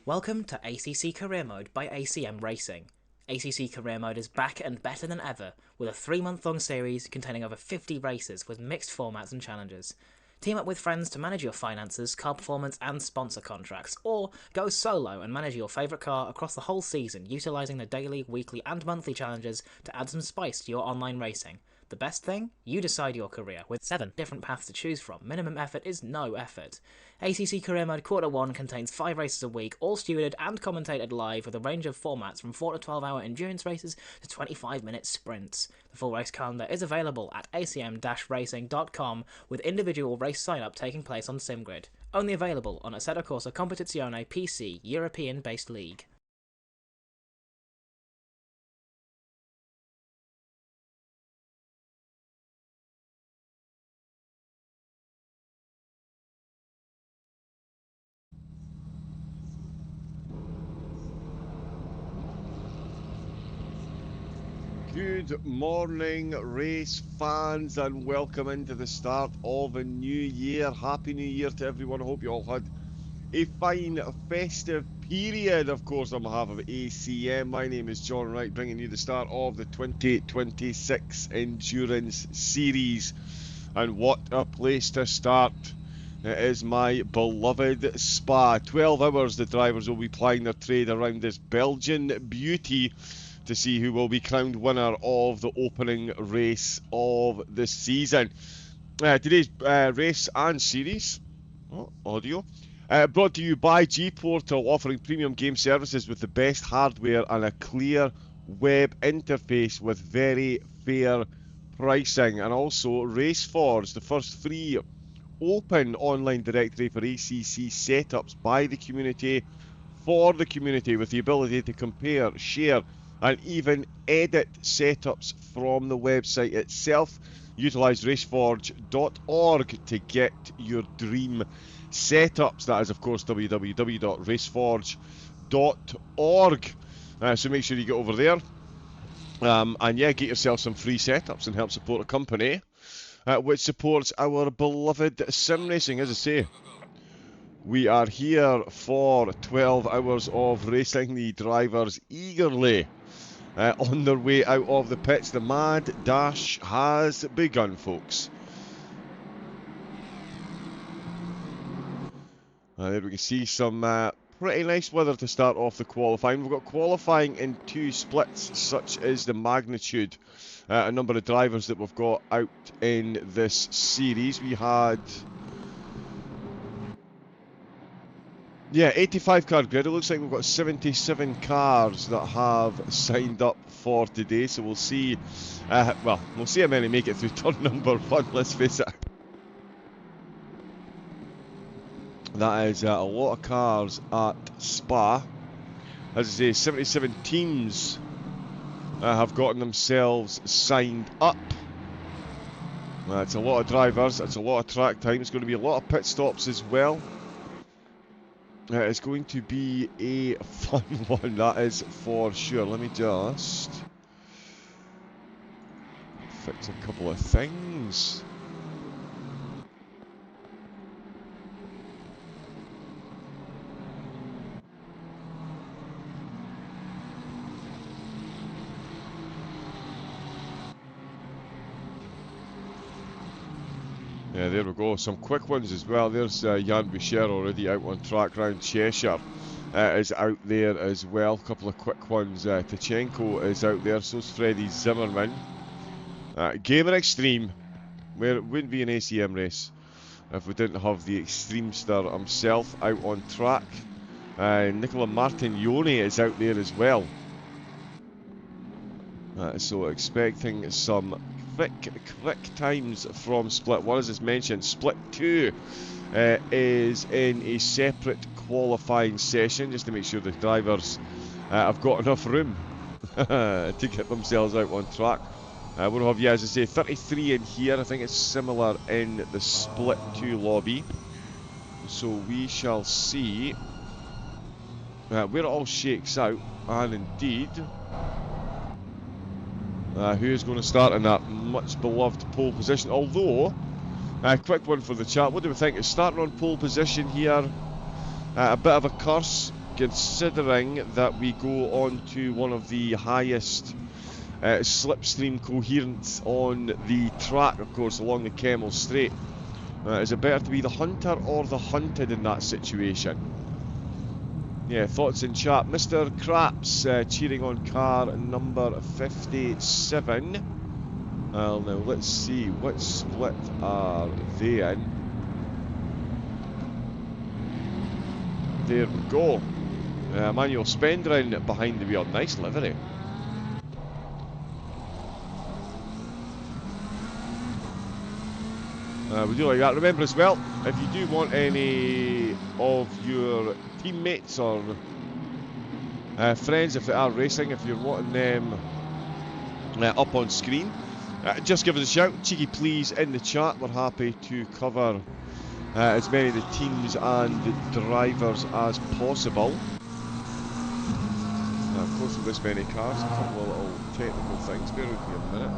Welcome to ACC Career Mode by ACM Racing. ACC Career Mode is back and better than ever, with a 3-month-long series containing over 50 races with mixed formats and challenges. Team up with friends to manage your finances, car performance and sponsor contracts, or go solo and manage your favourite car across the whole season, utilising the daily, weekly and monthly challenges to add some spice to your online racing. The best thing? You decide your career, with 7 different paths to choose from. Minimum effort is no effort. ACC Career Mode Quarter 1 contains 5 races a week, all stewarded and commentated live with a range of formats from 4 to 12 hour endurance races to 25-minute sprints. The full race calendar is available at acm-racing.com, with individual race sign-up taking place on SimGrid. Only available on Assetto Corsa Competizione PC European-based league. Good morning, race fans, and welcome into the start of a new year. Happy New Year to everyone. I hope you all had a fine festive period. Of course, on behalf of ACM, my name is John Wright, bringing you the start of the 2026 Endurance Series. And what a place to start. It is my beloved Spa. 12 hours the drivers will be plying their trade around this Belgian beauty to see who will be crowned winner of the opening race of the season. Today's race and series, audio, brought to you by G-Portal, offering premium game services with the best hardware and a clear web interface with very fair pricing. And also RaceForge, the first free open online directory for ACC setups by the community, for the community, with the ability to compare, share and even edit setups from the website itself. Utilise raceforge.org to get your dream setups. That is, of course, www.raceforge.org. So make sure you get over there. And yeah, get yourself some free setups and help support a company which supports our beloved sim racing. As I say, we are here for 12 hours of racing. The drivers eagerly on their way out of the pits. The mad dash has begun, folks. There we can see some pretty nice weather to start off the qualifying. We've got qualifying in 2 splits, such is the magnitude. A number of drivers that we've got out in this series. We had 85 car grid. It looks like we've got 77 cars that have signed up for today. So we'll see. We'll see how many make it through turn number 1. Let's face it. That is a lot of cars at Spa. As I say, 77 teams have gotten themselves signed up. That's a lot of drivers. That's a lot of track time. It's going to be a lot of pit stops as well. It's going to be a fun one, that is for sure. Let me just fix a couple of things. Yeah, there we go. Some quick ones as well. There's Jan Boucher already out on track round Cheshire. Is out there as well. A couple of quick ones. Tachenko is out there. So's Freddie Zimmerman. Gamer Extreme. Where it wouldn't be an ACM race if we didn't have the Extreme Star himself out on track. Nicola Martignoni is out there as well. So expecting some quick times from Split 1. As is mentioned, Split 2 is in a separate qualifying session, just to make sure the drivers have got enough room to get themselves out on track. We'll have, as I say, 33 in here. I think it's similar in the Split 2 lobby. So we shall see where it all shakes out, and indeed who is going to start in that much beloved pole position. Although, quick one for the chat. What do we think? Is starting on pole position here a bit of a curse considering that we go on to one of the highest slipstream coherence on the track, of course, along the Kemmel Straight. Is it better to be the hunter or the hunted in that situation? Yeah, thoughts in chat. Mr. Craps cheering on car number 57. Well, now let's see, what split are they in? There we go. Manuel Spendrin behind the wheel. Nice livery. We do like that. Remember as well, if you do want any of your teammates or friends, if they are racing, if you're wanting them up on screen, just give us a shout. Cheeky please in the chat. We're happy to cover as many of the teams and drivers as possible. Of course, with this many cars, a couple of little technical things. Bear with me a minute.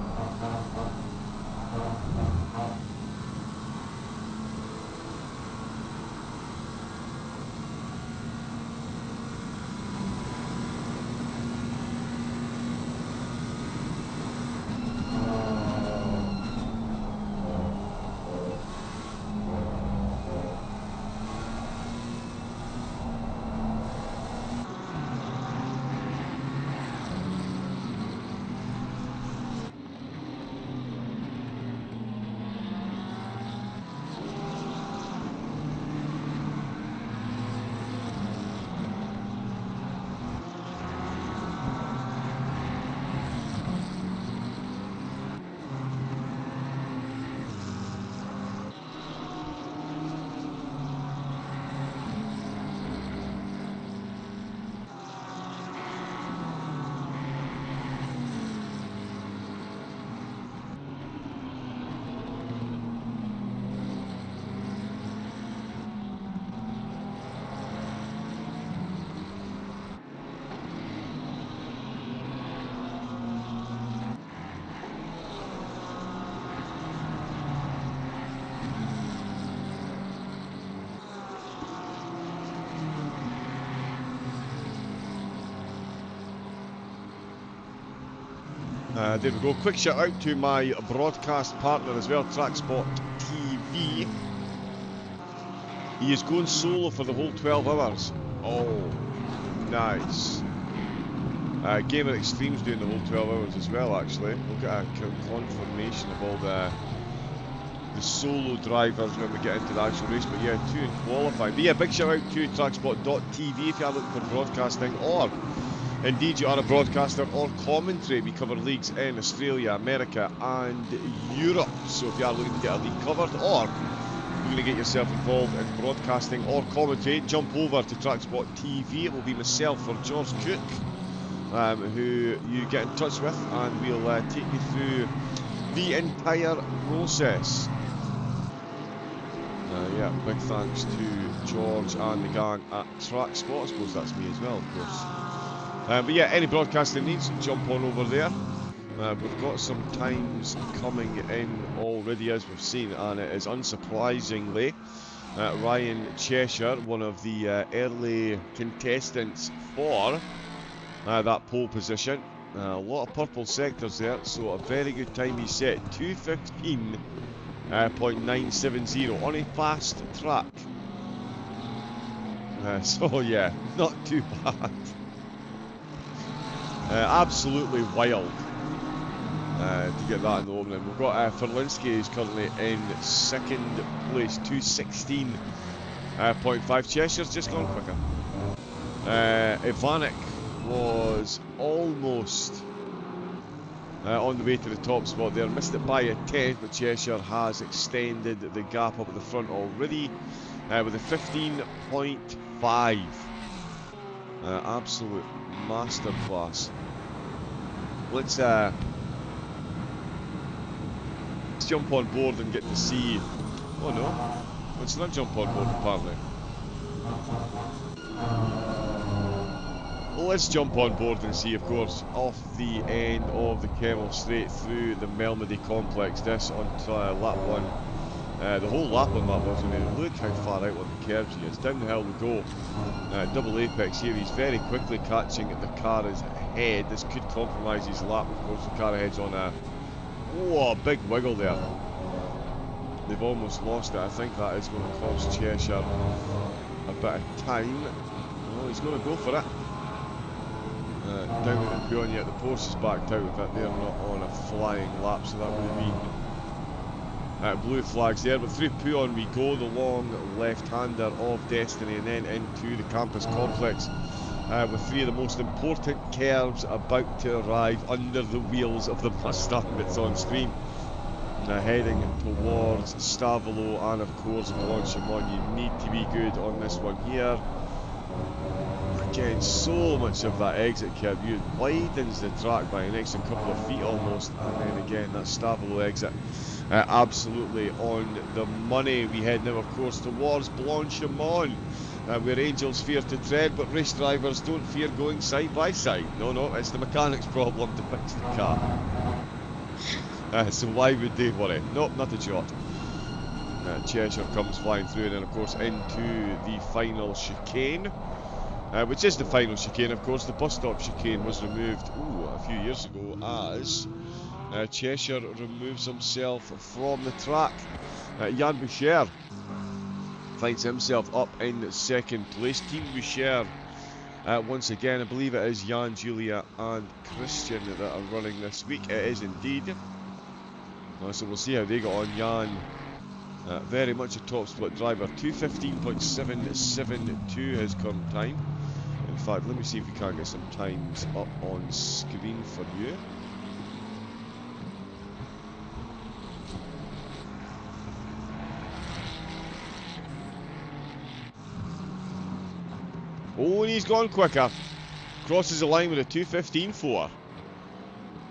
There we go. Quick shout out to my broadcast partner as well, TrackSpot TV. He is going solo for the whole 12 hours. Oh, nice. Gamer Extreme's doing the whole 12 hours as well, actually. We'll get a confirmation of all the solo drivers when we get into the actual race. But yeah, 2 in qualifying. But yeah, big shout out to TrackSpot.tv if you are looking for broadcasting, or indeed you are a broadcaster or commentary. We cover leagues in Australia, America and Europe. So if you are looking to get a league covered, or you're going to get yourself involved in broadcasting or commentary, jump over to TrackSpot TV. It will be myself or George Cook who you get in touch with, and we'll take you through the entire process. Yeah, big thanks to George and the gang at TrackSpot. I suppose that's me as well, of course. But yeah, any broadcasting needs, jump on over there. We've got some times coming in already, as we've seen, and it is unsurprisingly Ryan Cheshire, one of the early contestants for that pole position. A lot of purple sectors there, so a very good time he set. 2:15.970 on a fast track. So yeah, not too bad. Absolutely wild to get that in the opening. We've got Ferlinski, who's currently in second place, 2:16.5. Cheshire's just gone quicker. Ivanek was almost on the way to the top spot there. Missed it by a tenth, but Cheshire has extended the gap up at the front already with a 15.5. Absolute masterclass. Let's jump on board and get to see. Oh no, let's not jump on board apparently. Well, let's jump on board and see, of course, off the end of the Kemmel Straight through the Melmedy complex. This on lap 1 The whole lap on that was, I mean, look how far out on the curbs he is. Down the hill we go. Double apex here. He's very quickly catching the car ahead. This could compromise his lap. Of course, the car ahead's on a big wiggle there. They've almost lost it. I think that is going to cost Cheshire a bit of time. Oh, he's going to go for it. Down at the Puon yet. The Porsche is backed out of it. They're not on a flying lap, so that would have been blue flags there. But through Puon we go, the long left-hander of Destiny, and then into the campus complex with three of the most important curves about to arrive under the wheels of the Mustang that's on screen. Heading towards Stavolo and of course Blanchimont. You need to be good on this one here. Again, so much of that exit curve, it widens the track by an extra couple of feet almost, and then again that Stavolo exit absolutely on the money. We head now of course towards Blanchimont, where angels fear to tread, but race drivers don't fear going side by side. No, it's the mechanic's problem to fix the car. So why would they worry? Nope, not a shot. Cheshire comes flying through, and then of course into the final chicane, which is the final chicane. Of course, the bus stop chicane was removed a few years ago as Cheshire removes himself from the track. Jan Boucher finds himself up in second place. Team Boucher, once again, I believe it is Jan, Julia and Christian that are running this week. It is indeed. So we'll see how they got on. Jan, very much a top split driver, 2:15.772 his current time. In fact, let me see if we can get some times up on screen for you. Oh, and he's gone quicker. Crosses the line with a 2:15.4.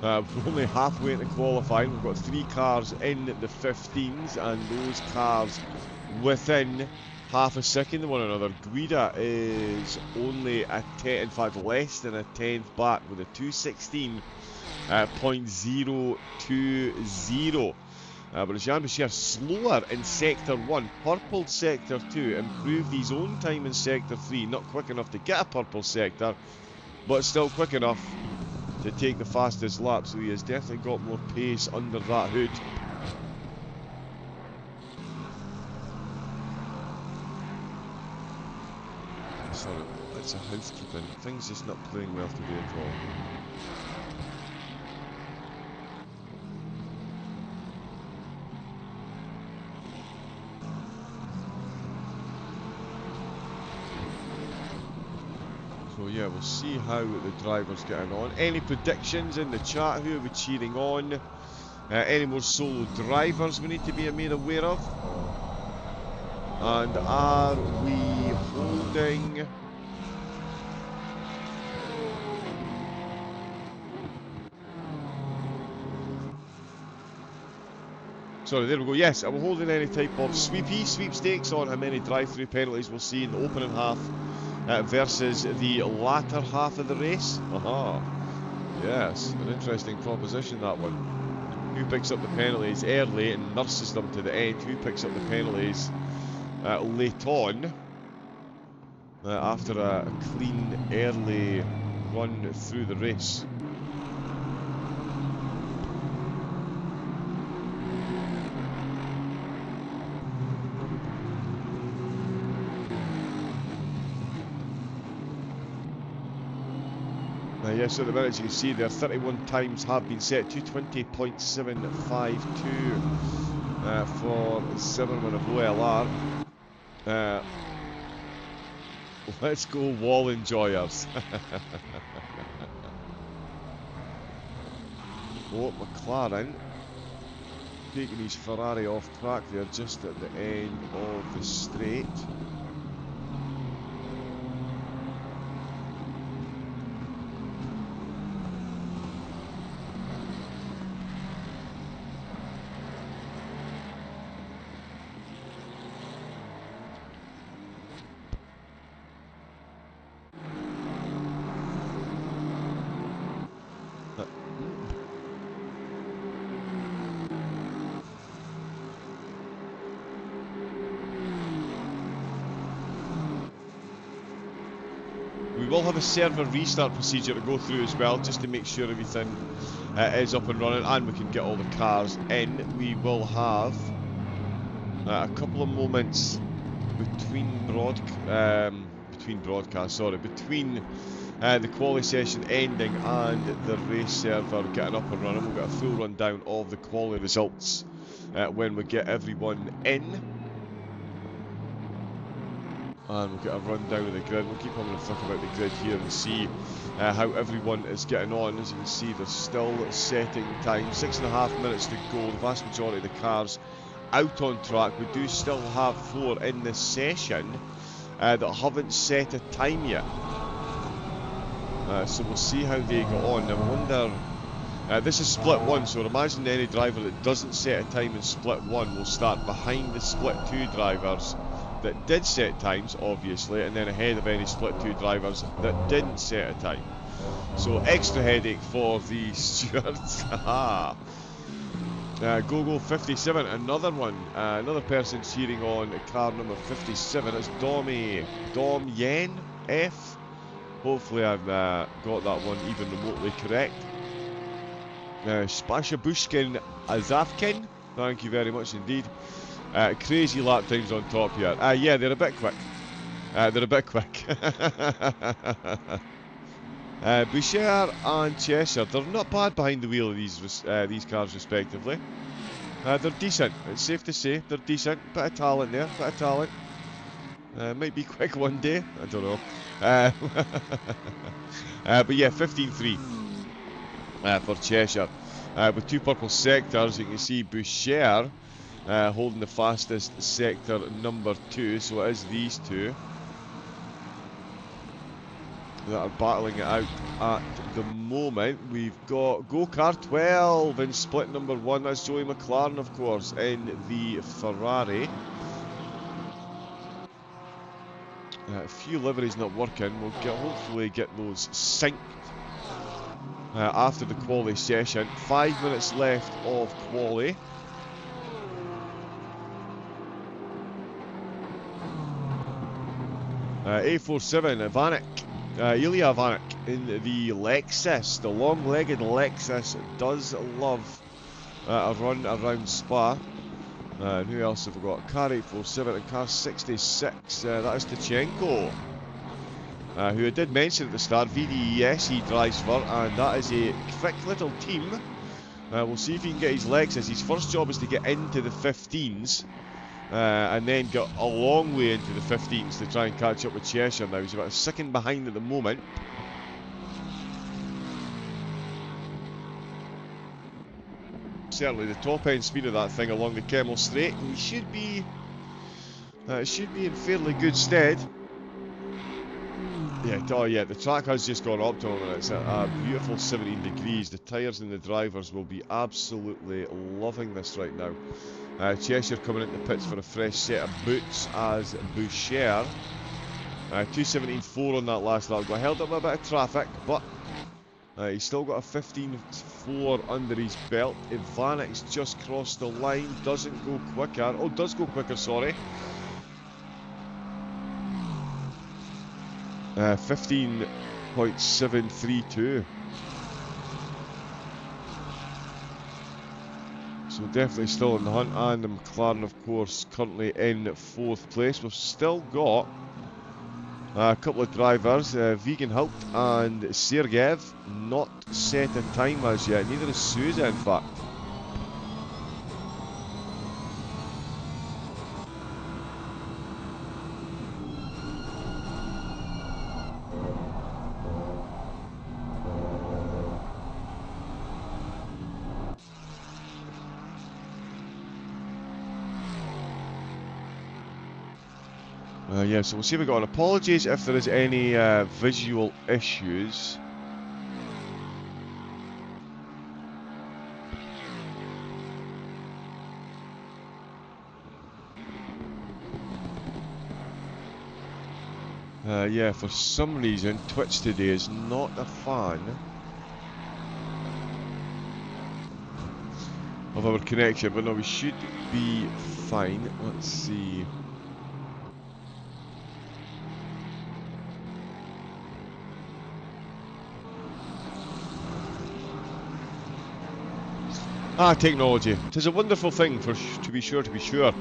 We're only halfway into qualifying. We've got three cars in the 15s, and those cars within half a second of one another. Guida is only a 10, in fact less than a tenth back with a 2:16.020. But as Jan Boucher slower in Sector 1, purple Sector 2, improved his own time in Sector 3, not quick enough to get a purple sector, but still quick enough to take the fastest lap, so he has definitely got more pace under that hood. Sorry, it's a housekeeping. Things just not playing well today at all. So yeah, we'll see how the driver's getting on. Any predictions in the chat? Who are we cheering on? Any more solo drivers we need to be made aware of? And are we holding... Sorry, there we go. Yes, are we holding any type of sweepstakes on how many drive-through penalties we'll see in the opening half versus the latter half of the race? Aha. Yes, an interesting proposition, that one. Who picks up the penalties early and nurses them to the end? Who picks up the penalties late on after a clean early run through the race? Yes, at the minute, as you can see there, 31 times have been set, 220.752 for Zimmerman of OLR. Let's go wall enjoyers. Oh, McLaren taking his Ferrari off track there just at the end of the straight. will have a server restart procedure to go through as well, just to make sure everything is up and running and we can get all the cars in. We will have a couple of moments between the quali session ending and the race server getting up and running. We'll get a full rundown of the quali results when we get everyone in. And we'll get a rundown of the grid. We'll keep having a flick about the grid here and see how everyone is getting on. As you can see, they're still setting time. 6.5 minutes to go. The vast majority of the cars out on track. We do still have 4 in this session that haven't set a time yet. So we'll see how they go on. Now I wonder... this is split 1, so imagine any driver that doesn't set a time in split 1 will start behind the split 2 drivers that did set times, obviously, and then ahead of any split 2 drivers that didn't set a time. So extra headache for the stewards. Go 57, another one, another person cheering on car number 57. It's Dom Yen F. Hopefully I've got that one even remotely correct. Spasha Bushkin Azafkin, thank you very much indeed. Crazy lap times on top here. Yeah, they're a bit quick. Boucher and Cheshire, they're not bad behind the wheel of these cars respectively. They're decent, it's safe to say, they're decent. Bit of talent there, bit of talent. Might be quick one day, I don't know. But yeah, 15.3 for Cheshire. With 2 purple sectors, you can see Boucher holding the fastest sector number 2, so it is these two that are battling it out at the moment. We've got Go-Kart 12 in split number 1, that's Joey McLaren of course in the Ferrari. A few liveries not working, we'll hopefully get those synced after the quali session. 5 minutes left of quali. A47, Vanek, Ilya Vanek in the Lexus. The long-legged Lexus does love a run around Spa. And who else have we got? Car 847 and car 66. That is Tachenko, who I did mention at the start. VDES he drives for, and that is a quick little team. We'll see if he can get his Lexus. His first job is to get into the 15s. And then got a long way into the 15s to try and catch up with Cheshire now. He's about a second behind at the moment. Certainly the top end speed of that thing along the Kemmel Straight, he should be in fairly good stead. Yeah, oh yeah, the track has just gone optimal and it's a beautiful 17 degrees. The tyres and the drivers will be absolutely loving this right now. Cheshire coming into pits for a fresh set of boots as Boucher. 2:17.4 on that last lap. Got held up by a bit of traffic, but he's still got a 15.4 under his belt. Ivanek's just crossed the line, doesn't go quicker. Oh, does go quicker, sorry. 15.732. So definitely still in the hunt, and the McLaren of course currently in 4th place. We've still got a couple of drivers, Vegan Hult and Sergev, not set a time as yet, neither is Souza in fact. Yeah, so we'll see if we got on. Apologies if there is any visual issues. Yeah, for some reason Twitch today is not a fan of our connection, but no, we should be fine. Let's see. Technology. 'Tis a wonderful thing, to be sure, to be sure.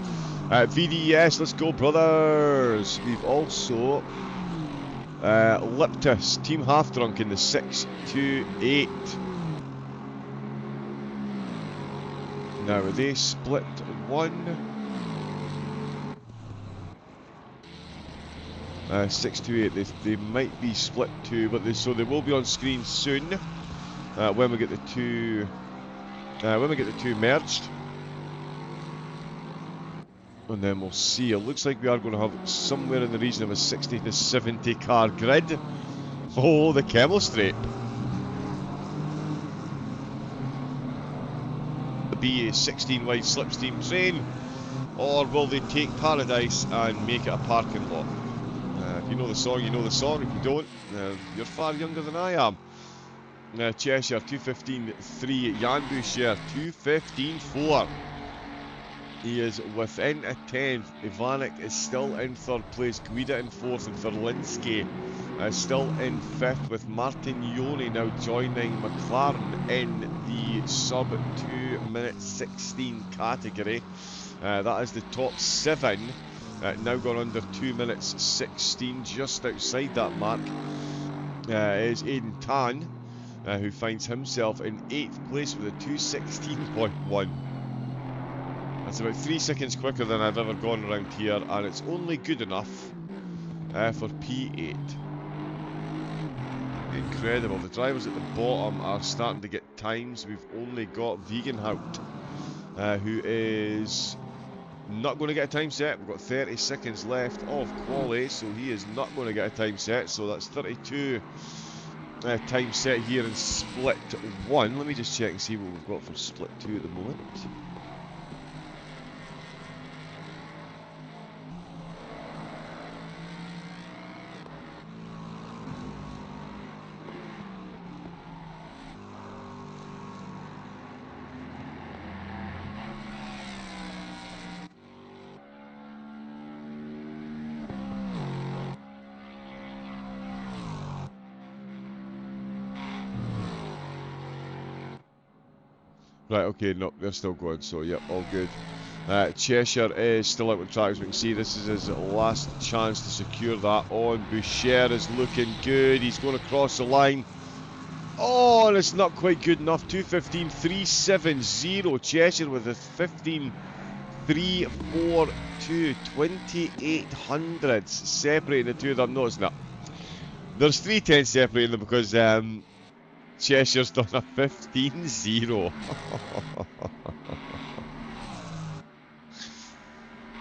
VDES, let's go, brothers. We've also Liptus, Team Half Drunk in the 628. Now, are they split one? 628. They might be split two, but so they will be on screen soon when we get the two merged. And then we'll see. It looks like we are going to have somewhere in the region of a 60 to 70 car grid. Oh, the chemistry. Be a 16 wide slipstream train, or will they take Paradise and make it a parking lot? If you know the song, you know the song. If you don't, you're far younger than I am. Cheshire 2:15.3, Jan Boucher 2:15.4. He is within a 10th. Ivanek is still in third place. Guida in fourth, and Verlinski still in fifth, with Martin Yoni now joining McLaren in the sub 2 minute 16 category. That is the top 7. Now gone under 2 minutes 16, just outside that mark is Aidan Tan, who finds himself in 8th place with a 2:16.1. That's about 3 seconds quicker than I've ever gone around here, and it's only good enough for P8. Incredible. The drivers at the bottom are starting to get times. We've only got Veganhout, who is not going to get a time set. We've got 30 seconds left of quali, so he is not going to get a time set. So that's 32 time set here in split 1. Let me just check and see what we've got for split 2 at the moment. Right, okay, no, they're still going, so yep, all good. Cheshire is still out on track, as we can see. This is his last chance to secure that on. Boucher is looking good. He's going to cross the line. Oh, and it's not quite good enough. 2:15.370. Cheshire with a 15.342. 28 hundredths separating the two of them. No, it's not. There's 3 tenths separating them because Cheshire's done a 15.0.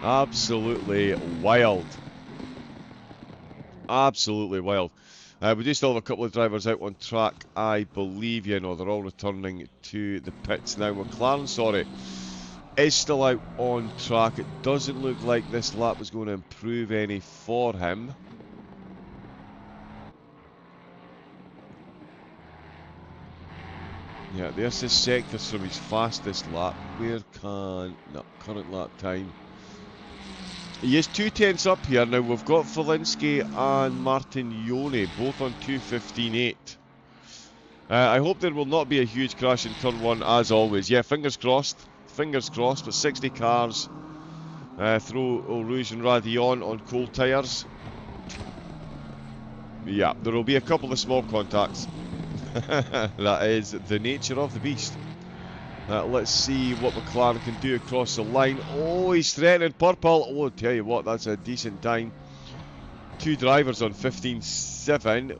Absolutely wild. Absolutely wild. We do still have a couple of drivers out on track, I believe. You know, they're all returning to the pits now. McLaren, sorry, is still out on track. It doesn't look like this lap is going to improve any for him. Yeah, there's his sectors from his fastest lap. Where can... no, current lap time. He is 2 tenths up here. Now we've got Verlinski and Martin Yoni, both on 2:15.8. I hope there will not be a huge crash in turn 1, as always. Yeah, fingers crossed. Fingers crossed, but 60 cars throw Eau Rouge and Radion on cold tyres. Yeah, there will be a couple of small contacts. That is the nature of the beast. Let's see what McLaren can do across the line. Oh, he's threatening purple. Oh, I'll tell you what, that's a decent time. 2 drivers on 15.7.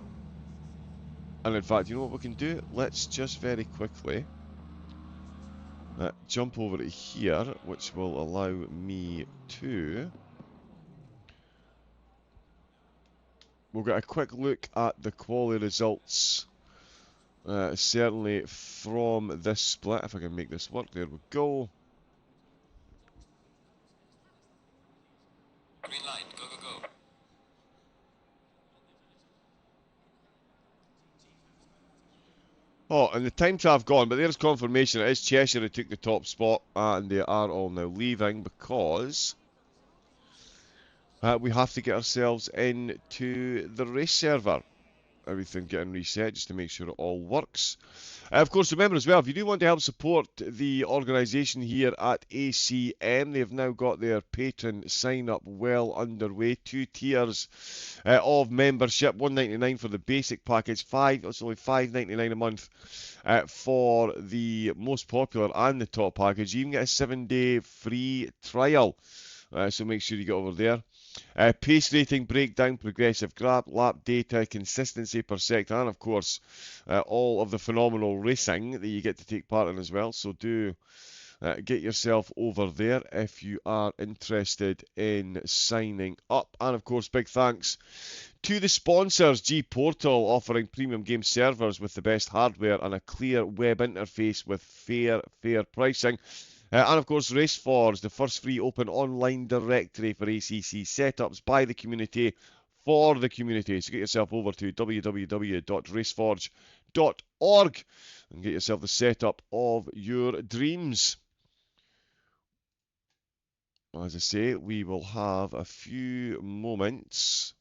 And in fact, you know what we can do? Let's just very quickly jump over to here, which will allow me to... we'll get a quick look at the quali results. Certainly from this split, if I can make this work. There we go. Green light, go, go, go. Oh, and the times have gone, but there's confirmation. It is Cheshire who took the top spot, and they are all now leaving because we have to get ourselves into the race server. everything getting reset just to make sure it all works. Of course, remember as well, if you do want to help support the organisation here at ACM, they've now got their patron sign-up well underway. 2 tiers of membership, $1.99 for the basic package, it's only $5.99 a month for the most popular and the top package. You even get a 7-day free trial, so make sure you get over there. Pace rating, breakdown, progressive grab, lap data, consistency per sector, and of course, all of the phenomenal racing that you get to take part in as well. So do get yourself over there if you are interested in signing up. And of course, big thanks to the sponsors, G Portal, offering premium game servers with the best hardware and a clear web interface with fair pricing. And of course, RaceForge, the first free open online directory for ACC setups by the community for the community. So get yourself over to www.raceforge.org and get yourself the setup of your dreams. As I say, we will have a few moments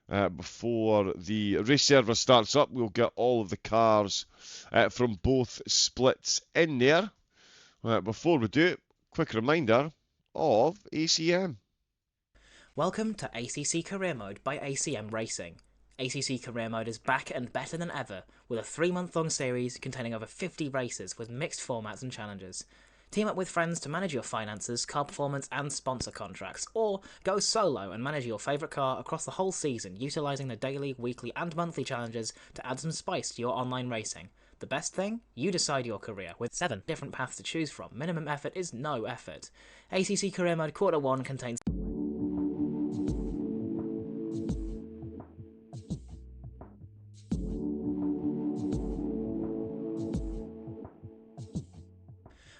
before the race server starts up. We'll get all of the cars from both splits in there. Before we do, quick reminder of ACM. Welcome to ACC Career Mode by ACM Racing. ACC Career Mode is back and better than ever, with a 3-month-long series containing over 50 races with mixed formats and challenges. Team up with friends to manage your finances, car performance and sponsor contracts, or go solo and manage your favourite car across the whole season, utilising the daily, weekly and monthly challenges to add some spice to your online racing. The best thing? You decide your career, with 7 different paths to choose from. Minimum effort is no effort. ACC Career Mode Quarter 1 contains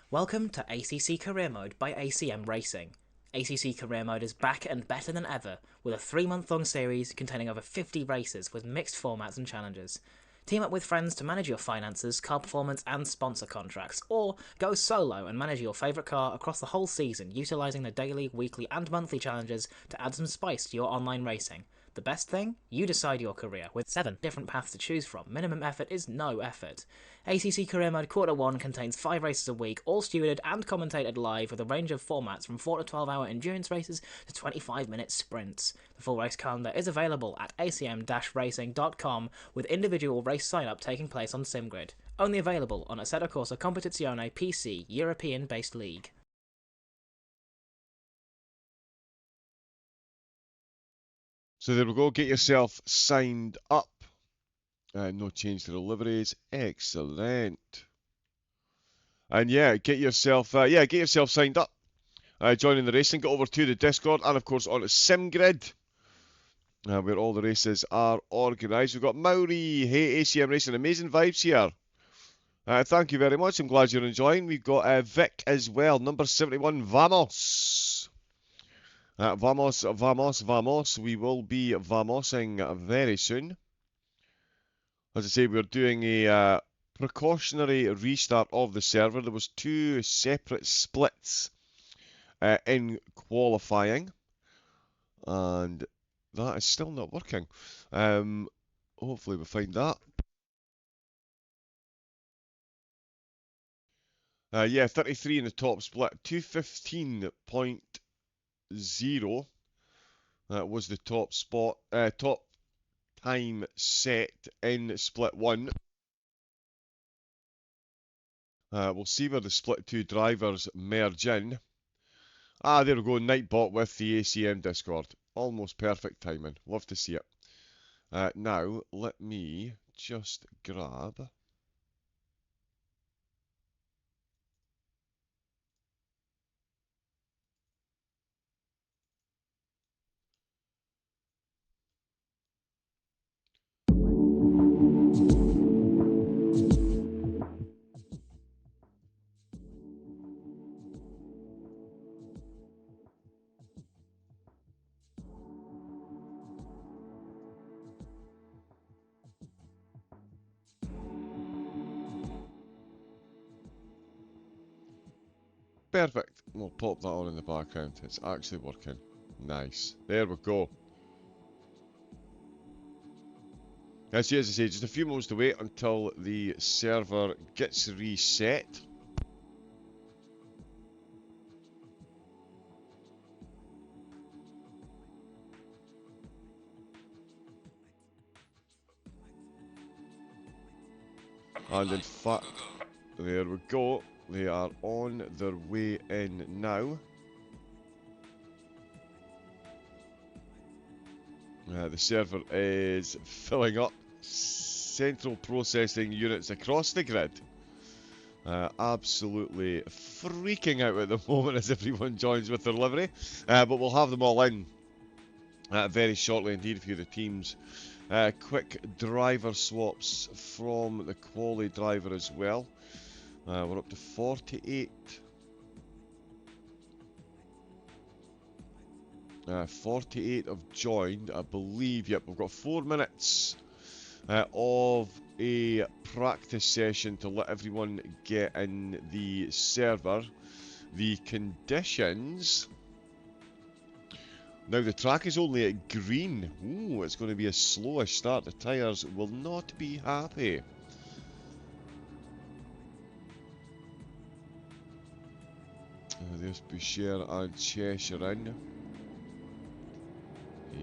Welcome to ACC Career Mode by ACM Racing. ACC Career Mode is back and better than ever, with a 3-month-long series containing over 50 races with mixed formats and challenges. Team up with friends to manage your finances, car performance and sponsor contracts, or go solo and manage your favourite car across the whole season, utilising the daily, weekly and monthly challenges to add some spice to your online racing. The best thing? You decide your career, with 7 different paths to choose from. Minimum effort is no effort. ACC Career Mode Quarter 1 contains 5 races a week, all stewarded and commentated live with a range of formats from 4 to 12 hour endurance races to 25-minute sprints. The full race calendar is available at acm-racing.com, with individual race sign-up taking place on SimGrid. Only available on Assetto Corsa Competizione PC European-based league. So there we go, get yourself signed up. No change to the liveries. Excellent. And yeah, get yourself signed up. Joining the racing, go over to the Discord and of course on SimGrid, where all the races are organised. We've got Maori, hey ACM Racing, amazing vibes here. Thank you very much, I'm glad you're enjoying. We've got Vic as well, number 71, Vamos. Vamos, vamos, vamos. We will be vamosing very soon. As I say, we're doing a precautionary restart of the server. There was 2 separate splits in qualifying, and that is still not working. Hopefully we'll find that. Yeah, 33 in the top split, 2:15.0 was the top spot, top time set in split 1. We'll see where the split 2 drivers merge in. There we go, Nightbot with the ACM Discord. Almost perfect timing. Love to see it. Now, let me just grab... Perfect. We'll pop that on in the background. It's actually working. Nice. There we go. So as I say, just a few moments to wait until the server gets reset. And in fact, there we go. They are on their way in now. The server is filling up central processing units across the grid. Absolutely freaking out at the moment as everyone joins with their livery. But we'll have them all in very shortly indeed, a few of the teams. Quick driver swaps from the quali driver as well. We're up to 48. 48 have joined, I believe. Yep, we've got 4 minutes of a practice session to let everyone get in the server. The conditions... Now the track is only at green. Ooh, it's going to be a slowish start. The tyres will not be happy. There's Boucher and Cheshire in.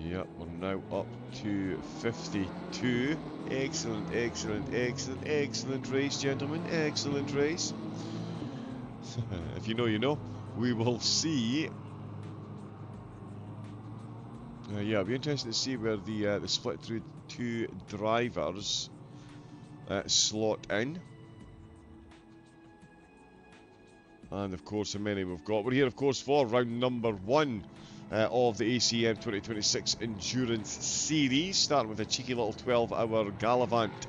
Yep, we're now up to 52. Excellent, excellent, excellent, excellent race, gentlemen. Excellent race. If you know, you know. We will see. Yeah, it'll be interesting to see where the split through 2 drivers slot in. And of course, how many we've got. We're here, of course, for round number 1 of the ACM 2026 Endurance Series, starting with a cheeky little 12-hour gallivant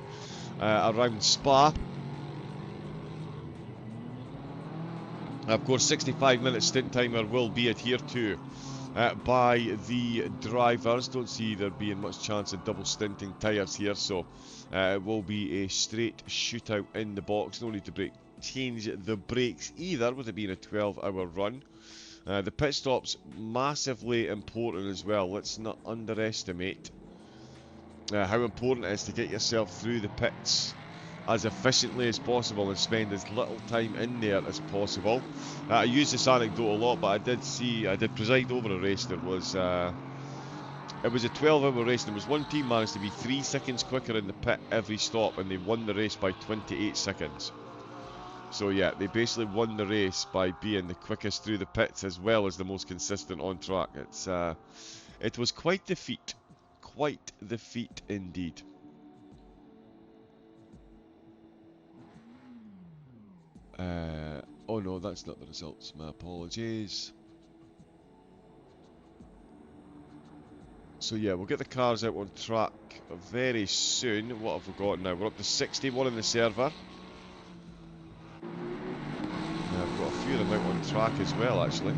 around Spa. Of course, 65-minute stint timer will be adhered to by the drivers. Don't see there being much chance of double stinting tyres here, so it will be a straight shootout in the box. No need to change the brakes either, with it being a 12-hour run. The pit stop's massively important as well. Let's not underestimate how important it is to get yourself through the pits as efficiently as possible and spend as little time in there as possible. I use this anecdote a lot, but I did preside over a race that was it was a 12-hour race, and there was one team managed to be 3 seconds quicker in the pit every stop, and they won the race by 28 seconds. So yeah, they basically won the race by being the quickest through the pits as well as the most consistent on track. It was quite the feat. Quite the feat indeed. Oh no, that's not the results. My apologies. So yeah, we'll get the cars out on track very soon. What have we got now? We're up to 61 in the server. I've got a few of them out on track as well, actually.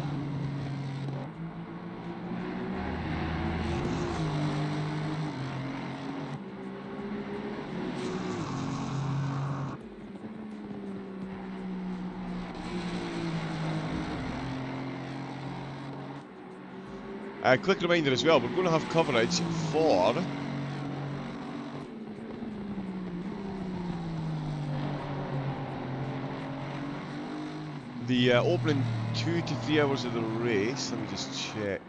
Quick reminder as well, we're going to have coverage for the opening 2 to 3 hours of the race. Let me just check.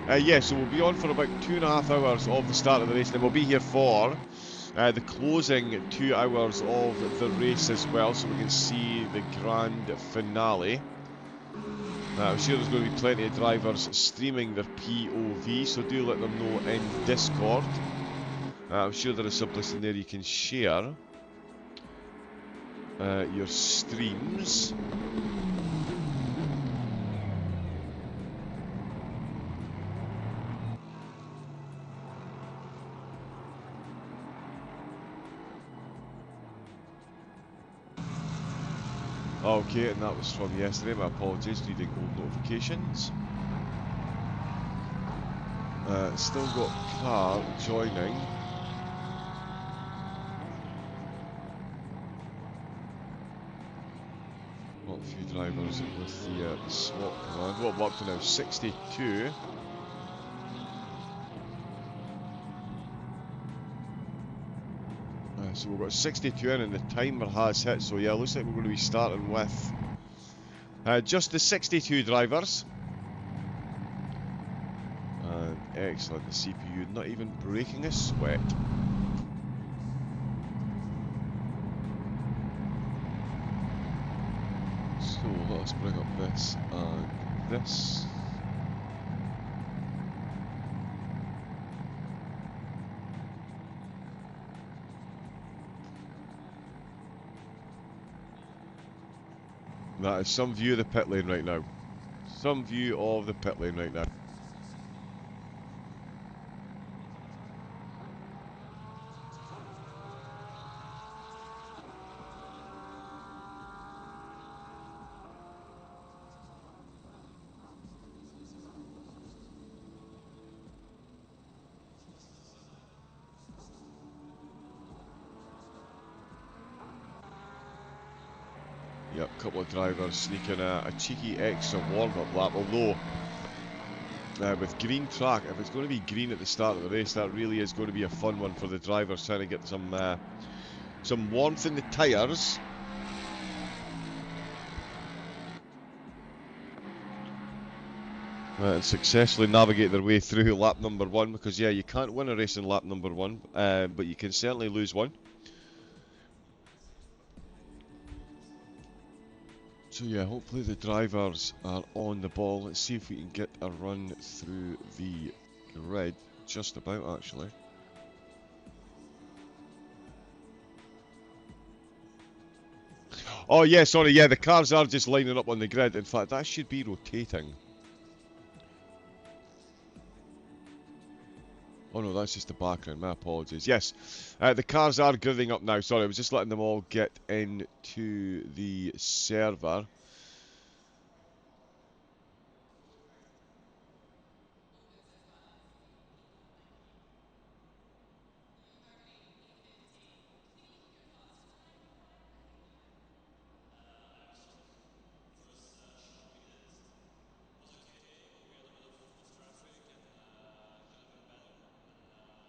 Yeah, so we'll be on for about 2.5 hours of the start of the race, and then we'll be here for the closing 2 hours of the race as well, so we can see the grand finale. I'm sure there's going to be plenty of drivers streaming their POV, so do let them know in Discord. I'm sure there is some place in there you can share your streams. Okay, and that was from yesterday. My apologies, reading old notifications. Still got car joining. Got a few drivers with the slot command. What we're up to now, 62. So we've got 62 in and the timer has hit. So yeah, looks like we're going to be starting with just the 62 drivers. And excellent, the CPU not even breaking a sweat. So let us bring up this and this. That is some view of the pit lane right now. Some view of the pit lane right now. Yep, a couple of drivers sneaking a cheeky extra warm-up lap, although with green track, if it's going to be green at the start of the race, that really is going to be a fun one for the drivers, trying to get some warmth in the tyres. And successfully navigate their way through lap number 1, because yeah, you can't win a race in lap number 1, but you can certainly lose one. So yeah, hopefully the drivers are on the ball. Let's see if we can get a run through the grid. Just about, actually. Oh yeah, sorry, yeah, the cars are just lining up on the grid. In fact, that should be rotating. Oh no, that's just the background, my apologies. Yes, the cars are gridding up now. Sorry, I was just letting them all get into the server.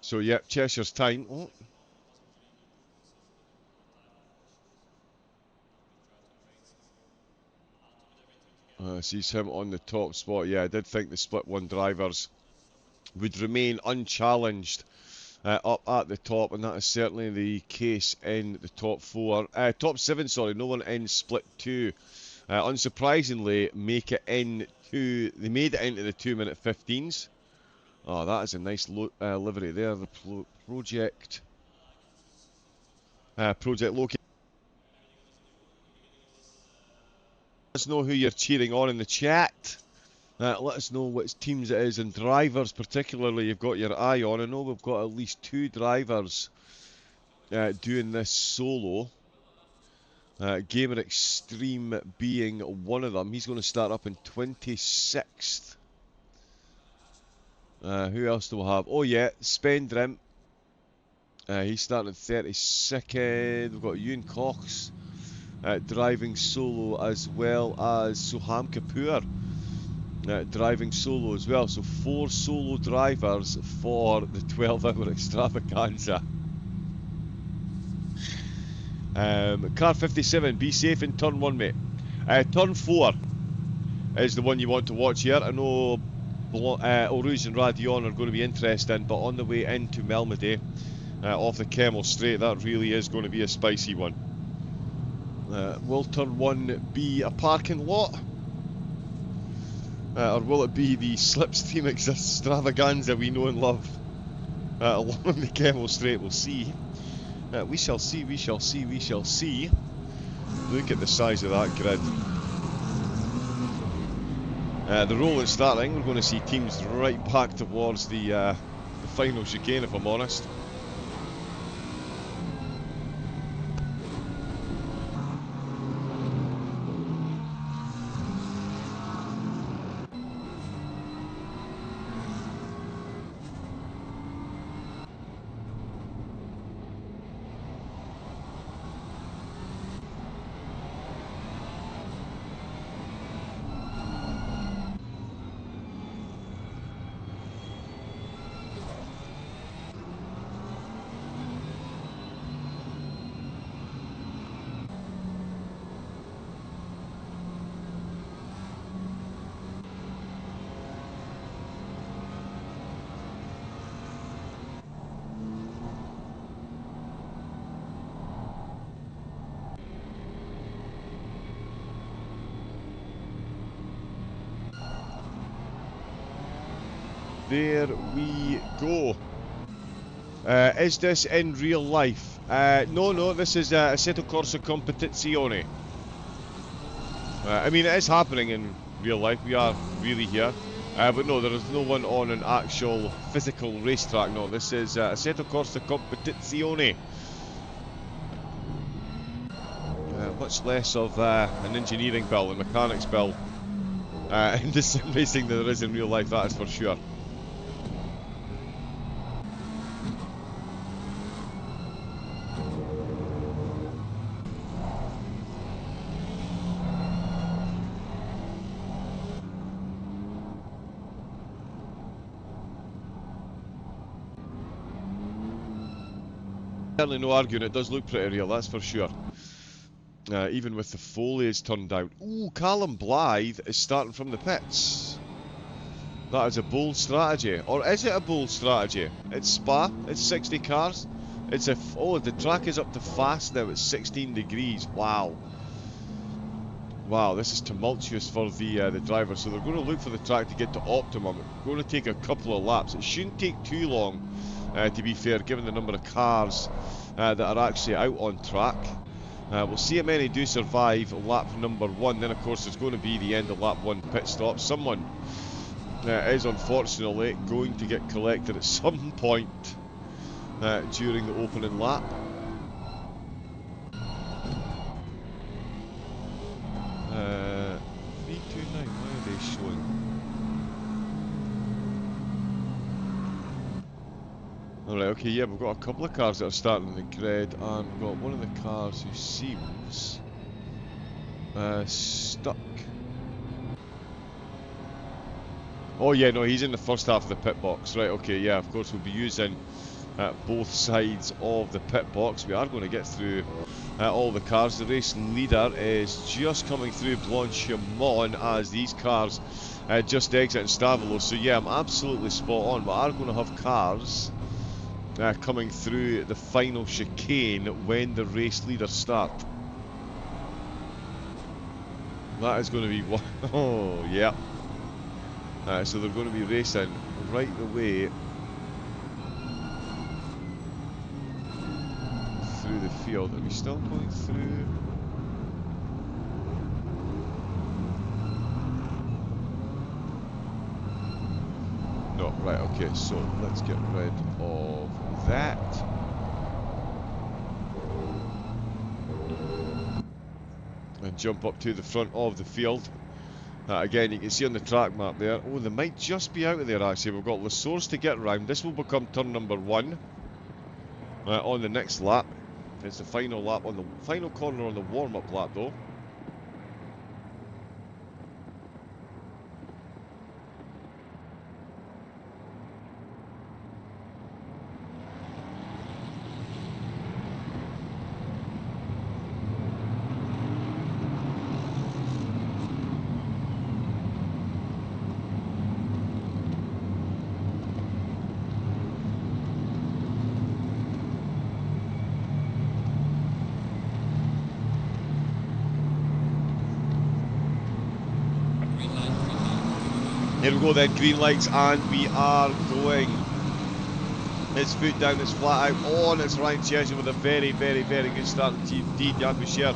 So yep, Cheshire's time. Oh. Sees him on the top spot. Yeah, I did think the split one drivers would remain unchallenged up at the top, and that is certainly the case in the top 4. Top 7, sorry, no one in split 2. Unsurprisingly, they made it into the 2-minute 15s. Oh, that is a nice livery there. The Project Loki. Let us know who you're cheering on in the chat. Let us know which teams it is, and drivers particularly you've got your eye on. I know we've got at least 2 drivers doing this solo. Gamer Extreme being one of them. He's going to start up in 26th. Who else do we have? Oh yeah, Spendrim. He's starting in 32nd. We've got Ewan Cox driving solo, as well as Soham Kapoor driving solo as well. So 4 solo drivers for the 12-hour extravaganza. Car 57, be safe in turn 1, mate. Turn 4 is the one you want to watch here. I know Oruge and Radion are going to be interesting, but on the way into Melmaday, off the Kemmel Straight, that really is going to be a spicy one. Will turn 1 be a parking lot? Or will it be the slipstream extravaganza we know and love along the Kemmel Straight? We'll see. We shall see, we shall see, we shall see. Look at the size of that grid. The rolling starting, we're going to see teams right back towards the final chicane, if I'm honest. there we go. Is this in real life? No, this is Assetto Corsa Competizione. I mean, it is happening in real life. We are really here. But no, there is no one on an actual physical racetrack. No, this is Assetto Corsa Competizione. Much less of an engineering bill and mechanics bill in the sim racing than there is in real life, that is for sure. Certainly no arguing, it does look pretty real, that's for sure. Even with the foliage turned out. Ooh, Callum Blythe is starting from the pits. That is a bold strategy. Or is it a bold strategy? It's Spa, it's 60 cars. It's a... oh, the track is up to fast now, it's 16 degrees. Wow. Wow, this is tumultuous for the drivers. So they're going to look for the track to get to optimum. It's going to take a couple of laps. It shouldn't take too long, to be fair, given the number of cars that are actually out on track. We'll see how many do survive lap number 1. Then, of course, there's going to be the end of lap 1 pit stop. Someone is unfortunately going to get collected at some point during the opening lap. Uh, 329, why are they showing? Alright, okay, yeah, we've got a couple of cars that are starting in the grid, and we've got one of the cars who seems stuck. Oh yeah, no, he's in the first half of the pit box. Right, okay, yeah, of course we'll be using both sides of the pit box. We are going to get through all the cars. The race leader is just coming through Blanchimont as these cars just exit Stavolo. So yeah, I'm absolutely spot on. We are going to have cars coming through the final chicane when the race leaders start. That is going to be one. Oh, yeah. So they're going to be racing right the way through the field. Are we still going through? No, right, okay, so let's get rid of that. And jump up to the front of the field. Again, you can see on the track map there. Oh, they might just be out of there actually. We've got La Source to get round. This will become turn number 1 on the next lap. It's the final lap on the final corner on the warm-up lap though. Here we go then, green lights, and we are going. His foot down, it's flat out. Oh, and it's Ryan Cheshire with a very, very, very good start indeed. Jan Boucher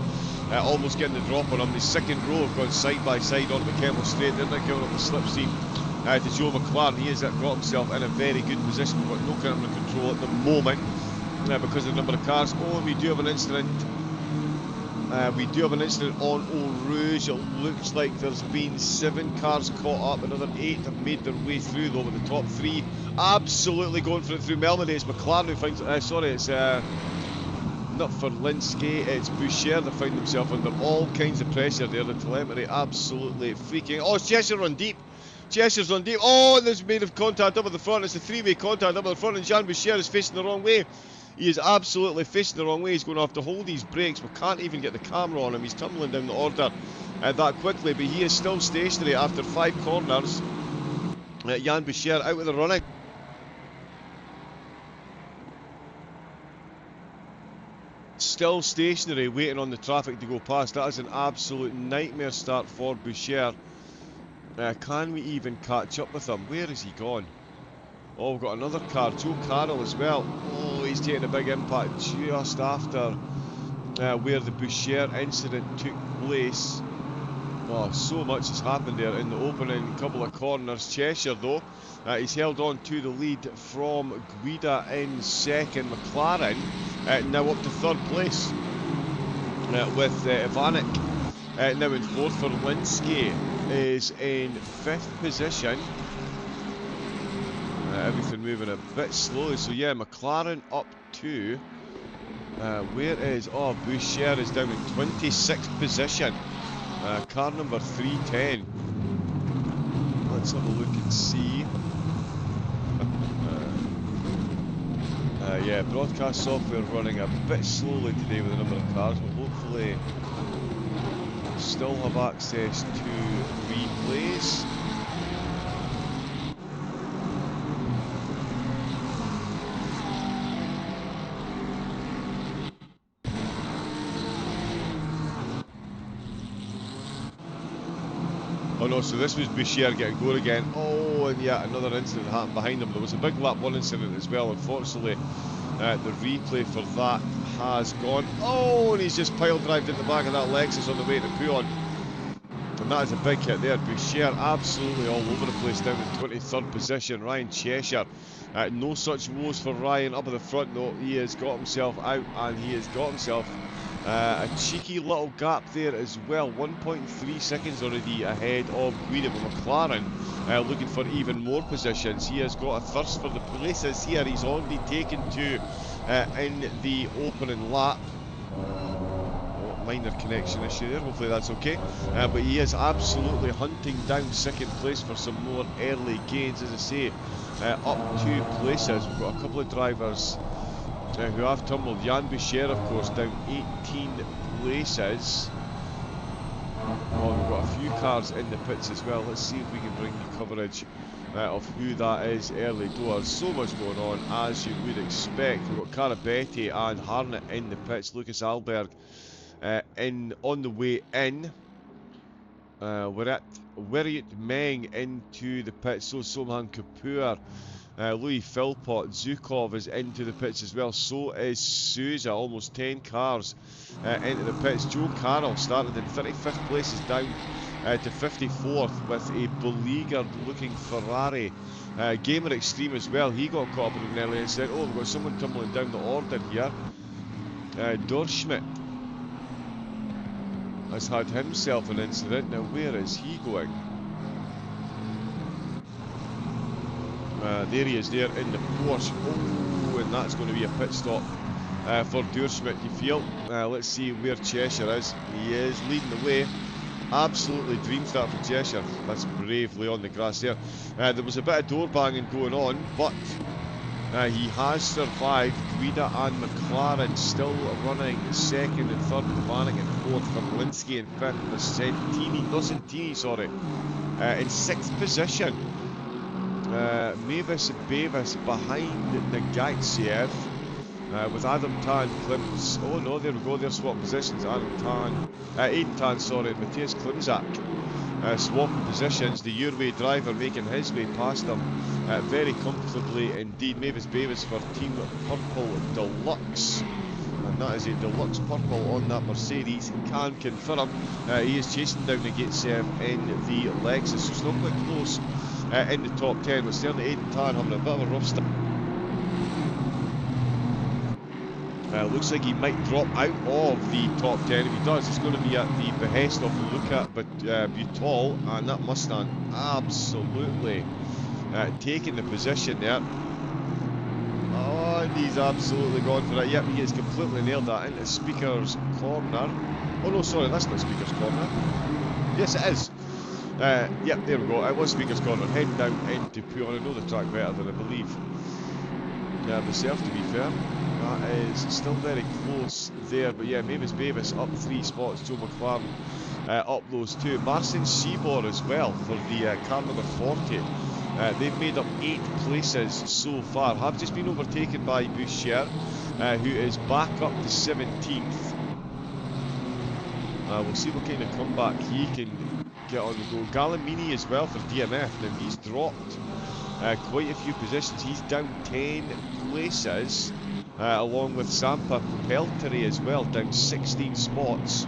almost getting the drop on him. The second row have gone side by side onto the Kemmel straight. They're not giving up the slipstream to Joe McLaren. He has got himself in a very good position. We've got no camera control at the moment because of the number of cars. Oh, and we do have an incident. We do have an incident on Eau Rouge. It looks like there's been 7 cars caught up. Another 8 have made their way through though, with the top 3 absolutely going for it through Melody. It's McLaren who finds... sorry, it's not for Linsky, it's Boucher that found himself under all kinds of pressure there. The telemetry absolutely freaking... Oh, it's Cheshire on deep. Cheshire's on deep. Oh, there's made of contact up at the front. It's a 3-way contact up at the front, and Jan Boucher is facing the wrong way. He is absolutely facing the wrong way. He's going to have to hold his brakes. We can't even get the camera on him. He's tumbling down the order that quickly, but he is still stationary after 5 corners. Jan Boucher out with the running. Still stationary, waiting on the traffic to go past. That is an absolute nightmare start for Boucher. Can we even catch up with him? Where is he gone? Oh, we've got another car, Joe Carroll as well. Oh, he's taking a big impact just after where the Boucher incident took place. Oh, so much has happened there in the opening couple of corners. Cheshire, though, he's held on to the lead from Guida in second. McLaren now up to third place with Ivanek now in fourth. For Linsky is in fifth position. Everything moving a bit slowly. So yeah, McLaren up to where is Boucher is down in 26th position. Car number 310. Let's have a look and see. Yeah, broadcast software running a bit slowly today with a number of cars, but hopefully still have access to replays. Oh no, so this was Boucher getting going again. Oh, and yeah, another incident happened behind him. There was a big lap 1 incident as well. Unfortunately, the replay for that has gone. Oh, and he's just pile drived in the back of that Lexus on the way to Puon. And that is a big hit there. Boucher absolutely all over the place, down in 23rd position. Ryan Cheshire, no such woes for Ryan up at the front though. He has got himself out, and he has got himself a cheeky little gap there as well. 1.3 seconds already ahead of Guida, but McLaren looking for even more positions. He has got a thirst for the places here. He's already taken two in the opening lap. Minor connection issue there, hopefully that's okay. But he is absolutely hunting down second place for some more early gains. As I say, up 2 places. We've got a couple of drivers who have tumbled. Jan Boucher, of course, down 18 places. Oh, we've got a few cars in the pits as well. Let's see if we can bring you coverage of who that is early doors. So much going on, as you would expect. We've got Carabetti and Harnett in the pits. Lucas Alberg on the way in. We're at Wiriut Meng into the pits. So Somhan Kapoor, Louis Philpott, Zukov is into the pits as well. So is Souza. Almost 10 cars into the pits. Joe Carroll started in 35th place, is down to 54th with a beleaguered looking Ferrari. Gamer Extreme as well, he got caught up in an early incident. Oh, we've got someone tumbling down the order here. Dorschmidt has had himself an incident. Now where is he going? There he is there in the Porsche. Oh, and that's going to be a pit stop for Dorschmidt, you feel. Let's see where Cheshire is. He is leading the way. Absolutely dream start for Cheshire. That's bravely on the grass there. There was a bit of door banging going on, but he has survived. Guida and McLaren still running second and third. Vanek in fourth. Verlinsky in fifth. Santini, in sixth position. Mavis Bevis behind Nagaitsev. With Adam Tan, Klims. Oh no, there we go. They're swapping positions. Aiden Tan, and Matthias Klimzak swapping positions. The Urway driver making his way past them very comfortably indeed. Mavis Bevis for Team Purple Deluxe. And that is a deluxe purple on that Mercedes. Can confirm he is chasing down Nagaitsev in the Lexus. So still quite close in the top 10. But certainly Aiden Tan having a bit of a rough start. Looks like he might drop out of the top 10. If he does, it's going to be at the behest of Luca Butal, and that Mustang absolutely taking the position there. Oh, and he's absolutely gone for it. Yep, he has completely nailed that into Speaker's Corner. Oh no, sorry, that's not Speaker's Corner. Yes, it is. Yep, there we go. It was Speaker's Corner. Heading down into Puon. I know the track better than I believe myself, to be fair. That is still very close there, but yeah, Mavis Bevis up 3 spots, Joe McLaren up those 2. Marcin Seabor as well for the car number 40. They've made up 8 places so far, have just been overtaken by Boucher, who is back up to 17th. We'll see what kind of comeback he can get on the go. Galamini as well for DMF, now he's dropped quite a few positions. He's down 10 places, along with Sampa Pelteri as well, down 16 spots.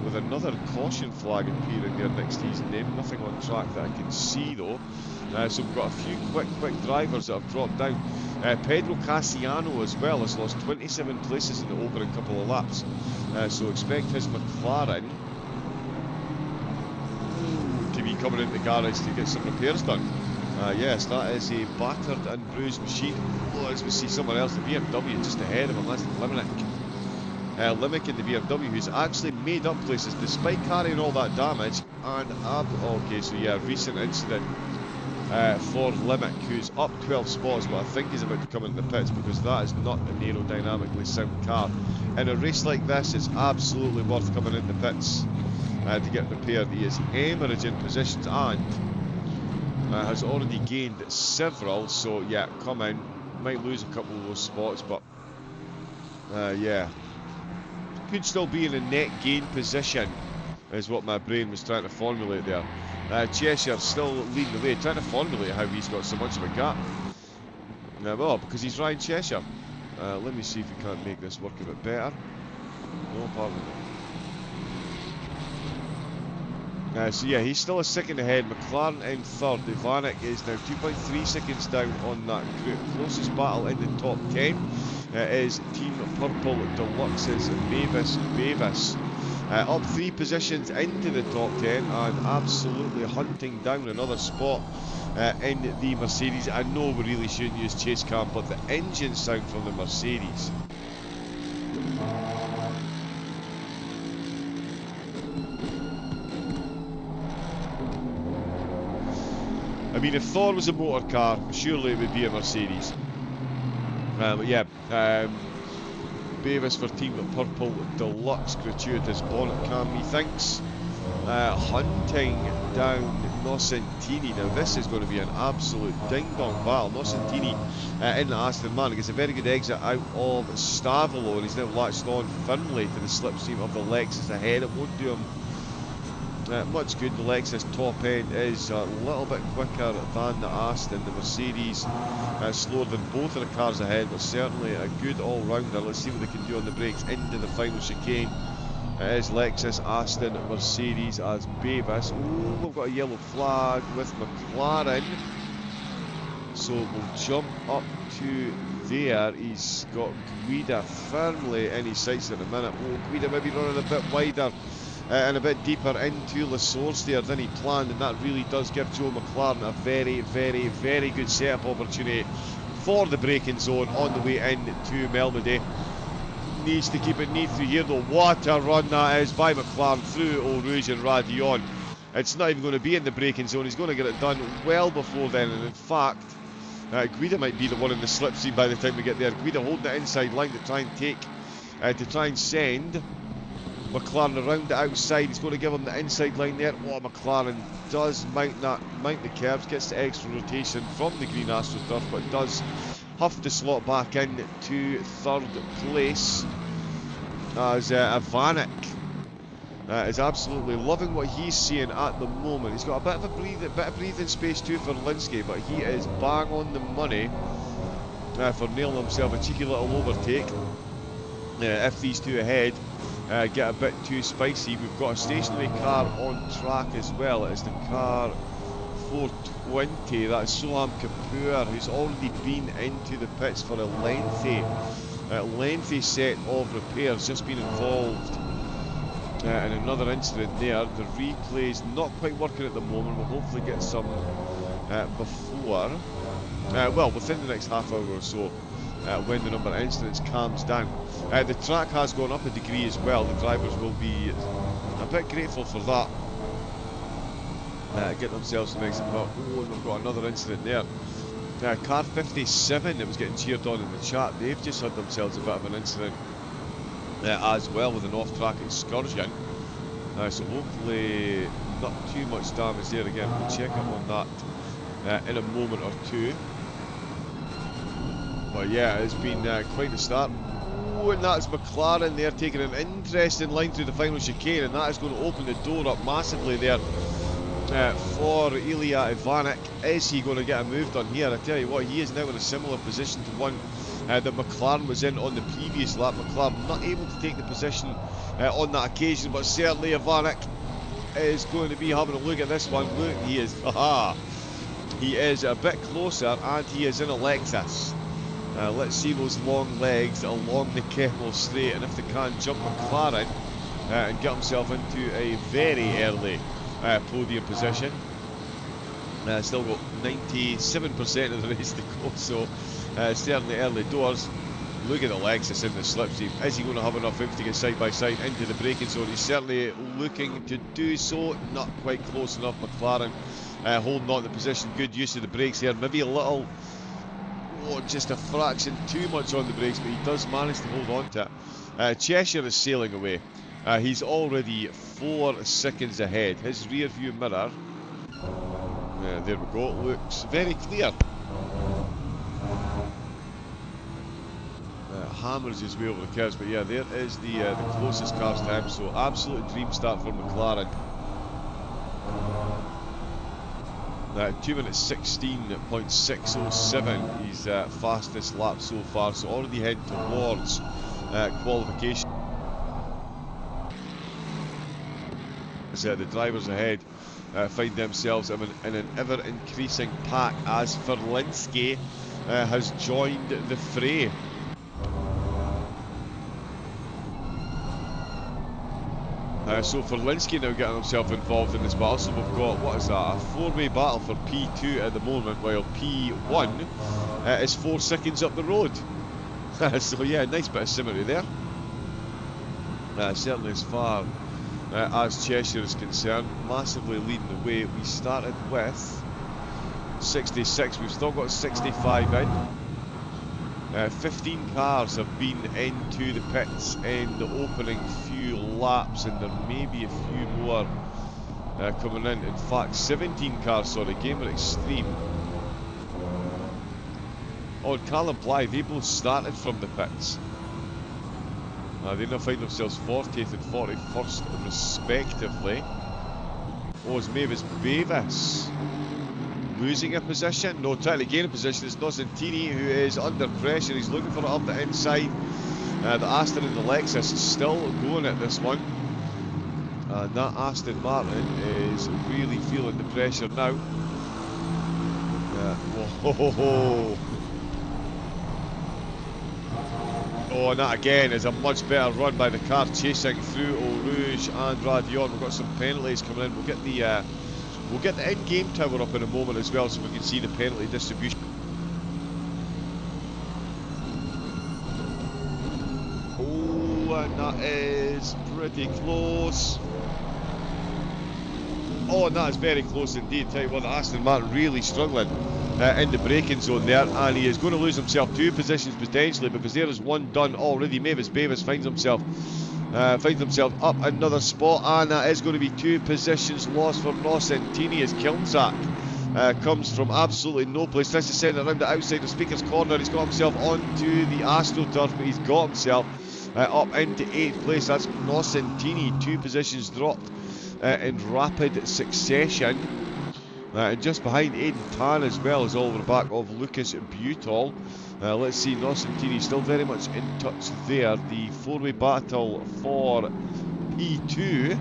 With another caution flag appearing there next to his name. Nothing on track that I can see though. So we've got a few quick drivers that have dropped down. Pedro Cassiano as well has lost 27 places in the opening couple of laps. So expect his McLaren to be coming into the garage to get some repairs done. Yes, that is a battered and bruised machine. Oh, as we see someone else, the BMW just ahead of him, that's Limerick. Limerick in the BMW, who's actually made up places despite carrying all that damage. And okay, so yeah, recent incident for Limerick, who's up 12 spots, but I think he's about to come into the pits because that is not a aerodynamically sound car. In a race like this, it's absolutely worth coming into the pits to get repaired. He is hemorrhaging positions and has already gained several, so yeah, come in. Might lose a couple of those spots, but yeah. Could still be in a net gain position, is what my brain was trying to formulate there. Cheshire still leading the way, trying to formulate how he's got so much of a gap. Well, because he's Ryan Cheshire. Let me see if we can't make this work a bit better. No, pardon. So yeah, he's still a second ahead. McLaren in third. Ivanek is now 2.3 seconds down on that group. Closest battle in the top 10 is Team Purple Deluxe's Bevis. Up 3 positions into the top 10 and absolutely hunting down another spot in the Mercedes. I know we really shouldn't use chase cam, but the engine sound from the Mercedes. I mean, if Thor was a motor car, surely it would be a Mercedes. But yeah, Bevis for Team Purple Deluxe, gratuitous bonnet cam, methinks. Hunting down Nocentini. Now this is going to be an absolute ding-dong battle. Nocentini in the Aston Martin gets a very good exit out of Stavolo, and he's now latched on firmly to the slipstream of the Lexus ahead. It won't do him much good. The Lexus top end is a little bit quicker than the Aston. The Mercedes slower than both of the cars ahead, but certainly a good all-rounder. Let's see what they can do on the brakes into the final chicane. It is Lexus, Aston, Mercedes as Bevis. Oh, we've got a yellow flag with McLaren. So we'll jump up to there. He's got Guida firmly in his sights at the minute. Oh, Guida maybe running a bit wider and a bit deeper into La Source there than he planned, and that really does give Joe McLaren a very, very, very good setup opportunity for the braking zone on the way into Melody. Needs to keep it neat through here though. What a run that is by McLaren through Eau Rouge and Radion. It's not even going to be in the braking zone. He's going to get it done well before then, and in fact Guida might be the one in the slipstream by the time we get there. Guida holding the inside line to try and send McLaren around the outside. He's going to give him the inside line there. Oh, McLaren does mount the curves, gets the extra rotation from the green AstroTurf, but does huff the slot back in to third place as Ivanek is absolutely loving what he's seeing at the moment. He's got a bit of breathing space too for Linsky, but he is bang on the money for nailing himself a cheeky little overtake. If these two ahead get a bit too spicy. We've got a stationary car on track as well. It is the car 420. That's Soham Kapoor, who's already been into the pits for a lengthy set of repairs. Just been involved in another incident there. The replay's not quite working at the moment. We'll hopefully get some before, well, within the next half hour or so. When the number of incidents calms down. The track has gone up a degree as well. The drivers will be a bit grateful for that. Get themselves some exit. Oh, we've got another incident there. Car 57 that was getting cheered on in the chat, they've just had themselves a bit of an incident as well with an off-track excursion. So hopefully not too much damage there again. We'll check up on that in a moment or two. But yeah, it's been quite a start. Oh, and that's McLaren there taking an interesting line through the final chicane, and that is going to open the door up massively there for Ilya Ivanek. Is he going to get a move done here? I tell you what, he is now in a similar position to one that McLaren was in on the previous lap. McLaren not able to take the position on that occasion, but certainly Ivanek is going to be having a look at this one. Look, he is, he is a bit closer, and he is in a Lexus. Let's see those long legs along the Keppel straight, and if they can jump McLaren and get himself into a very early podium position. Still got 97% of the race to go, so certainly early doors. Look at the Lexus in the slipstream. Is he going to have enough oomph to get side by side into the braking zone? He's certainly looking to do so. Not quite close enough. McLaren holding on to the position. Good use of the brakes here. Maybe a little, just a fraction too much on the brakes, but he does manage to hold on to it. Cheshire is sailing away. He's already 4 seconds ahead. His rear view mirror, there we go, looks very clear. Hammers his way over the curves, but yeah, there is the closest cars to him, so absolute dream start for McLaren. 2 minutes 16.607, his fastest lap so far, so already heading towards qualification. The drivers ahead find themselves in an ever-increasing pack as Verlinski has joined the fray. So Verlinski now getting himself involved in this battle, so we've got, what is that, a 4-way battle for P2 at the moment, while P1 is 4 seconds up the road. So yeah, nice bit of symmetry there. Certainly as far as Cheshire is concerned, massively leading the way. We started with 66, we've still got 65 in. 15 cars have been into the pits in the opening few laps, and there may be a few more coming in. In fact, 17 cars, sorry, Gamer Extreme. Oh, and Callum Blythe, they both started from the pits. They now find themselves 40th and 41st respectively. Oh, it's Mavis Beavis losing a position. No, trying to gain a position. It's Nocentini who is under pressure. He's looking for it up the inside. The Aston and the Lexus is still going at this one. And that Aston Martin is really feeling the pressure now. Whoa. Oh, and that again is a much better run by the car chasing through Eau Rouge and Radion. We've got some penalties coming in. We'll get the in-game tower up in a moment as well, so we can see the penalty distribution. Oh, and that is pretty close. Oh, and that is very close indeed. Tell you what, the Aston Martin really struggling in the braking zone there, and he is going to lose himself 2 positions potentially, because there is one done already. Mavis Beavis finds himself up another spot, and that is going to be 2 positions lost for Nocentini as Kilnzak comes from absolutely no place. Tries to send it around the outside of Speaker's Corner. He's got himself onto the AstroTurf, but he's got himself up into 8th place. That's Nocentini, 2 positions dropped in rapid succession. And just behind Aidan Tan as well is all over the back of Lucas Butol. Let's see, Nocentini still very much in touch there. The 4-way battle for P2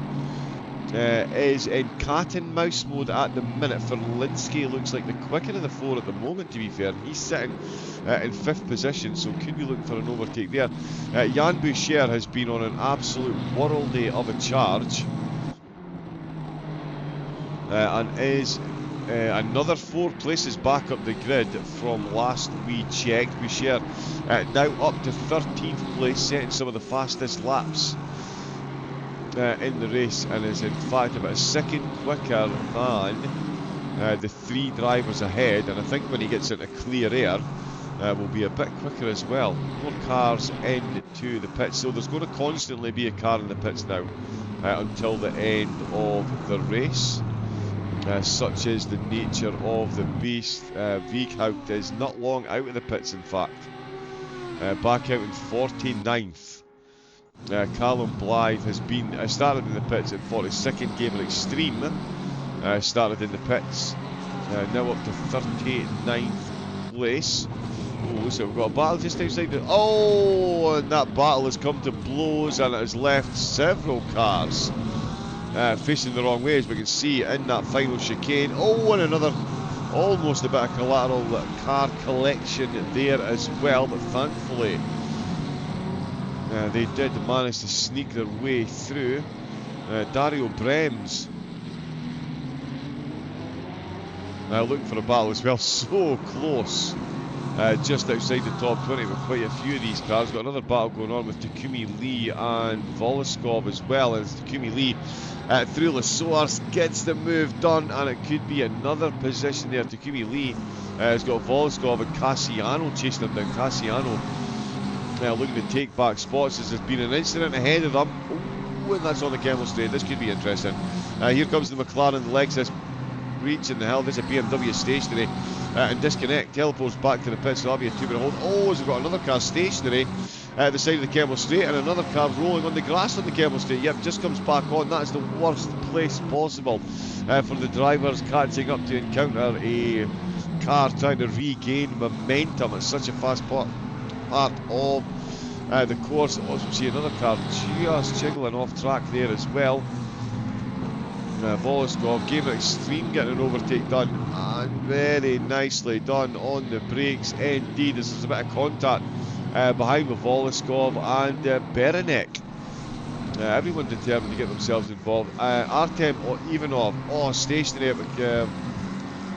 is in cat and mouse mode at the minute. Verlinski looks like the quicker of the 4 at the moment, to be fair. He's sitting in 5th position, so could be looking for an overtake there. Jan Boucher has been on an absolute worldie of a charge. And is another 4 places back up the grid from last we checked. Boucher now up to 13th place, setting some of the fastest laps in the race, and is in fact about a second quicker than the 3 drivers ahead. And I think when he gets into clear air, will be a bit quicker as well. More cars into the pits, so there's going to constantly be a car in the pits now until the end of the race. Such is the nature of the beast. Wieghout is not long out of the pits, in fact. Back out in 49th. Callum Blythe has been started in the pits at 42nd. Gamer Extreme started in the pits. Now up to 39th place. Oh, so we've got a battle just outside the... Oh, and that battle has come to blows, and it has left several cars facing the wrong way, as we can see in that final chicane. Oh, and another, almost a bit of collateral car collection there as well, but thankfully they did manage to sneak their way through. Dario Brems looking for a battle as well, so close. Just outside the top 20 with quite a few of these cars. Got another battle going on with Takumi Lee and Voloskov as well. And Takumi Lee through Lesoars gets the move done, and it could be another position there. Takumi Lee has got Voloskov and Cassiano chasing them down. Cassiano looking to take back spots as there's been an incident ahead of them. Oh, and that's on the Kemmel Straight. This could be interesting. Here comes the McLaren Lexus reaching the hill. There's a BMW stationary. And disconnect, teleports back to the pits, so that'll be a 2-minute hold. Oh, so we've got another car stationary at the side of the Kemmel Straight, and another car rolling on the grass on the Kemmel Straight. Yep, just comes back on. That is the worst place possible for the drivers catching up to encounter a car trying to regain momentum. It's such a fast part of the course. Also, we see another car just jiggling off track there as well. Voloskov gave it extreme, getting an overtake done, and very nicely done on the brakes indeed. There's a bit of contact behind with Voloskov and Berenek. Everyone determined to get themselves involved. Artem Ivanov, stationary at the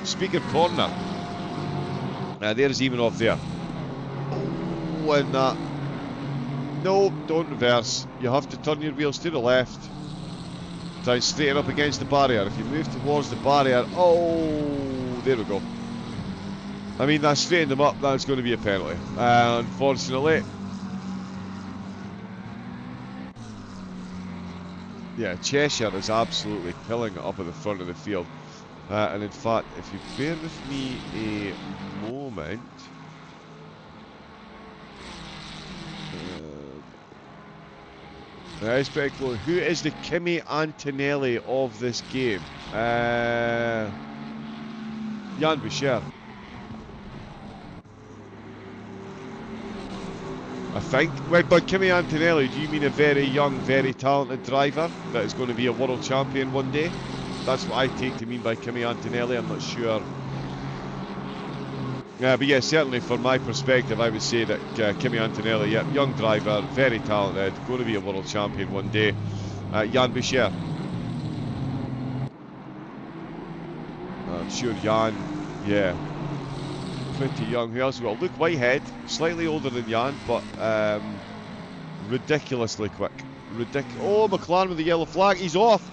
speaker corner. There's Ivanov there. Oh, and that. No, don't reverse. You have to turn your wheels to the left. Try and straighten up against the barrier. If you move towards the barrier, there we go. I mean, that straightened them up. That's going to be a penalty, unfortunately. Yeah, Cheshire is absolutely killing it up at the front of the field. And in fact, if you bear with me a moment... It's pretty close. Who is the Kimi Antonelli of this game? Jan Boucher. I think. Wait, by Kimi Antonelli, do you mean a very young, very talented driver that is going to be a world champion one day? That's what I take to mean by Kimi Antonelli. I'm not sure. But yeah, certainly from my perspective, I would say that Kimi Antonelli, young driver, very talented, going to be a world champion one day. Jan Boucher. I'm sure Jan, pretty young. Who else we got? Luke Whitehead, slightly older than Jan, but ridiculously quick. Oh, McLaren with the yellow flag. He's off.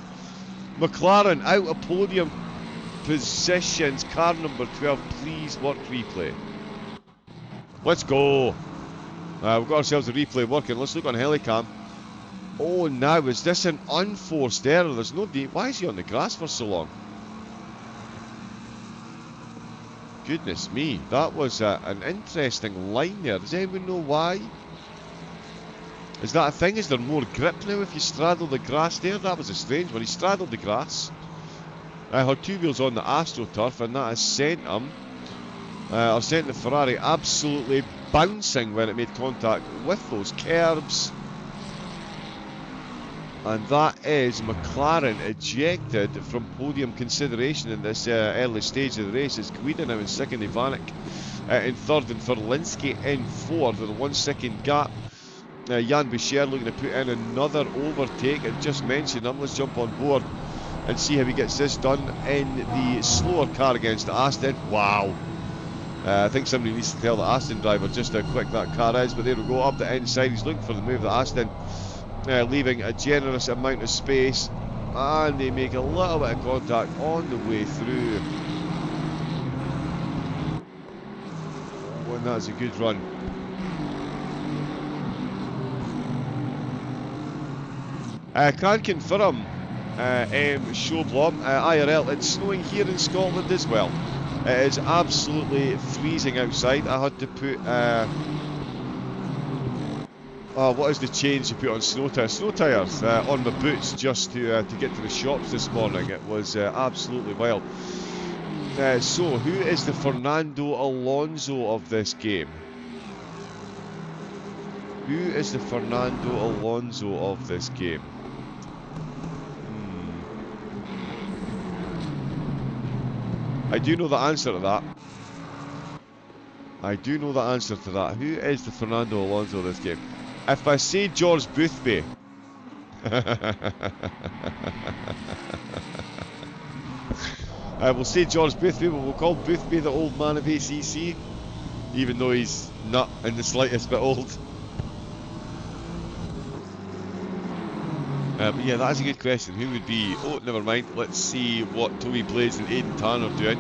McLaren out of podium positions. Car number 12, please work replay. Let's go. We've got ourselves a replay working. Let's look on Helicam. Oh, now is this an unforced error? There's no why is he on the grass for so long? Goodness me, that was an interesting line there. Does anyone know why? Is that a thing? Is there more grip now if you straddle the grass there? That was a strange one. He straddled the grass. Had two wheels on the AstroTurf, and that has sent him, or sent the Ferrari absolutely bouncing when it made contact with those curbs. And that is McLaren ejected from podium consideration in this early stage of the race. It's Guida now in second, Ivanek in third, and Ferlinski in fourth with a 1 second gap. Jan Boucher looking to put in another overtake. I just mentioned him. Let's jump on board and see how he gets this done in the slower car against the Aston. Wow. I think somebody needs to tell the Aston driver just how quick that car is, but there we go, up the inside. He's looking for the move. The Aston leaving a generous amount of space, and they make a little bit of contact on the way through. And that's a good run. Can confirm, Showblom, IRL, it's snowing here in Scotland as well. It is absolutely freezing outside. I had to put What is the change you put on snow tyres? Snow tyres on my boots just to get to the shops this morning. It was absolutely wild. So, who is the Fernando Alonso of this game? Who is the Fernando Alonso of this game? I do know the answer to that. I do know the answer to that. Who is the Fernando Alonso of this game? If I say George Boothby... I will say George Boothby, but we'll call Boothby the old man of ACC, even though he's not in the slightest bit old. But yeah, that's a good question. Who would be... Oh, never mind. Let's see what Toby Blades and Aidan Tan are doing.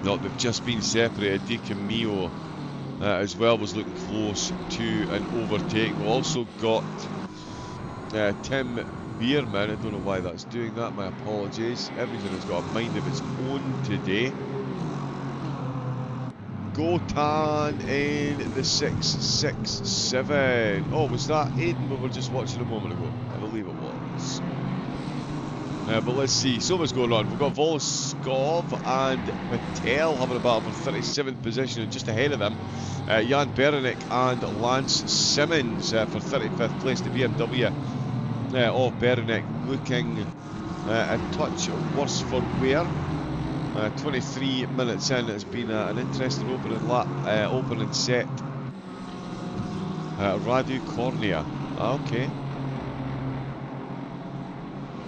No, they've just been separated. Di Camillo as well was looking close to an overtake. We've also got Tim Bierman. I don't know why that's doing that. My apologies. Everything has got a mind of its own today. Gotan in the 667. Oh, was that Aiden we were just watching a moment ago? I believe it was. But let's see. So much going on. We've got Voloskov and Patel having a battle for 37th position, and just ahead of them, Jan Berenik and Lance Simmons for 35th place. The BMW of Berenik looking a touch worse for wear. 23 minutes in, it's been an interesting opening set. Radu Cornea. Okay.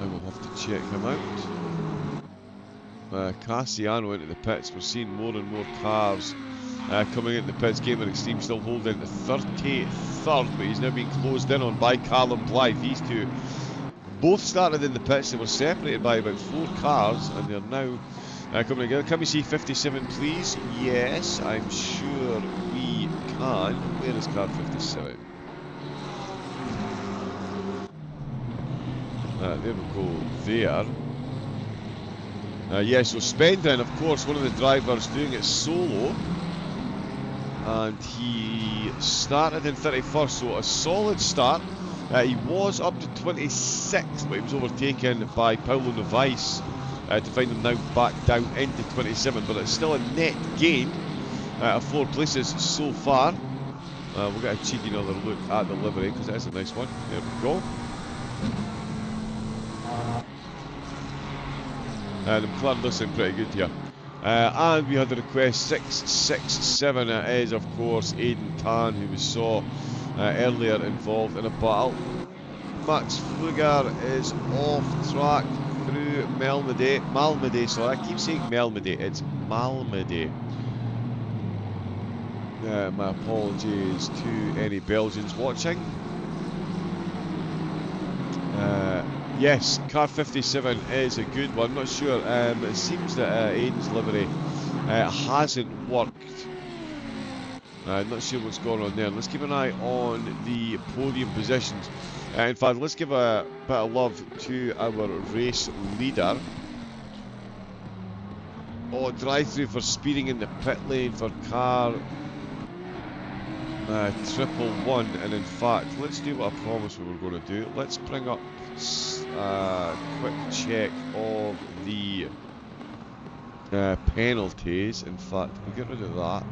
I will have to check him out. Cassiano into the pits. We're seeing more and more cars coming into the pits. Gamer Extreme still holding the 33rd, but he's now being closed in on by Callum Blythe. These two both started in the pits. They were separated by about 4 cars, and they're now coming together. Can we see 57, please? Yes, I'm sure we can. Where is car 57? There we go, there. Yeah, so Spendin, of course, one of the drivers doing it solo. And he started in 31st, so a solid start. He was up to 26th, but he was overtaken by Paulo Novaes to find him now back down into 27. But it's still a net gain of 4 places so far. We'll get a cheeky another look at the livery, because it is a nice one. There we go. The McLaren does sound pretty good here. And we had the request 667. It is, of course, Aidan Tan, who we saw earlier involved in a battle. Max Fluger is off track through Malmedy. Sorry, I keep saying Malmedy. It's Malmedy. My apologies to any Belgians watching. Yes, car 57 is a good one. I'm not sure. It seems that Aidan's livery hasn't worked. I'm not sure what's going on there. Let's keep an eye on the podium positions. In fact, let's give a bit of love to our race leader. Oh, drive-through for speeding in the pit lane for car 111. And in fact, let's do what I promised we were going to do. Let's bring up quick check of the penalties. In fact, we'll get rid of that.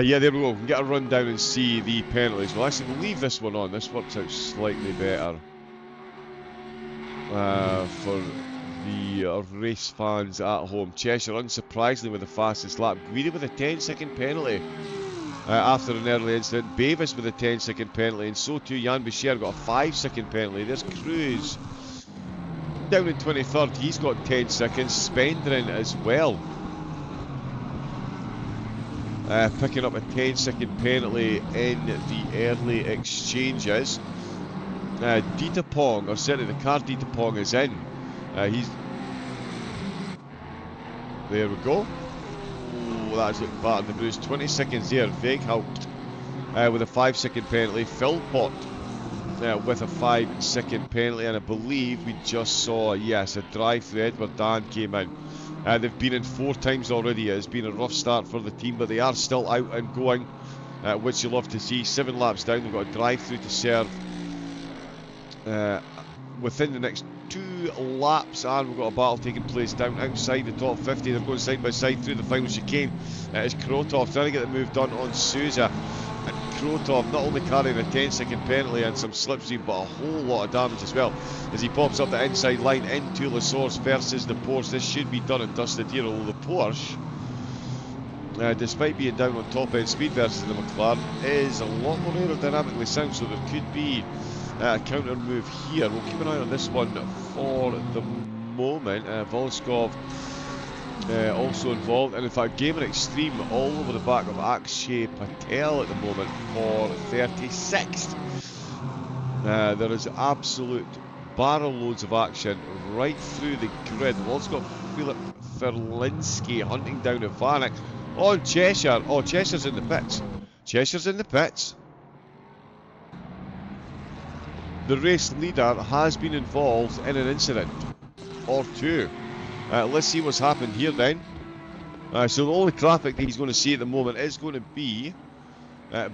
Yeah, there we go. We can get a run down and see the penalties. Well, actually, we'll leave this one on. This works out slightly better for the race fans at home. Cheshire, unsurprisingly, with the fastest lap. Guida with a 10-second penalty after an early incident. Bevis with a 10-second penalty, and so too Jan Boucher got a 5-second penalty. There's Cruz down in 23rd. He's got 10 seconds. Spendrin as well. Picking up a 10-second penalty in the early exchanges. Dita Pong, or certainly the car Dita Pong is in. He's... There we go. Oh, that's looking bad in the bruise. 20 seconds there. Veghaupt with a 5-second penalty. Philpott with a 5-second penalty, and I believe we just saw, yes, a drive through. Edward Dan came in. They've been in 4 times already. It has been a rough start for the team, but they are still out and going, which you love to see. 7 laps down, they've got a drive through to serve within the next 2 laps, and we've got a battle taking place down outside the top 50. They're going side by side through the final chicane. It's Krotov trying to get the move done on Souza. And Krotov not only carrying a 10-second penalty and some slipstream, but a whole lot of damage as well, as he pops up the inside line into Le Source versus the Porsche. This should be done and dusted here, although the Porsche, despite being down on top end speed versus the McLaren, is a lot more aerodynamically sound, so there could be a counter move here. We'll keep an eye on this one for the moment. Volskov also involved, and in fact Gamer Extreme all over the back of Akshay Patel at the moment for 36th. There is absolute barrel loads of action right through the grid. We've also got Philip Ferlinski hunting down at Vanek on Cheshire. Oh, Cheshire's in the pits. Cheshire's in the pits. The race leader has been involved in an incident or 2. Let's see what's happened here then. So the only traffic that he's going to see at the moment is going to be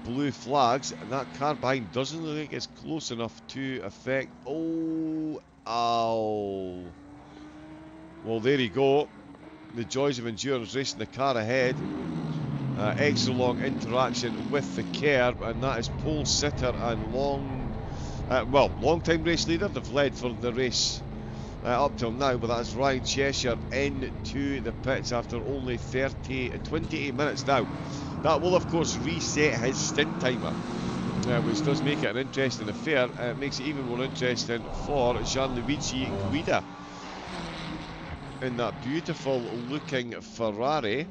blue flags, and that car behind doesn't look like it's close enough to affect. Oh, ow. Well, there you go. The joys of endurance, racing the car ahead. Extra long interaction with the curb, and that is pole sitter and long-time race leader. They've led for the race up till now, but that's Ryan Cheshire into the pits after only 28 minutes now. That will of course reset his stint timer, which does make it an interesting affair. It makes it even more interesting for Gianluigi Guida in that beautiful looking Ferrari.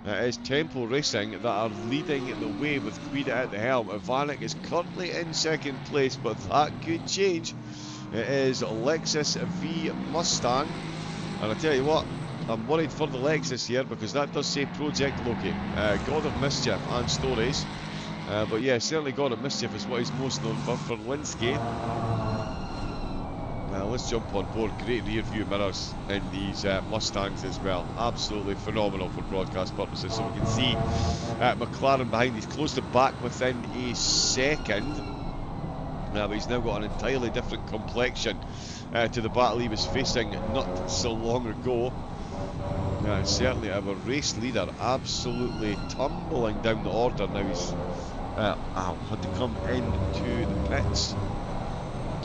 It is Tempo Racing that are leading the way with Guida at the helm. Vanek is currently in 2nd place, but that could change. It is Lexus V Mustang, and I tell you what, I'm worried for the Lexus here, because that does say Project Loki, God of Mischief and stories, but yeah, certainly God of Mischief is what he's most known for Linsky. Let's jump on board. Great rear view mirrors in these Mustangs as well, absolutely phenomenal for broadcast purposes. So we can see McLaren behind. He's close to back within a second. But he's now got an entirely different complexion to the battle he was facing not so long ago. Certainly our race leader absolutely tumbling down the order. Now he's had to come into the pits.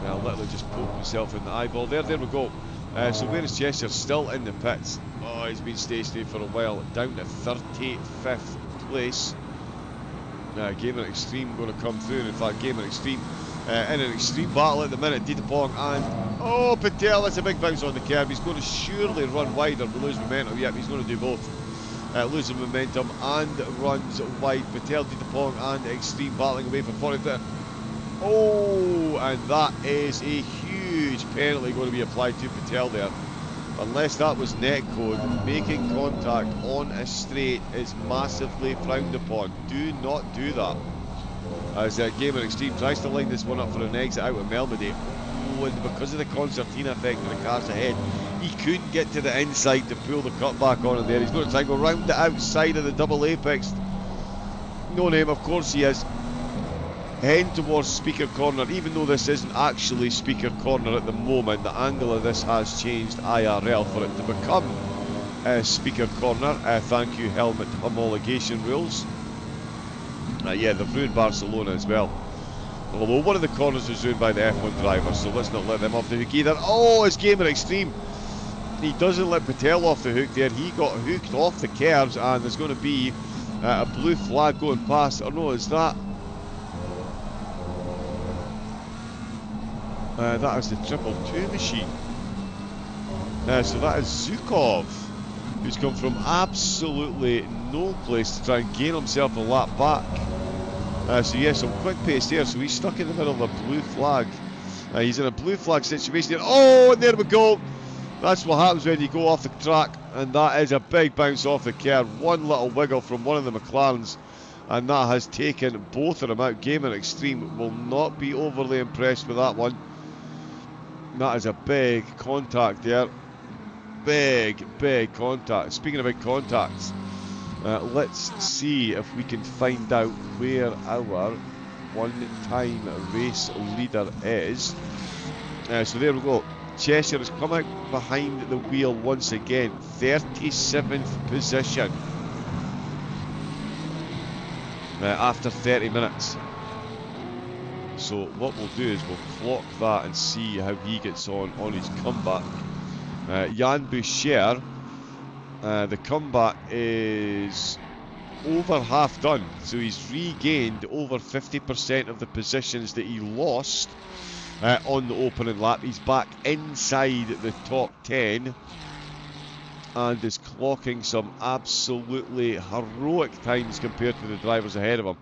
Literally just poked himself in the eyeball there. There we go. So where is Cheshire? Still in the pits. Oh, he's been stationary for a while. Down to 35th place. Gamer Extreme going to come through. And in fact, Gamer Extreme in an extreme battle at the minute. Ditapong and oh, Patel. That's a big bounce on the curb. He's going to surely run wide or lose momentum. Yep, he's going to do both. Losing momentum and runs wide. Patel, Ditapong and Extreme battling away for 40th. Oh, and that is a huge penalty going to be applied to Patel there. Unless that was net code, making contact on a straight is massively frowned upon. Do not do that. As Gamer Extreme tries to line this one up for an exit out of Melody. Oh, and because of the concertina effect of the cars ahead, he couldn't get to the inside to pull the cutback on him there. He's going to try to go round the outside of the double apex. No name, of course he is. Heading towards Speaker Corner, even though this isn't actually Speaker Corner at the moment, the angle of this has changed IRL for it to become Speaker Corner. Thank you, helmet homologation rules. Yeah, they've ruined Barcelona as well. Although one of the corners was ruined by the F1 driver, so let's not let them off the hook either. Oh, it's Gamer Extreme. He doesn't let Patel off the hook there. He got hooked off the curves, and there's going to be a blue flag going past. Or no, is that... that is the 222 machine. So that is Zukov, who's come from absolutely no place to try and gain himself a lap back. So yes, some quick pace there. So he's stuck in the middle of a blue flag. He's in a blue flag situation here. Oh, and there we go. That's what happens when you go off the track, and that is a big bounce off the curb. One little wiggle from one of the McLarens, and that has taken both of them out. Gamer Extreme will not be overly impressed with that one. That is a big contact there. Big contact. Speaking of big contacts, let's see if we can find out where our one-time race leader is. So there we go. Cheshire has come out behind the wheel once again. 37th position after 30 minutes. So what we'll do is we'll clock that and see how he gets on his comeback. Jan Boucher, the comeback is over half done, so he's regained over 50% of the positions that he lost on the opening lap. He's back inside the top 10 and is clocking some absolutely heroic times compared to the drivers ahead of him.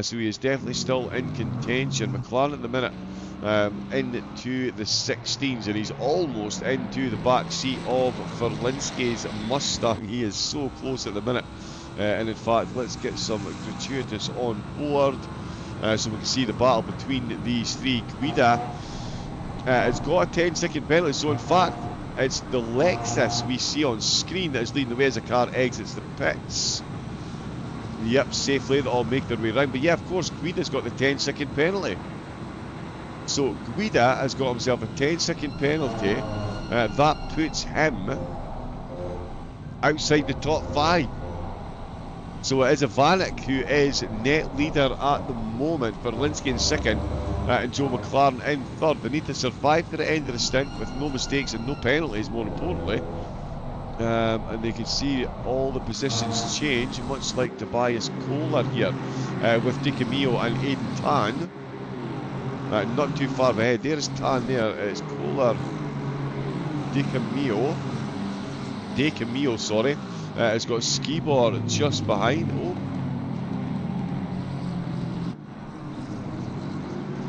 So he is definitely still in contention. McLaren at the minute into the 16s, and he's almost into the back seat of Verlinski's Mustang. He is so close at the minute. And in fact, let's get some gratuitous on board so we can see the battle between these three. Guida has got a 10-second penalty, so in fact it's the Lexus we see on screen that is leading the way as the car exits the pits. Yep, safely, they'll all make their way round. But yeah, of course, Guida's got the 10-second penalty. So Guida has got himself a 10-second penalty. That puts him outside the top 5. So it is Ivanek who is net leader at the moment. Verlinski in second and Joe McLaren in third. They need to survive to the end of the stint with no mistakes and no penalties, more importantly. And they can see all the positions change, much like Tobias Kohler here with DiCamillo and Aidan Tan. Not too far ahead. There's Tan there. It's Kohler, DiCamillo, sorry. It's got Skibor just behind. Oh.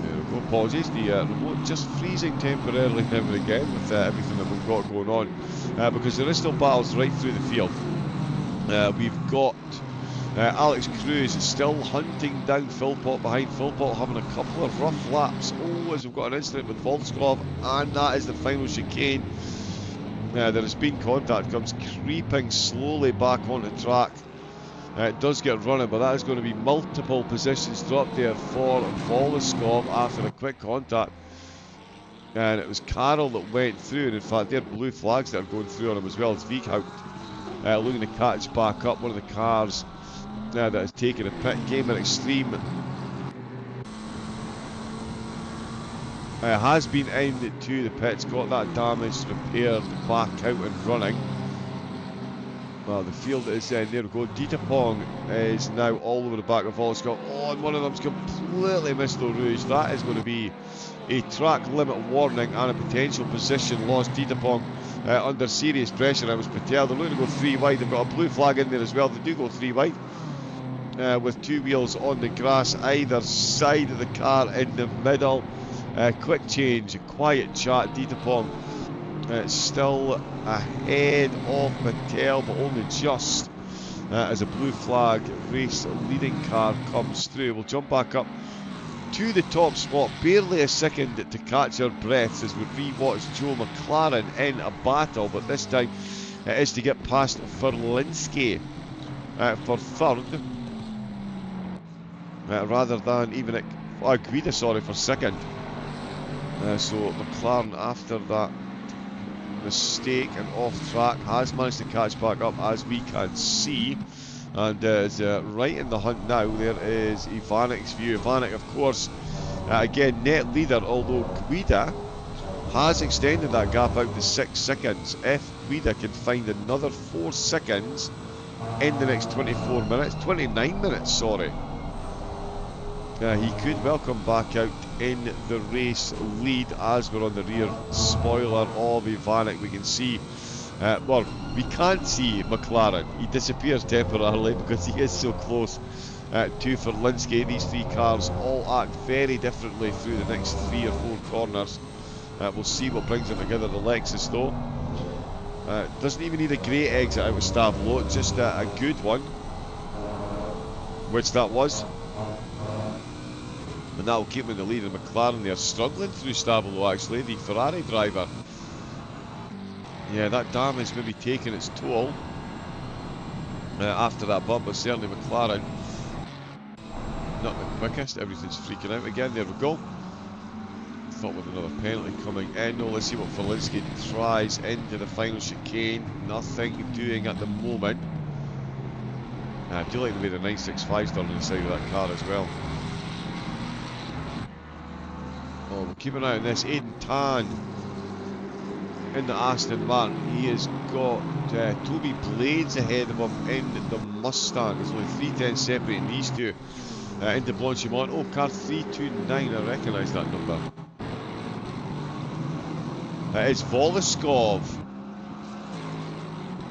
There we go. Apologies. The remote just freezing temporarily now and again with everything that we've got going on. Because there is still battles right through the field. We've got Alex Cruz still hunting down Philpott behind. Philpott having a couple of rough laps. Oh, as we've got an incident with Volskov, and that is the final chicane. There has been contact, comes creeping slowly back onto track. It does get running, but that is going to be multiple positions dropped there for Volskov after a quick contact. And it was Carroll that went through, and in fact there are blue flags that are going through on him as well. It's Viekhout looking to catch back up. One of the cars that has taken a pit. Gamer Extreme has been into the pits, got that damage repaired, back out and running. Well, the field is there we go. Ditapong is now all over the back of Volskov. Oh, and one of them's completely missed Eau Rouge. That is going to be a track limit warning and a potential position loss. Ditapong under serious pressure. That was Patel. They're looking to go 3 wide. They've got a blue flag in there as well. They do go 3 wide with 2 wheels on the grass either side of the car in the middle. Quick change, a quiet chat. Ditapong still ahead of Patel, but only just as a blue flag race leading car comes through. We'll jump back up to the top spot, barely a second to catch our breaths as we rewatch Joe McLaren in a battle, but this time it is to get past Verlinski for third, rather than even Guida, sorry, for second. So McLaren, after that mistake and off track, has managed to catch back up, as we can see, and is right in the hunt now. There is Ivanek's view. Ivanek, of course, again net leader, although Guida has extended that gap out to 6 seconds. If Guida can find another 4 seconds in the next 29 minutes, sorry, he could well come back out in the race lead as we're on the rear spoiler of Ivanek. We can see, well, we can't see McLaren. He disappears temporarily because he is so close to Verlinski. These 3 cars all act very differently through the next 3 or 4 corners. We'll see what brings them together. The Lexus, though, doesn't even need a great exit out of Stavlo, just a good one. which that was. And that will keep him in the lead. And McLaren, they're struggling through Stabilo actually, the Ferrari driver. Yeah, that damage maybe taking its toll after that bump, but certainly McLaren not the quickest. Everything's freaking out again. There we go. Thought with another penalty coming in. No, let's see what Falinski tries into the final chicane. Nothing doing at the moment. I do like the way the 965's done on the side of that car as well. Oh, we'll keep an eye on this. Aidan Tan in the Aston Martin. He has got Toby Blades ahead of him in the Mustang. There's only 3:10 separating these two into Blanchimont. Oh, car 329. I recognise that number. It's Voloskov.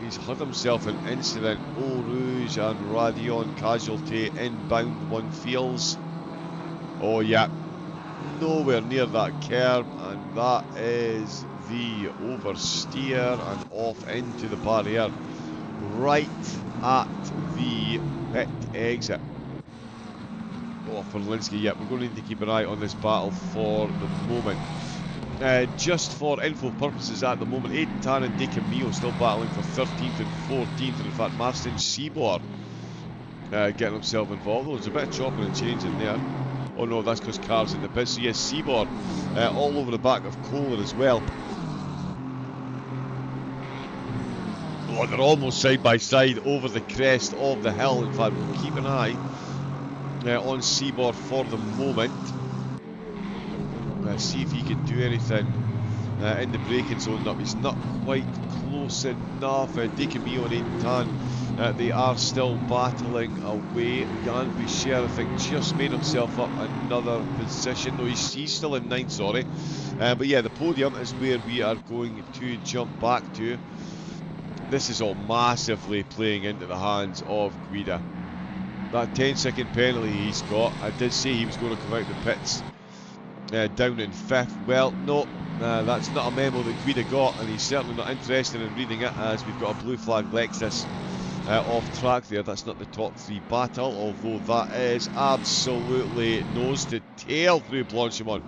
He's had himself an incident. Eau Rouge and Radion casualty inbound, one feels. Oh yeah, nowhere near that curb, and that is the oversteer and off into the barrier right at the pit exit. Oh, for Linsky, yeah, we're going to need to keep an eye on this battle for the moment. Just for info purposes at the moment, Aidan Tan and De Camillo still battling for 13th and 14th, and in fact Martin Seaborn getting himself involved. There's a bit of chopping and changing there. Oh no, that's because cars in the pits. So yes, Seaborn all over the back of Kohler as well. Oh, they're almost side by side over the crest of the hill. In fact, we'll keep an eye on Seaborn for the moment. See if he can do anything in the braking zone. No, he's not quite close enough. De Camillo and Aidan Tan, they are still battling away. Jan Boucher, I think, just made himself up another position. No, he's still in 9th, sorry. But yeah, the podium is where we are going to jump back to. This is all massively playing into the hands of Guida. That 10-second penalty he's got, I did say he was going to come out the pits down in 5th. Well, no, that's not a memo that Guida got, and he's certainly not interested in reading it, as we've got a blue flag Lexus off track there. That's not the top 3 battle, although that is absolutely nose to tail through Blanchimont.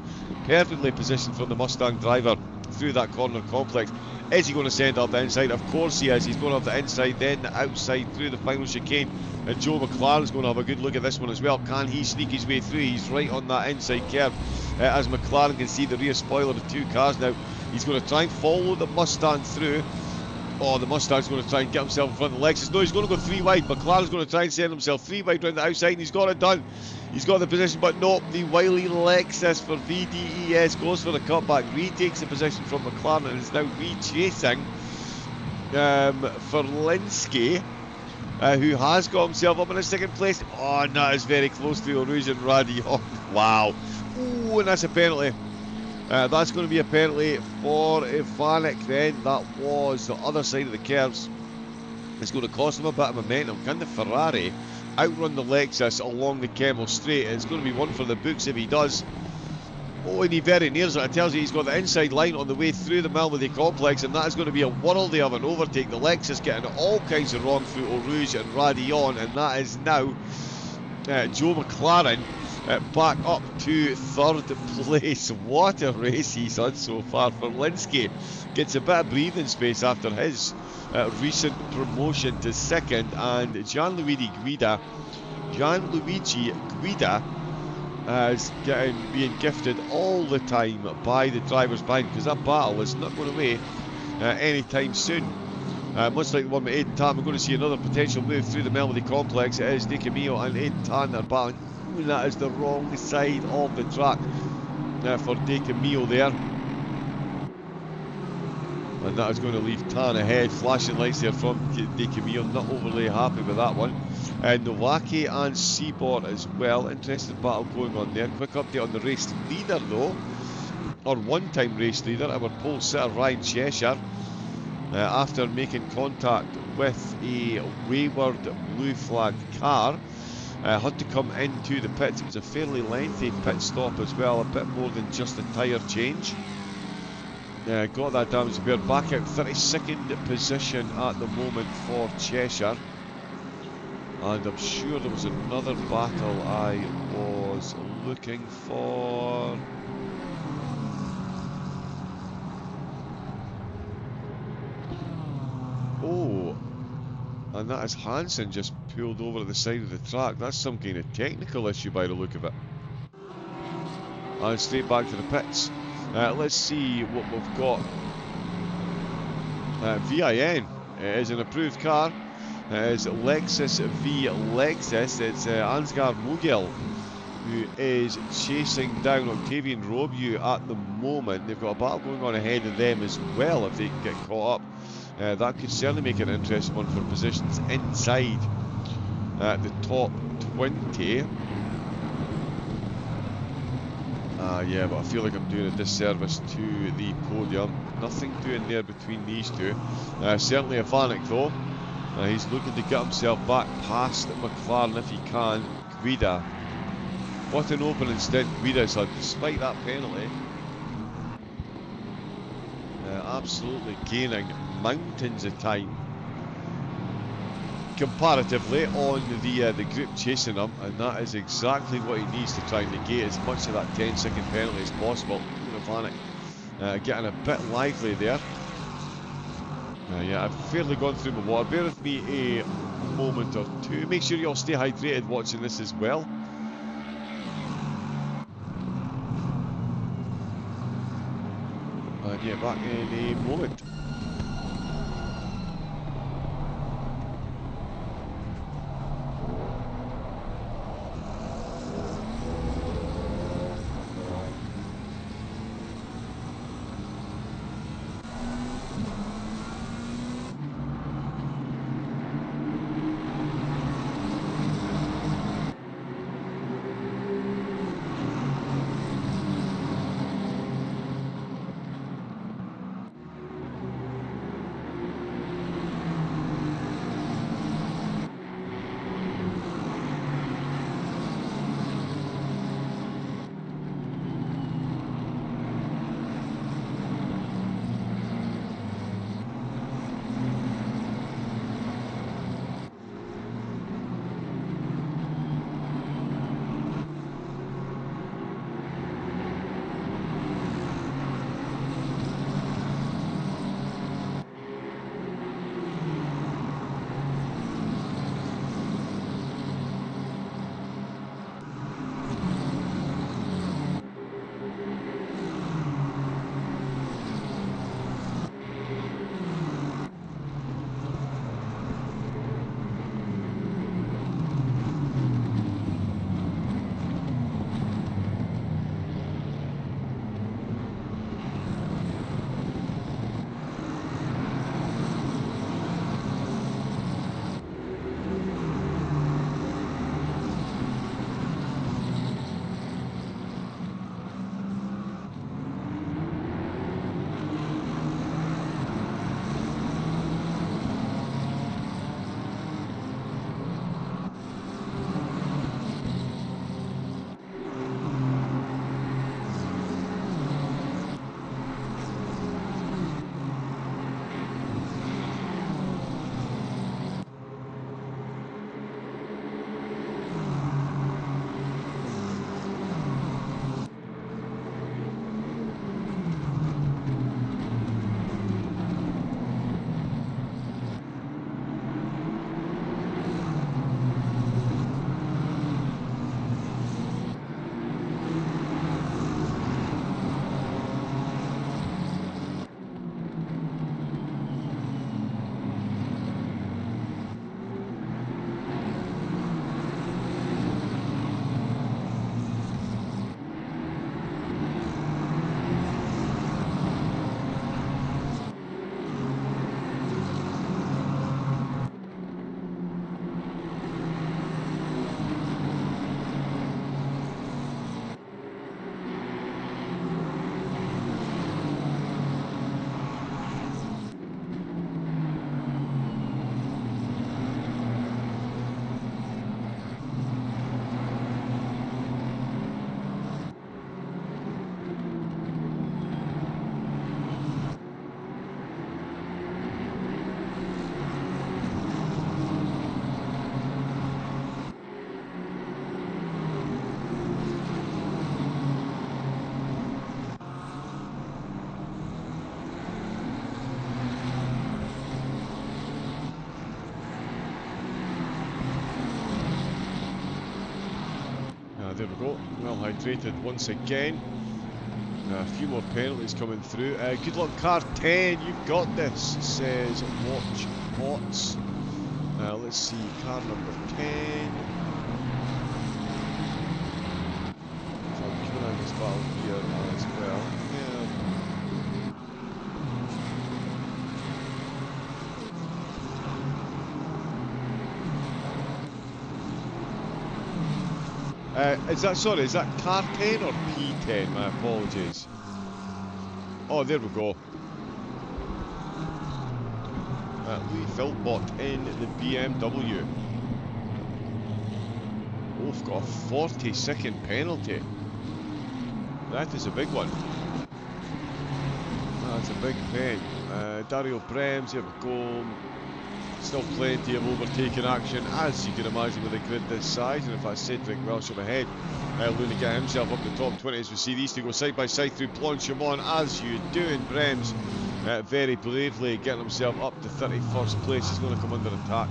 Perfectly positioned for the Mustang driver through that corner complex. Is he going to send up the inside? Of course he is. He's going up the inside, then the outside through the final chicane. And Joe McLaren's going to have a good look at this one as well. Can he sneak his way through? He's right on that inside curve. As McLaren can see the rear spoiler of 2 cars now. He's going to try and follow the Mustang through. Oh, the Mustang's going to try and get himself in front of the Lexus. No, he's going to go 3 wide. McLaren's going to try and send himself 3 wide round the outside, and he's got it done. He's got the position, but no, the wily Lexus for VDES goes for the cutback, retakes the position from McLaren, and is now re-chasing for Linsky, who has got himself up in a 2nd place. Oh, and that is very close to Eau Rouge and Radion. Wow. Ooh, and that's a penalty. That's going to be a penalty for Ivanek then. That was the other side of the curves. It's going to cost him a bit of momentum. Can the Ferrari outrun the Lexus along the Kemmel Straight? It's going to be one for the books if he does. Oh, and he very nears it. It tells you he's got the inside line on the way through the Malmedy complex, and that is going to be a worldie of an overtake. The Lexus getting all kinds of wrong through Eau Rouge and Radion, and that is now Joe McLaren back up to 3rd place. What a race he's had so far. For Linsky, gets a bit of breathing space after his recent promotion to 2nd, and Gianluigi Guida is being gifted all the time by the drivers behind, because that battle is not going away anytime soon. Much like the one with Aidan Tan, we're going to see another potential move through the Melody complex. It is De Camillo and Aidan Tan are battling. Ooh, that is the wrong side of the track for De Camillo there. And that is going to leave Tan ahead. Flashing lights there from De Camillo, not overly happy with that one. Nowaki and Seaborn as well. Interesting battle going on there. Quick update on the race leader though. Our one-time race leader, our pole sitter Ryan Cheshire, after making contact with a wayward blue flag car, had to come into the pits. It was a fairly lengthy pit stop as well, a bit more than just a tyre change. Got that damage repaired. Back out 32nd position at the moment for Cheshire. And I'm sure there was another battle I was looking for. Oh, and that is Hansen just pulled over the side of the track. That's some kind of technical issue by the look of it. And straight back to the pits. Let's see what we've got. VIN is an approved car. It is Lexus v Lexus. It's Ansgar Mogil who is chasing down Octavian Robiu at the moment. They've got a battle going on ahead of them as well if they can get caught up. That could certainly make it an interesting one for positions inside the top 20. Yeah, but I feel like I'm doing a disservice to the podium. Nothing doing there between these two. Certainly a Vanek though. He's looking to get himself back past McLaren if he can. Guida. What an opening stint Guida's had, despite that penalty. Absolutely gaining mountains of time comparatively on the group chasing him, and that is exactly what he needs to try and negate as much of that 10-second penalty as possible. Vanek getting a bit lively there. Yeah, I've fairly gone through my water. Bear with me a moment or two. Make sure you all stay hydrated watching this as well. And yeah, back in a moment. we go. Well hydrated once again. A few more penalties coming through. Good luck, car 10. You've got this, says Watch Pots. Let's see, car number 10. So I'm keeping on this battle here as well. Is that car 10 or P10? My apologies. Oh, there we go. Lee Philpott in the BMW. Oh, we've got a 40-second penalty. That is a big one. That's a big pen. Dario Brems, here we go. Still plenty of overtaking action, as you can imagine with a grid this size. And in fact, Cedric Welsh up ahead, looking to get himself up the top 20 as we see these two go side by side through Planchemont. As you do, and Brems very bravely getting himself up to 31st place. He's going to come under attack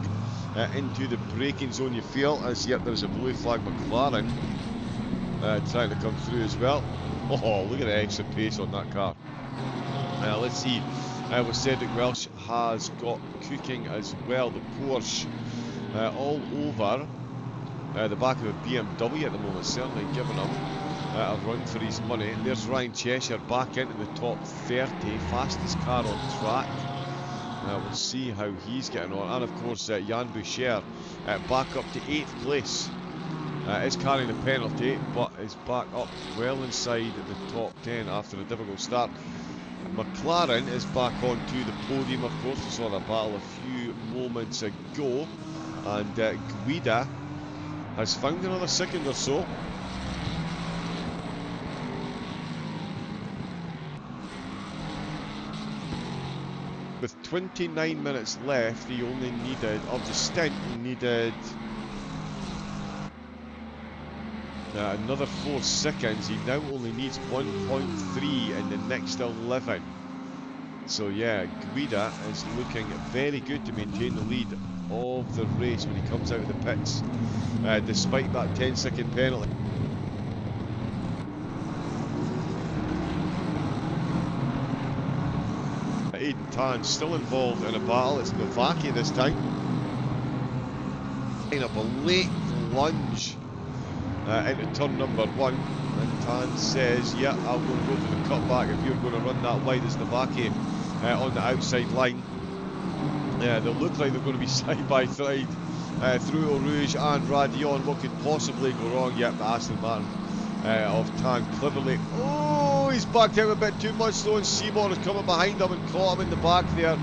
into the braking zone, you feel, as yet there's a blue flag McLaren trying to come through as well. Oh, look at the extra pace on that car. Let's see what Cedric Welsh has got cooking as well. The Porsche all over the back of a BMW at the moment, certainly giving him a run for his money. There's Ryan Cheshire back into the top 30, fastest car on track. We'll see how he's getting on. And of course Jan Boucher back up to 8th place. Is carrying a penalty, but is back up well inside the top 10 after a difficult start. McLaren is back onto the podium, of course. We saw that battle a few moments ago, and Guida has found another second or so. With 29 minutes left, he only needed, of the stint, he needed another 4 seconds. He now only needs 1.3 in the next 11. So yeah, Guida is looking very good to maintain the lead of the race when he comes out of the pits, despite that 10-second penalty. Aiden Tan still involved in a battle. It's Novaki this time. Line up a late lunge into turn number 1, and Tan says, yeah, I'm going to go for the cutback if you're going to run that wide as Novaki on the outside line. They look like they're going to be side by side through Eau Rouge and Radion. What could possibly go wrong? Yep, the Aston Martin of Tan cleverly. Oh, he's backed out a bit too much though, and Seymour is coming behind him and caught him in the back there.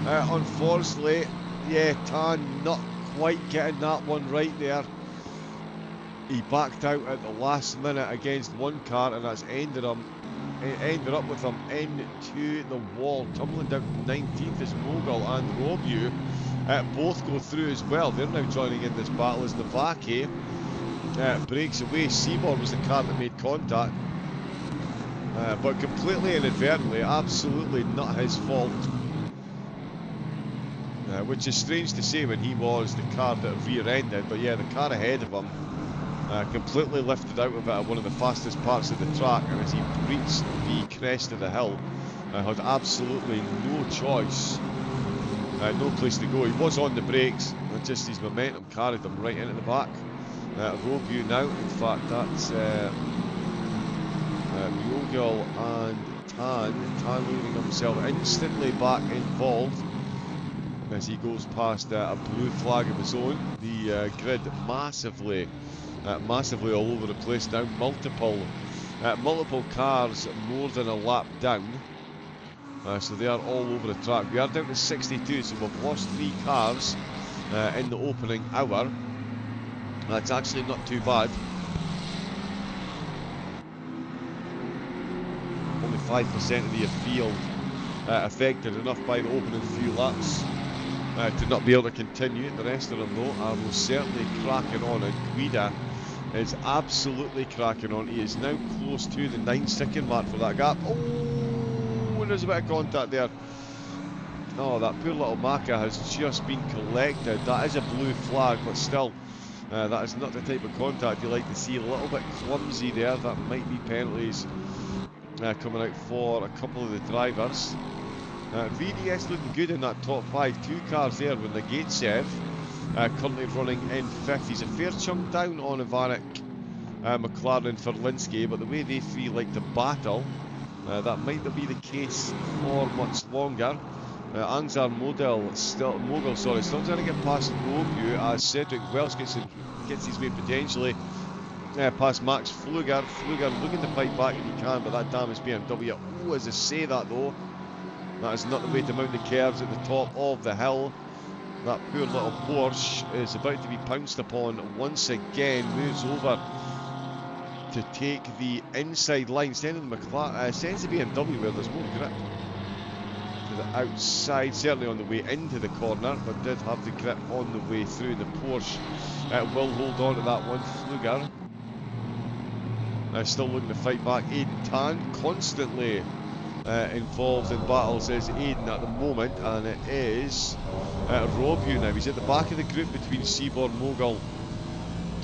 Unfortunately, yeah, Tan not quite getting that one right there. He backed out at the last minute against one car, and that's ended up with him into the wall, tumbling down to 19th as Mogul and Robu both go through as well. They're now joining in this battle as Novaki breaks away. Seymour was the car that made contact, but completely inadvertently, absolutely not his fault. Which is strange to say when he was the car that rear-ended, but yeah, the car ahead of him completely lifted out of it at one of the fastest parts of the track, and as he reached the crest of the hill, had absolutely no choice, no place to go. He was on the brakes, and just his momentum carried him right into the back. Robu now, in fact, that's Mogul and Tan leaving himself instantly back involved as he goes past a blue flag of his own. The grid massively all over the place now. Multiple cars more than a lap down, so they are all over the track. We are down to 62, so we've lost 3 cars in the opening hour. That's actually not too bad. Only 5% of the field affected, enough by the opening few laps to not be able to continue. The rest of them though are most certainly cracking on, and Guida is absolutely cracking on. He is now close to the 9-second mark for that gap. Oh, there's a bit of contact there. Oh, that poor little Maka has just been collected. That is a blue flag, but still, That is not the type of contact you like to see. A little bit clumsy there. That might be penalties coming out for a couple of the drivers. VDS looking good in that top 5. 2 cars there when the gate serve. Currently running in 5th. He's a fair chunk down on Ivanek, McLaren and Ferlinski, but the way they three like to battle, that might not be the case for much longer. Anzar Mogul still trying to get past Robu as Cedric Welch gets his way potentially past Max Fluger. Fluger looking to fight back if he can, but that damaged BMW. Oh, as I say that though, that is not the way to mount the curves at the top of the hill. That poor little Porsche is about to be pounced upon once again. Moves over to take the inside line, sending the BMW where there's more grip to the outside, certainly on the way into the corner, but did have the grip on the way through. The Porsche will hold on to that one. Fluger still looking to fight back. Aiden Tan constantly involved in battles is Aiden at the moment, and it is Robu now. He's at the back of the group between Seaborn Mogul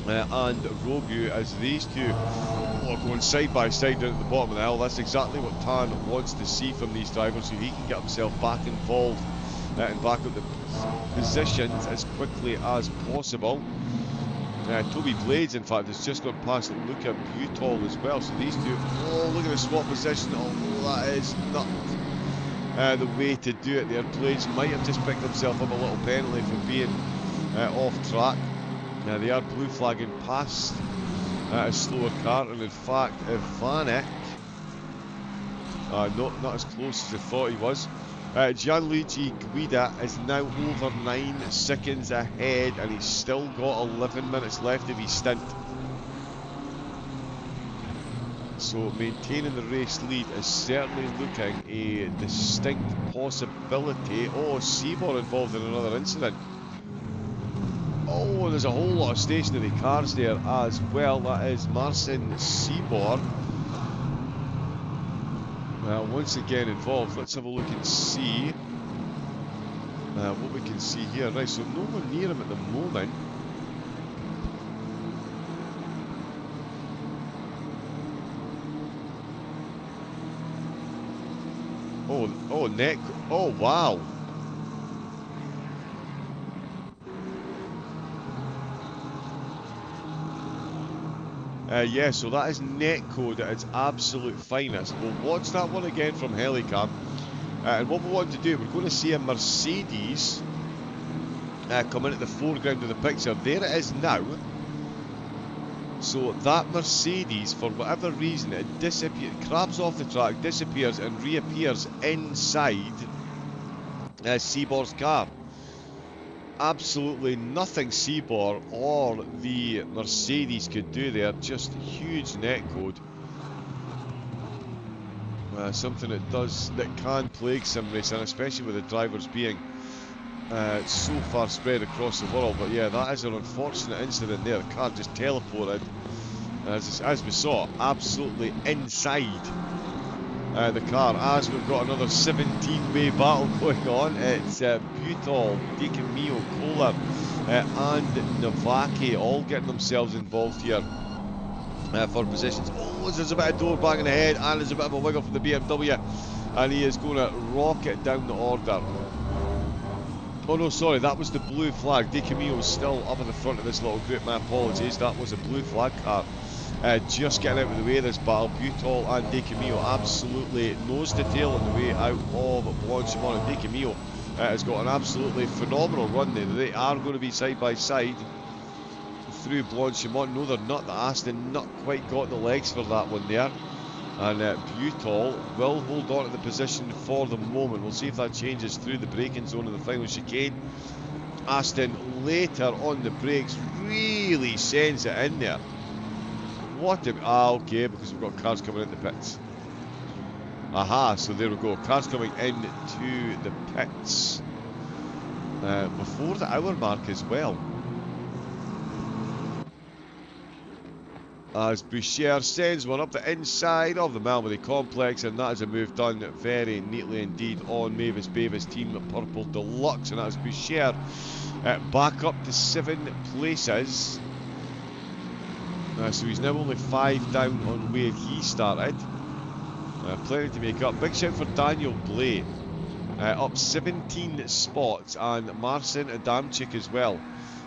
and Robu, as these two are going side by side down at the bottom of the hill. That's exactly what Tan wants to see from these drivers, so he can get himself back involved and back up the positions as quickly as possible. Toby Blades, in fact, has just gone past Luca Butol as well. So these two, oh, look at the swap position. Oh, that is not the way to do it there. Blades might have just picked himself up a little penalty for being off track. They are blue flagging past a slower car, and in fact, Ivanek, not as close as I thought he was. Gianluigi Guida is now over 9 seconds ahead, and he's still got 11 minutes left of his stint. So maintaining the race lead is certainly looking a distinct possibility. Oh, Seaborn involved in another incident. Oh, there's a whole lot of stationary cars there as well. That is Marcin Seaborn. Once again involved. Let's have a look and see what we can see here. Right, so no one near him at the moment. Oh, neck. Oh, wow. Yeah, so that is netcode at its absolute finest. We'll watch that one again from Helicam. And what we want to do, we're going to see a Mercedes come in at the foreground of the picture. There it is now. So that Mercedes, for whatever reason, it crabs off the track, disappears and reappears inside Seabor's car. Absolutely nothing Seabor or the Mercedes could do there. Just huge netcode. Something that can plague sim racing, especially with the drivers being so far spread across the world. But yeah, that is an unfortunate incident there. The car just teleported, as we saw, absolutely inside the car. As we've got another 17-way battle going on, it's Butol, DiCamillo, Kohler and Navaki all getting themselves involved here for positions. Oh, there's a bit of door banging ahead, and there's a bit of a wiggle from the BMW, and he is going to rocket down the order. Oh no, sorry, that was the blue flag. DiCamillo is still up in the front of this little group. My apologies, that was a blue flag car. Just getting out of the way of this battle. Butol and DiCamillo absolutely nose to tail on the way out of Blanchimont, and DiCamillo has got an absolutely phenomenal run there. They are going to be side by side through Blanchimont. No, they're not. The Aston not quite got the legs for that one there. And Butol will hold on to the position for the moment. We'll see if that changes through the braking zone in the final chicane. Aston later on the brakes really sends it in there. Okay, because we've got cars coming into the pits. Aha, so there we go. Cars coming into the pits before the hour mark as well. As Boucher sends one up the inside of the Malmedy complex, and that is a move done very neatly indeed on Mavis Bavis Team Purple Deluxe, and that is Boucher back up to 7 places. So he's now only 5 down on where he started. Plenty to make up. Big shout for Daniel Blake. Up 17 spots, and Marcin Adamczyk as well,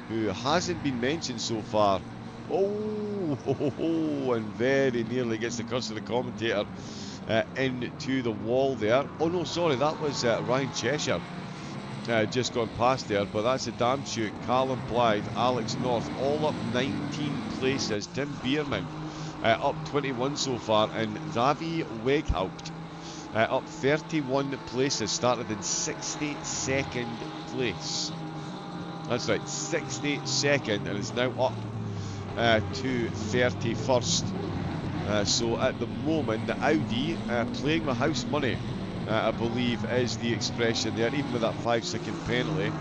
who hasn't been mentioned so far. And very nearly gets the curse of the commentator into the wall there. Oh no, sorry, that was Ryan Cheshire. Just gone past there, but that's Adamczyk, Callum Blythe, Alex North, all up 19 places. Tim Bierman up 21 so far, and Ravi Weghaupt up 31 places, started in 62nd place. That's right, 62nd, and is now up to 31st. So at the moment, the Audi playing with house money, I believe, is the expression there, even with that 5-second penalty.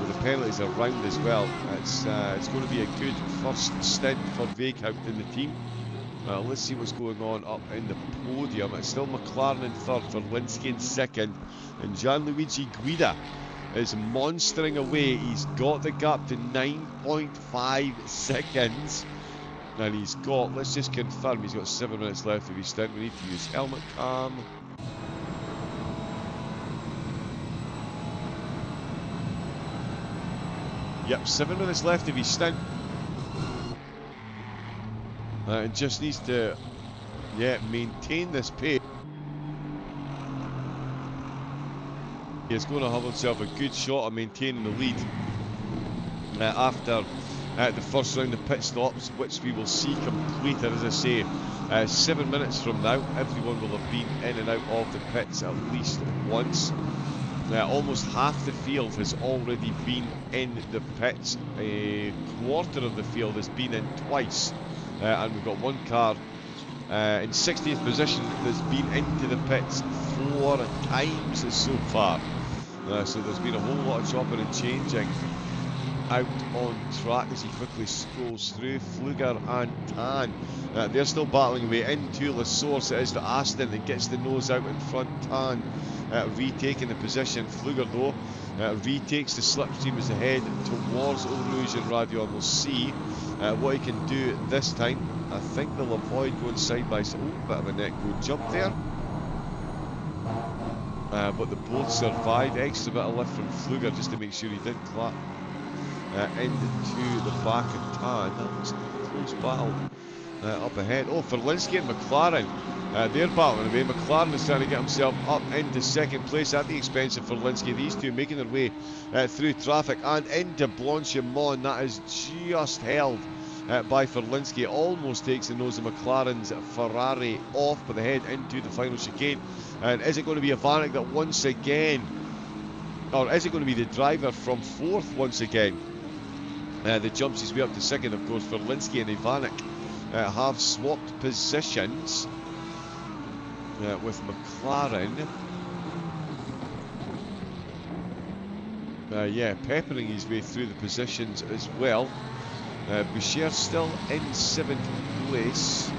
With the penalties around as well, it's going to be a good first stint for Weghaupt in the team. Let's see what's going on up in the podium. It's still McLaren in third, Verlinski in second, and Gianluigi Guida is monstering away. He's got the gap to 9.5 seconds. And he's got, let's just confirm, he's got 7 minutes left of his stint. We need to use helmet cam. Yep, 7 minutes left of his stint. It just needs to, maintain this pace. He's going to have himself a good shot at maintaining the lead after the first round of pit stops, which we will see completed, as I say, 7 minutes from now. Everyone will have been in and out of the pits at least once. Almost half the field has already been in the pits. A quarter of the field has been in twice. And we've got one car in 60th position that's been into the pits 4 times so far. So there's been a whole lot of chopping and changing out on track as he quickly scrolls through. Fluger and Tan, they're still battling away into La Source. It is the Aston that gets the nose out in front. Tan retaking the position. Fluger though retakes the slipstream as ahead towards Eau Rouge and Radion. We'll see what he can do this time. I think they'll avoid going side by side. Oh, bit of a neck go jump there. But the both survived. Extra bit of lift from Fluger just to make sure he didn't clap into the back of Tan. That was a close battle up ahead. Oh, Verlinski and McLaren, they're battling away. McLaren is trying to get himself up into second place at the expense of Verlinski. These two making their way through traffic and into Blanchimont. That is just held by Verlinski. Almost takes the nose of McLaren's Ferrari off, but they head into the final chicane. And is it going to be Ivanek that once again, or is it going to be the driver from fourth once again that jumps his way up to second? Of course, Verlinski and Ivanek have swapped positions with McLaren. Peppering his way through the positions as well. Boucher still in 7th place.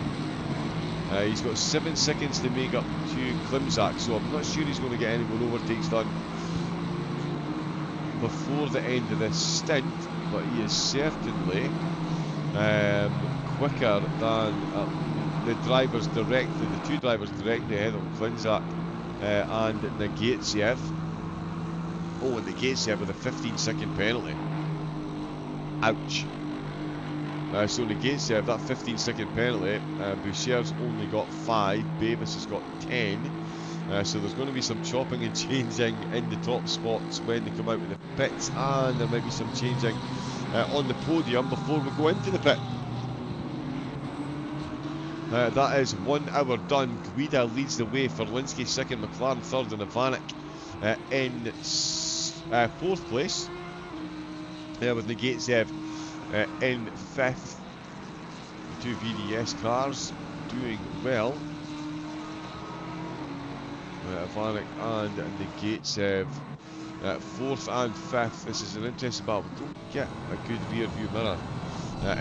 He's got 7 seconds to make up to Klimczak, so I'm not sure he's going to get any more overtakes done before the end of this stint, but he is certainly quicker than the drivers directly, the two drivers directly ahead of Klimczak and Nagetsev. Oh, and Nagetsev with a 15-second penalty. Ouch. So Nagetsev, that 15-second penalty, Boucher's only got 5, Bevis has got 10. So there's going to be some chopping and changing in the top spots when they come out of the pits, and there might be some changing on the podium before we go into the pit. That is 1 hour done. Guida leads the way, Verlinski second, McLaren third, and Ivanek in 4th place, with Nagetsev in 5th. The two VDS cars doing well. Ivanek and Nagetsev 4th and 5th. This is an interesting battle. We don't get a good rear view mirror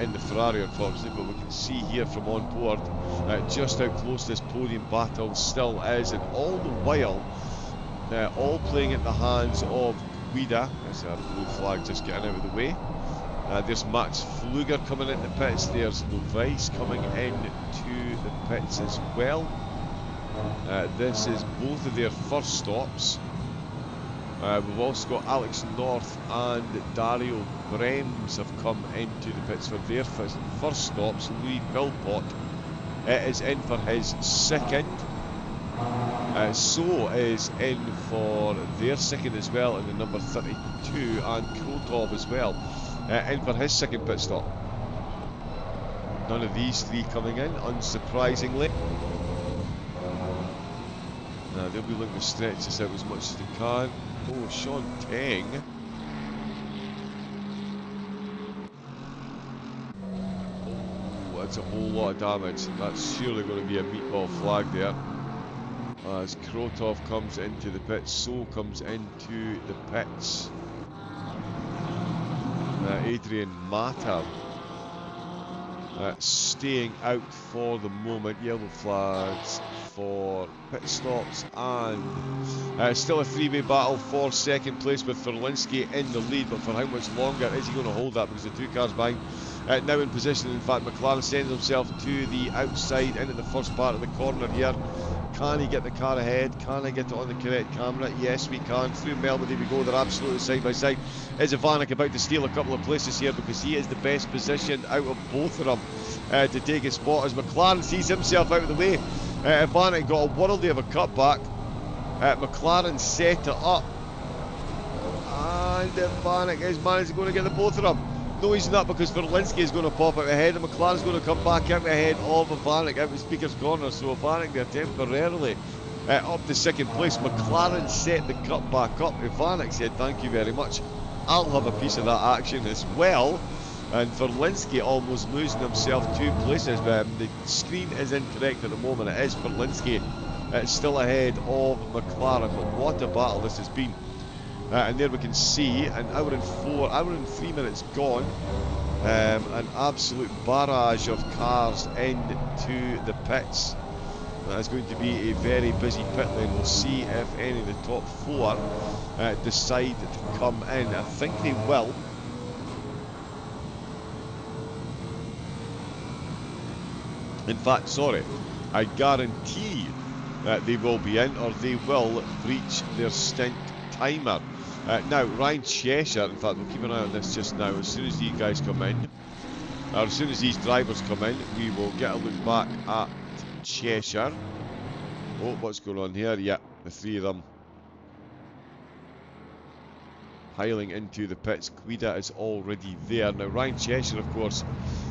in the Ferrari, unfortunately, but we can see here from on board just how close this podium battle still is, and all the while all playing at the hands of Guida. There's a blue flag just getting out of the way. There's Max Fluger coming into pits. There's Lovice coming into the pits as well. This is both of their first stops. We've also got Alex North and Dario Brems have come into the pits for their first stops. Louis Philpott is in for his second. So is in for their second as well in the number 32, and Krotov as well in for his second pit stop. None of these three coming in, unsurprisingly. They'll be looking to stretch this out as much as they can. Oh, Sean Teng. Oh, that's a whole lot of damage. That's surely going to be a meatball flag there. As Krotov comes into the pits, so comes into the pits Adrian Mata. Staying out for the moment. Yellow flags for pit stops, and still a three-way battle for second place with Ferlinski in the lead, but for how much longer is he going to hold that, because the two cars behind now in position. In fact, McLaren sends himself to the outside into the first part of the corner here. Can he get the car ahead? Can I get it on the correct camera? Yes, we can. Through Melbourne we go. They're absolutely side by side. Is Ivanek about to steal a couple of places here, because he is the best positioned out of both of them to take a spot as McLaren sees himself out of the way. Ivanek got a worldly of a cutback. McLaren set it up, and Ivanek is managed to go and get the both of them. No, he's not, because Verlinski is going to pop out ahead and McLaren's going to come back out ahead of Ivanek out of Speaker's Corner. So Ivanek there temporarily up to second place. McLaren set the cut back up. Ivanek said thank you very much, I'll have a piece of that action as well. And Verlinski almost losing himself 2 places. The screen is incorrect at the moment. It is Verlinski still ahead of McLaren, but what a battle this has been. And there we can see an hour and 3 minutes gone. An absolute barrage of cars into the pits. That is going to be a very busy pit lane. We'll see if any of the top 4 decide to come in. I think they will. In fact, sorry, I guarantee that they will be in, or they will breach their stint timer. Now, Ryan Cheshire, in fact, we'll keep an eye on this just now. As soon as these guys come in, or as soon as these drivers come in, we will get a look back at Cheshire. Oh, what's going on here? Yeah, the 3 of them piling into the pits. Quida is already there. Now, Ryan Cheshire, of course,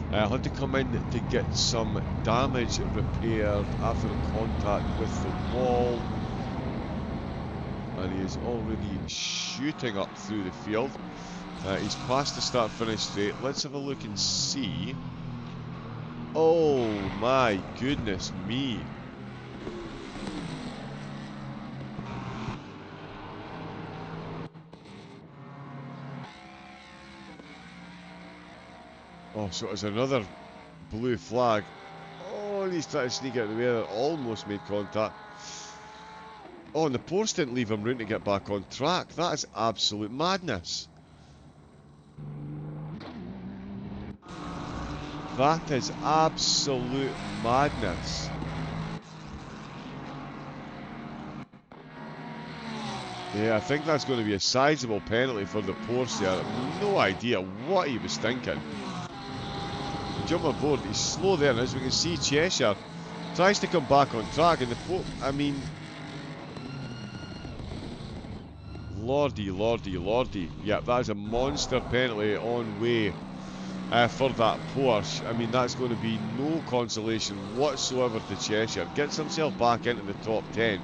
had to come in to get some damage repaired after a contact with the wall. And he is already shooting up through the field. He's past the start-finish straight. Let's have a look and see. Oh my goodness me. Oh, so it's another blue flag. Oh, and he's trying to sneak out of the way there. Almost made contact. Oh, and the post didn't leave him room to get back on track. That is absolute madness. That is absolute madness. Yeah, I think that's going to be a sizable penalty for the post there. I have no idea what he was thinking. Jump on board, he's slow there, and as we can see, Cheshire tries to come back on track, and the I mean, lordy, lordy, lordy. Yeah, that is a monster penalty on way for that Porsche. I mean, that's going to be no consolation whatsoever to Cheshire. Gets himself back into the top 10.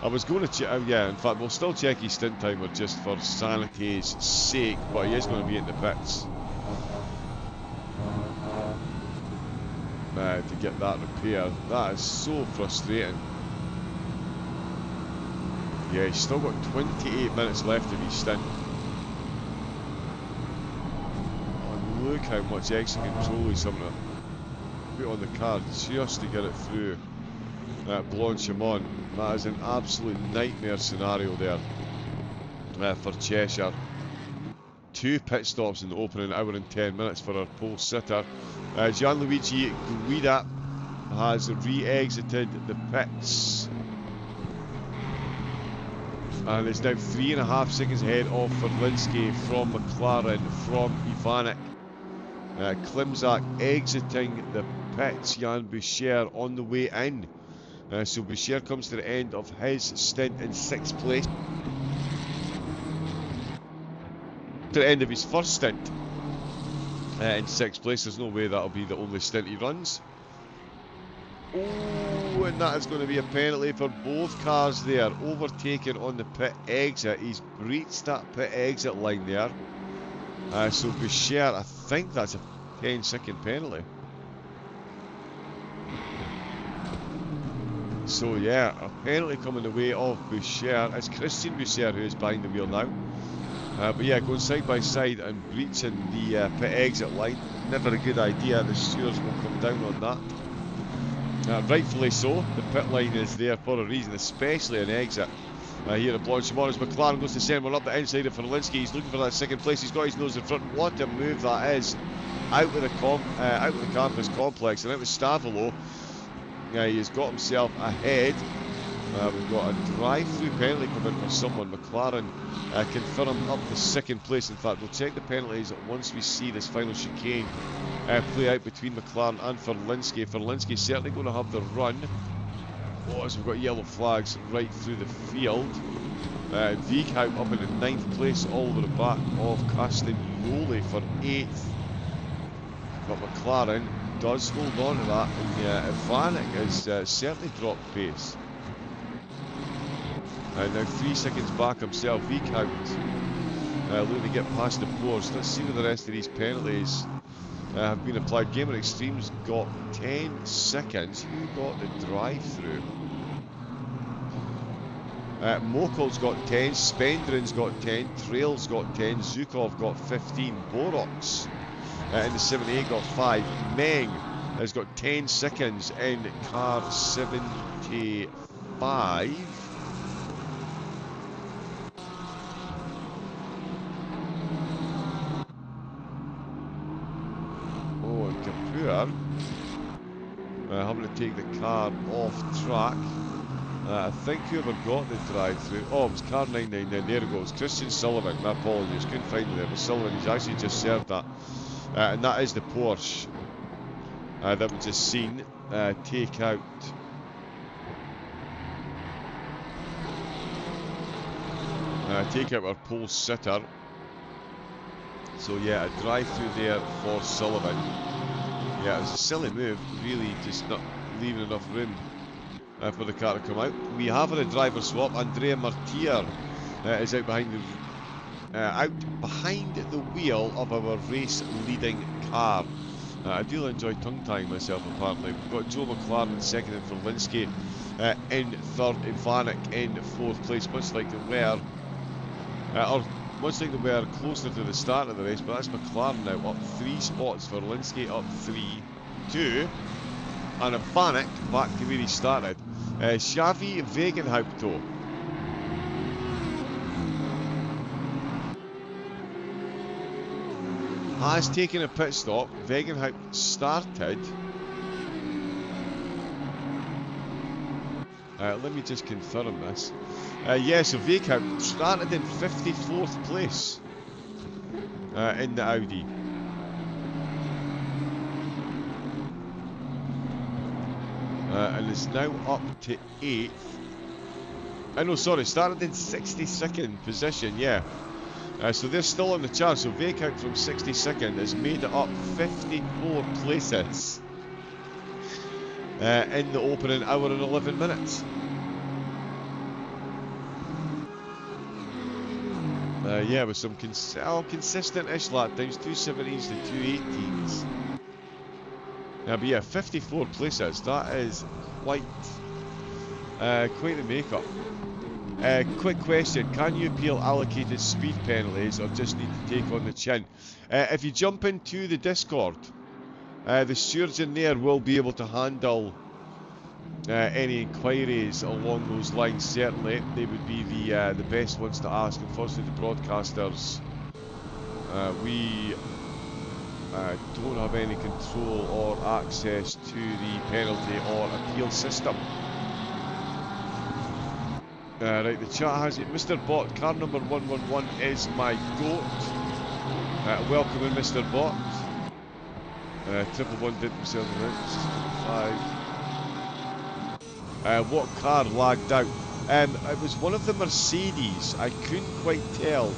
I was going to check, yeah, in fact, we'll still check his stint timer just for sanity's sake, but he is going to be in the pits. To get that repaired. That is so frustrating. Yeah, he's still got 28 minutes left of his stint. Oh, look how much extra control he's having to put on the car just to get it through Blanchimont. That is an absolute nightmare scenario there for Cheshire. 2 pit stops in the opening hour and 10 minutes for our pole sitter. Gianluigi Guida has re-exited the pits and is now 3.5 seconds ahead of Verlinski from McLaren from Ivanic. Klimczak exiting the pits, Jan Boucher on the way in. So Boucher comes to the end of his stint in 6th place. To the end of his first stint in 6th place. There's no way that'll be the only stint he runs. Oh, and that is going to be a penalty for both cars there. Overtaken on the pit exit. He's breached that pit exit line there. So Boucher, I think that's a 10-second penalty. So yeah, a penalty coming the way of Boucher. It's Christian Boucher who is behind the wheel now. But yeah, going side by side and breaching the pit exit line. Never a good idea. The stewards will come down on that. Rightfully so. The pit line is there for a reason, especially an exit. Here at Blanchimont as McLaren goes to send one up the inside of Verlinski. He's looking for that 2nd place. He's got his nose in front. What a move that is! Out with the campus complex and out with Stavolo. He has got himself ahead. We've got a drive-through penalty coming for someone. McLaren confirmed up the 2nd place. In fact, we'll check the penalties once we see this final chicane play out between McLaren and Verlinski. Verlinski certainly going to have the run. Oh, so we've got yellow flags right through the field. Viekhout up in the 9th place, all over the back of Castagnoli for 8th. But McLaren does hold on to that, and Ivanic has certainly dropped pace. Now 3 seconds back himself, Viekhout looking to get past the Porsche. Let's see where the rest of these penalties have been applied. Gamer Extreme's got 10 seconds. Who got the drive-through? Mokol's got 10, Spendrin's got 10, Trail's got 10, Zukov got 15, Borox in the 78 got 5, Meng has got 10 seconds in car 75. Oh, and Kapur having to take the car off track. I think whoever got the drive-through, oh, it was car 999, there it goes, Christian Sullivan. My apologies, couldn't find it there, but Sullivan, he's actually just served that. And that is the Porsche that we just seen take out our pole sitter. So yeah, a drive-through there for Sullivan. Yeah, it was a silly move, really, just not leaving enough room for the car to come out. We have had a driver swap. Andrea Martier is out behind the wheel of our race-leading car. I do enjoy tongue-tying myself, apparently. We've got Joe McLaren in 2nd and Verlinski in 3rd, Ivanic in 4th place, much like they were, closer to the start of the race. But that's McLaren now up 3 spots, Verlinski up 3, 2, and Ivanic back to where he started. Xavi Wegenhaupt has taken a pit stop. Wegenhaupt started. Let me just confirm this. Yeah, so Wegenhaupt started in 54th place in the Audi. And is now up to 8th. No, sorry, started in 62nd position, yeah. So they're still on the chart. So Wegenhaupt from 62nd has made it up 54 places in the opening hour and 11 minutes. Yeah, with some consistent-ish lap times, 270s to 218s. But yeah, 54 places, that is quite the makeup. Quick question, can you appeal allocated speed penalties or just need to take on the chin? If you jump into the Discord, the stewards in there will be able to handle any inquiries along those lines. Certainly, they would be the best ones to ask. Unfortunately, the broadcasters We don't have any control or access to the penalty or appeal system. Right, the chat has it. Mr. Bot, car number 111 is my GOAT. Welcome in, Mr. Bot. 111 did themselves announced. 5. What car lagged out? It was one of the Mercedes. I couldn't quite tell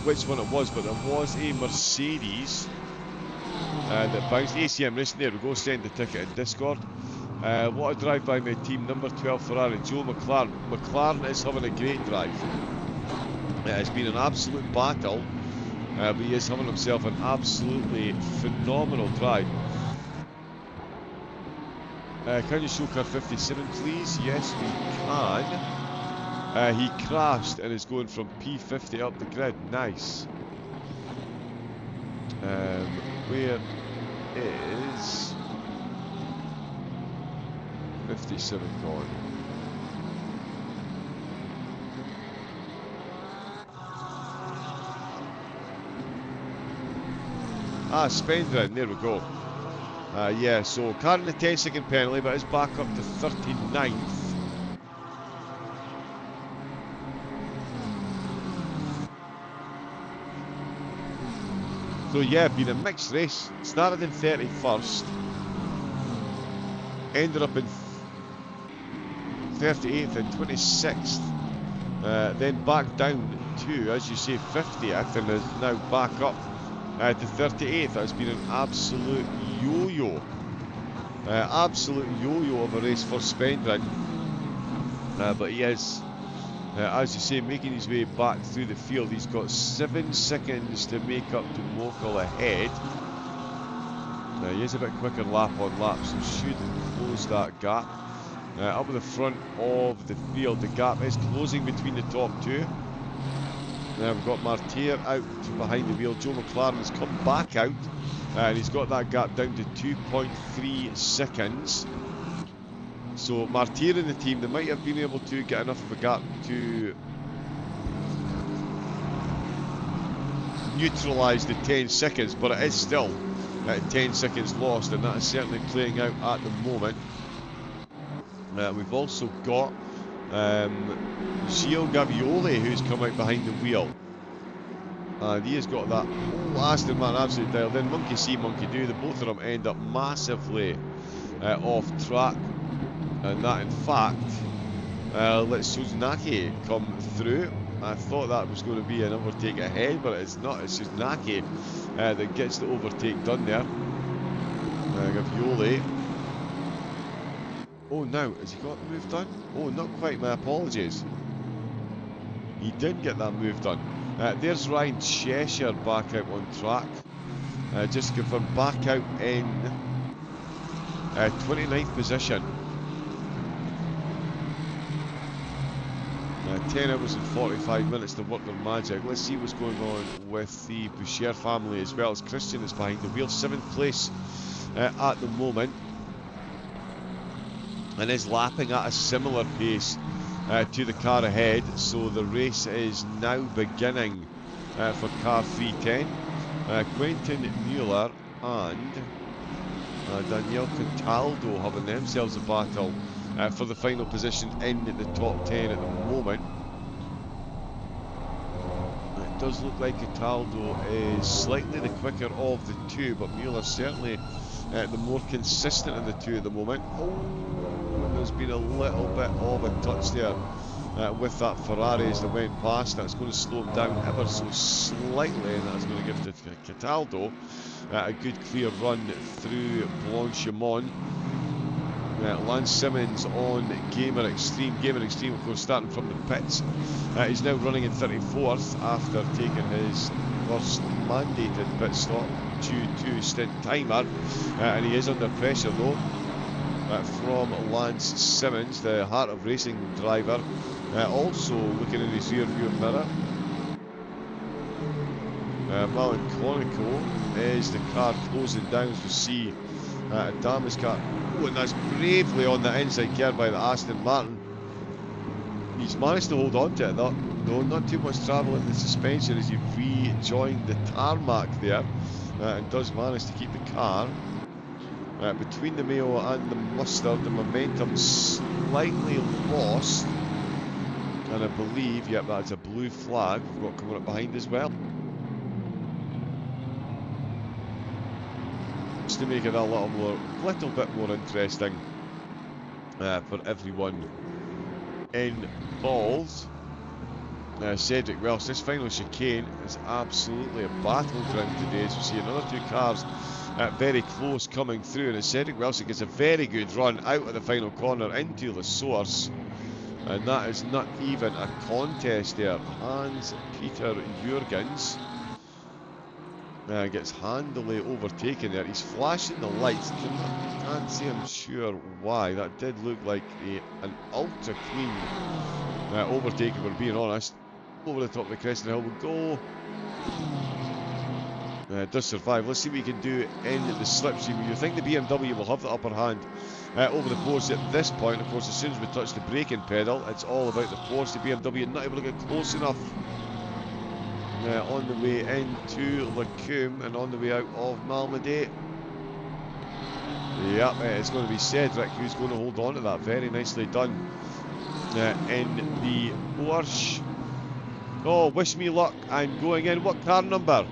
which one it was, but there was a Mercedes that bounced. ACM Racing, there we go, send the ticket in Discord. What a drive by my team, number 12 Ferrari, Joe McLaren. McLaren is having a great drive. It's been an absolute battle, but he is having himself an absolutely phenomenal drive. Can you show car 57 please? Yes we can. He crashed and is going from P50 up the grid. Nice. Where is 57 gone? Spendrin, there we go. Yeah, so car in the 10-second penalty, but it's back up to 39th. So yeah, been a mixed race. Started in 31st, ended up in 38th and 26th, then back down to, as you say, 50th, and is now back up to 38th. That's been an absolute yo-yo. Absolute yo-yo of a race for Spendrin. But he is, as you say, making his way back through the field. He's got 7 seconds to make up to Mokel ahead. He is a bit quicker lap on lap, so should close that gap. Up at the front of the field, the gap is closing between the top two. We've got Martyr out behind the wheel. Joe McLaren has come back out, and he's got that gap down to 2.3 seconds. So Martyr and the team, they might have been able to get enough of a gap to neutralise the 10 seconds, but it is still 10 seconds lost, and that is certainly playing out at the moment. We've also got Gio Gavioli, who's come out behind the wheel, and he has got that Aston Martin absolutely dialed in. Monkey see, monkey do. The both of them end up massively off track, and that in fact lets Suzuki come through. I thought that was going to be an overtake ahead, but it's not. It's Suzuki that gets the overtake done there. Gavioli. Oh, now, has he got the move done? Oh, not quite, my apologies. He did get that move done. There's Ryan Cheshire back out on track. Just to confirm, back out in 29th position. 10 hours and 45 minutes to work their magic. Let's see what's going on with the Boucher family as well, as Christian is behind the wheel. 7th place at the moment, and is lapping at a similar pace to the car ahead. So the race is now beginning for car 310. Quentin Mueller and Daniel Cataldo having themselves a battle for the final position in the top 10 at the moment. It does look like Cataldo is slightly the quicker of the two, but Mueller certainly the more consistent of the two at the moment. Oh, there's been a little bit of a touch there with that Ferrari as they went past. That's going to slow him down ever so slightly, and that's going to give to Cataldo a good clear run through Blanchimont. Lance Simmons on Gamer Extreme. Gamer Extreme, of course, starting from the pits. He's now running in 34th after taking his first mandated pit stop due to stint timer, and he is under pressure though from Lance Simmons, the Heart of Racing driver, also looking in his rear view mirror. Malinconico is the car closing down, as we see Adama's car. Oh, and that's bravely on the inside gear by the Aston Martin. He's managed to hold on to it. No, not too much travel in the suspension as he rejoined the tarmac there, and does manage to keep the car between the Mayo and the Mustard. The momentum slightly lost, and I believe, yep, that's a blue flag we've got coming up behind as well. Just to make it a little bit more interesting for everyone involved. Cedric Welsh, this final chicane is absolutely a battleground today, as we see another two cars very close coming through, and Cedric Welsh gets a very good run out of the final corner into the source, and that is not even a contest there. Hans-Peter Jurgens gets handily overtaken there. He's flashing the lights. Can't say I'm sure why. That did look like an ultra clean overtake, if we're being honest. Over the top of the crest of the hill we go. It does survive. Let's see what he can do in the slipstream. You think the BMW will have the upper hand over the Porsche at this point. Of course, as soon as we touch the braking pedal, it's all about the Porsche. The BMW not able to get close enough on the way into Lacombe and on the way out of Malmedy. Yep, it's going to be Cedric who's going to hold on to that. Very nicely done in the Porsche. Oh, wish me luck. I'm going in. What car number?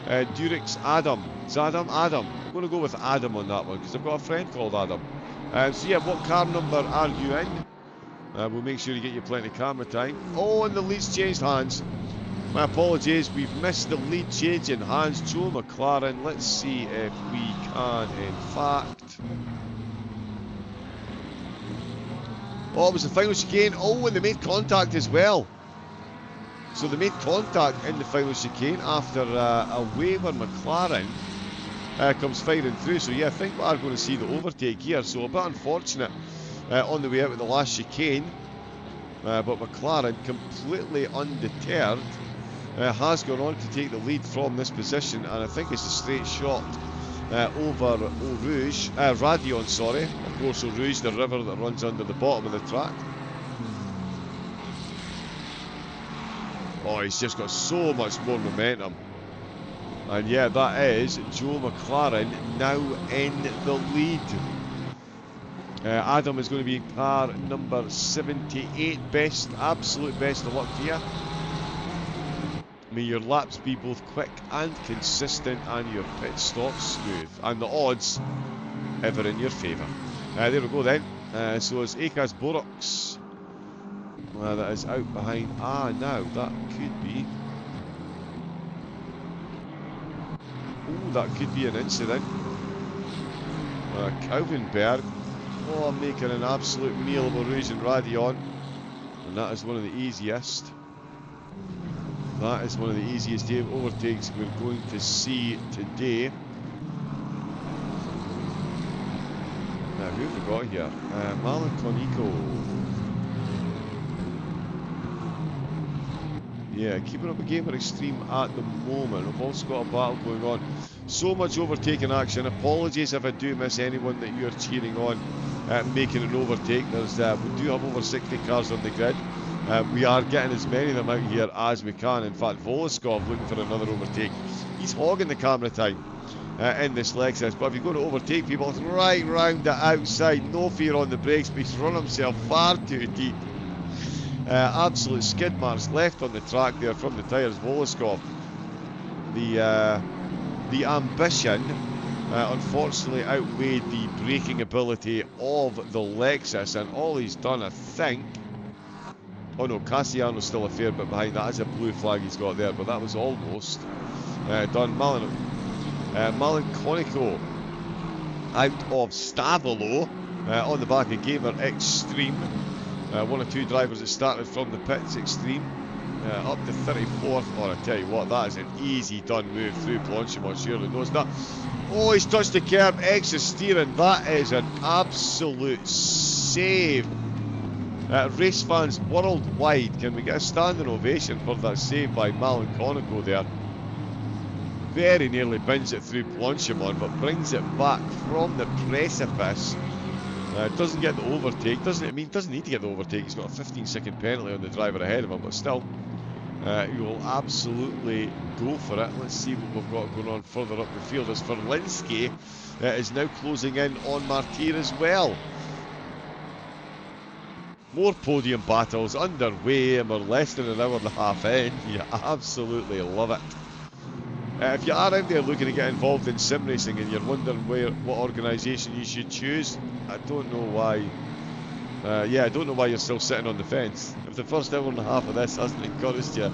Durex Adam. Is Adam? Adam. I'm going to go with Adam on that one because I've got a friend called Adam. So yeah, what car number are you in? We'll make sure you get your plenty of camera time. Oh, and the lead's changed hands. My apologies, we've missed the lead change in hands. Joe McLaren. Let's see if we can, in fact. Oh, it was the final chicane. Oh, and they made contact as well. So they made contact in the final chicane after a waiver. McLaren comes firing through. So yeah, I think we are going to see the overtake here. So a bit unfortunate on the way out of the last chicane. But McLaren, completely undeterred, has gone on to take the lead from this position. And I think it's a straight shot over Eau Rouge, Radion, sorry. Of course, Eau Rouge, the river that runs under the bottom of the track. Oh, he's just got so much more momentum. And yeah, that is Joe McLaren now in the lead. Adam is going to be in car number 78. Absolute best of luck to you. May your laps be both quick and consistent and your pit stops smooth. And the odds ever in your favour. There we go then. So it's Akas Borox. That is out behind. Now that could be. Oh, that could be an incident. Calvin Berg. Oh, I'm making an absolute meal of Eau Rouge and Radion. And that is one of the easiest. That is one of the easiest overtakes we're going to see today. Now, who have we got here? Malanconico. Yeah, keeping up a Gamer Extreme at the moment. We've also got a battle going on. So much overtaking action. Apologies if I do miss anyone that you're cheering on making an overtake. There's we do have over 60 cars on the grid. We are getting as many of them out here as we can. In fact, Voloskov looking for another overtake. He's hogging the camera time in this Lexus. But if you're going to overtake people, it's right round the outside. No fear on the brakes, but he's run himself far too deep. Absolute skid marks left on the track there from the tyres. Voloskov. The ambition unfortunately outweighed the braking ability of the Lexus, and all he's done, I think. Oh no, Cassiano's still a fair bit behind. That is a blue flag he's got there, but that was almost done. Malanconico out of Stavolo on the back of Gamer Extreme. One or two drivers that started from the pits. Extreme up to 34th. Oh, I tell you what, that is an easy done move through Blanchimont. Surely knows that. Oh, he's touched the curb. Extra steering. That is an absolute save. Race fans worldwide, can we get a standing ovation for that save by Malanconico there? Very nearly bins it through Blanchimont, but brings it back from the precipice Doesn't get the overtake. Doesn't need to get the overtake. He's got a 15-second penalty on the driver ahead of him, but still, he will absolutely go for it. Let's see what we've got going on further up the field. As Verlinski is now closing in on Martir as well. More podium battles underway, and we're less than an hour and a half in. You absolutely love it. If you are out there looking to get involved in sim racing and you're wondering what organisation you should choose, I don't know why. I don't know why you're still sitting on the fence. If the first hour and a half of this hasn't encouraged you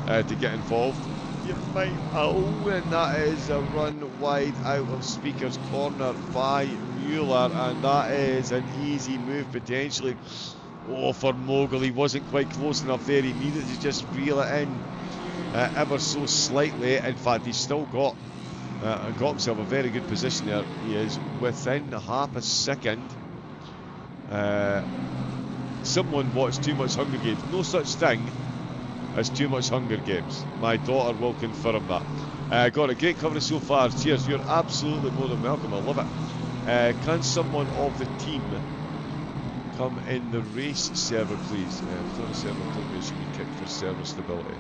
to get involved, you might. Oh, and that is a run wide out of Speaker's Corner by Mueller, and that is an easy move potentially. Oh, for Mogul, he wasn't quite close enough there. He needed to just reel it in ever so slightly. In fact, he's still got himself a very good position there. He is within half a second. Someone watched too much Hunger Games. No such thing as too much Hunger Games. My daughter will confirm that. Got a great coverage so far. Cheers. You're absolutely more than welcome. I love it. Can someone of the team come in the race server, please? The server told me it should be kicked for server stability.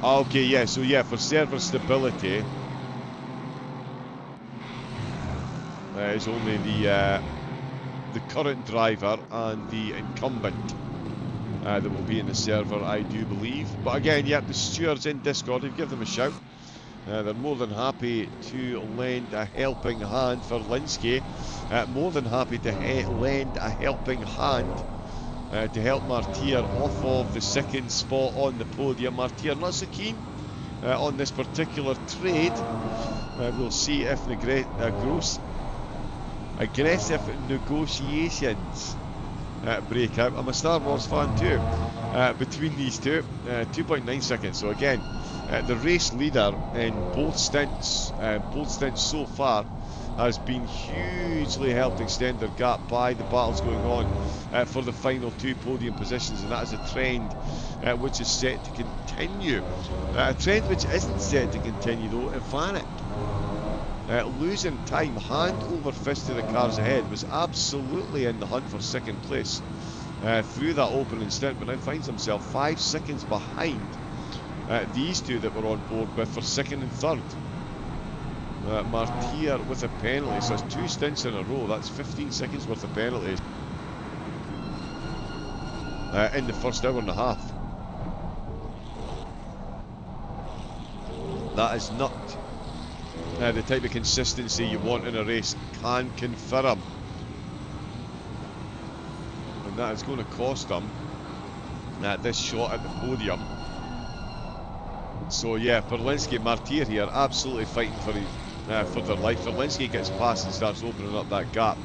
Okay, yeah, so yeah, for server stability, it's only the current driver and the incumbent that will be in the server, I do believe. But again, yeah, the stewards in Discord, if you give them a shout, they're more than happy to lend a helping hand for Linsky. More than happy to lend a helping hand to help Martir off of the second spot on the podium. Martir not so keen on this particular trade. We'll see if aggressive negotiations break out. I'm a Star Wars fan too. Between these two, 2.9 seconds. So again, the race leader in both stints so far has been hugely helped extend their gap by the battles going on for the final two podium positions, and that is a trend which is set to continue. A trend which isn't set to continue though, Ivanic. Losing time hand over fist to the cars ahead, was absolutely in the hunt for second place through that opening stint, but now finds himself 5 seconds behind these two that were on board with for second and third. Martir with a penalty, so it's 2 stints in a row. That's 15 seconds worth of penalties in the first hour and a half. That is not the type of consistency you want in a race. Can confirm, and that is going to cost them this shot at the podium. So yeah, Verlinski, Martir here absolutely fighting for their life. Verlinski gets past and starts opening up that gap.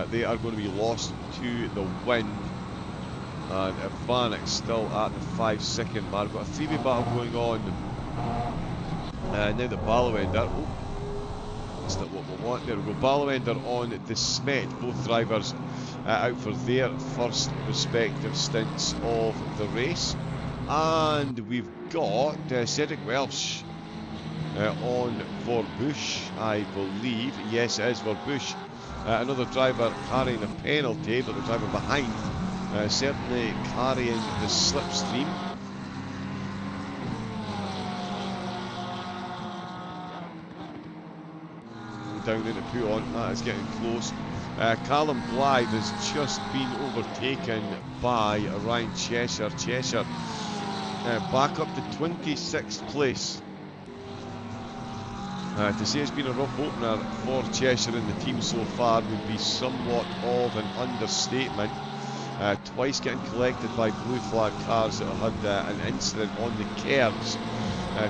They are going to be lost to the wind, and Ivanic still at the 5 second mark. Got a 3-way battle going on. Now the Ballowender. Oh, that's not what we want. There we go. Ballowender on the Smet. Both drivers out for their first respective stints of the race. And we've got Cedric Welsh on for Bush, I believe. Yes, it is for Bush. Another driver carrying a penalty, but the driver behind certainly carrying the slipstream. Down into Puon, that is getting close. Callum Blythe has just been overtaken by Ryan Cheshire. Cheshire back up to 26th place. To say it's been a rough opener for Cheshire and the team so far would be somewhat of an understatement. Twice getting collected by blue flag cars that had an incident on the curbs.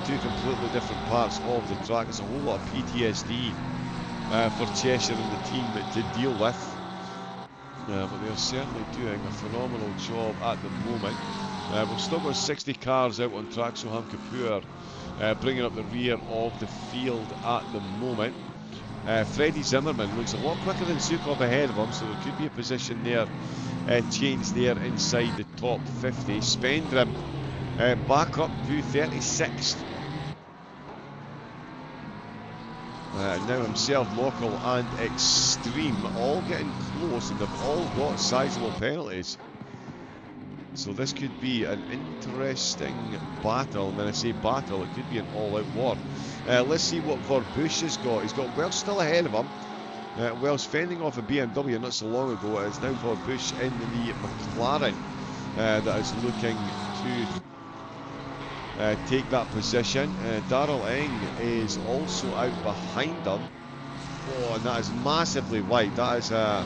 Two completely different parts of the track. There's a whole lot of PTSD for Cheshire and the team to deal with. But they're certainly doing a phenomenal job at the moment. We've still got 60 cars out on track, Soham Kapoor bringing up the rear of the field at the moment. Freddie Zimmerman looks a lot quicker than Sukov ahead of him, so there could be a position there, change there inside the top 50. Spendrum back up to 36th. Now himself, Mockle and Extreme all getting close, and they've all got sizable penalties. So this could be an interesting battle. And when I say battle, it could be an all-out war. Let's see what Verbush has got. He's got Welsh still ahead of him. Welsh fending off a BMW not so long ago. It's now Verbush in the McLaren that is looking to take that position. Darrell Ing is also out behind him. Oh, and that is massively wide. That is a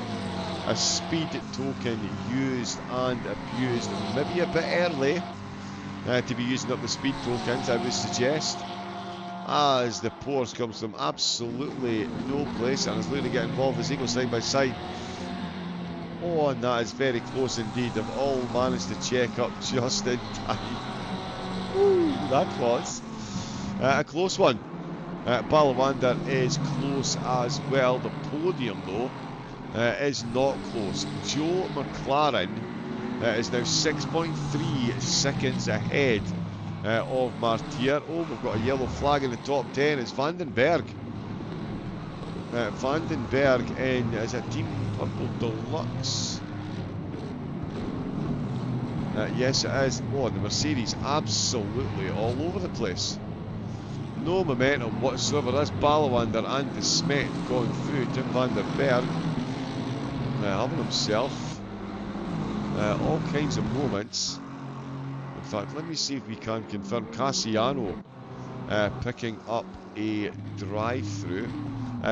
speed token used and abused. Maybe a bit early to be using up the speed tokens, I would suggest. As the Pours comes from absolutely no place and is looking to get involved as they go side by side. Oh, and that is very close indeed. They've all managed to check up just in time. Woo, that was a close one. Balawander is close as well. The podium, though, is not close. Joe McLaren is now 6.3 seconds ahead of Martier. Oh, we've got a yellow flag in the top 10. It's Vandenberg. Vandenberg in, is it Team Purple Deluxe? Yes, it is. Oh, and the Mercedes absolutely all over the place. No momentum whatsoever. That's Balawander and De Smet going through. Tim Vandenberg having himself all kinds of moments. In fact, let me see if we can confirm. Cassiano picking up a drive-through.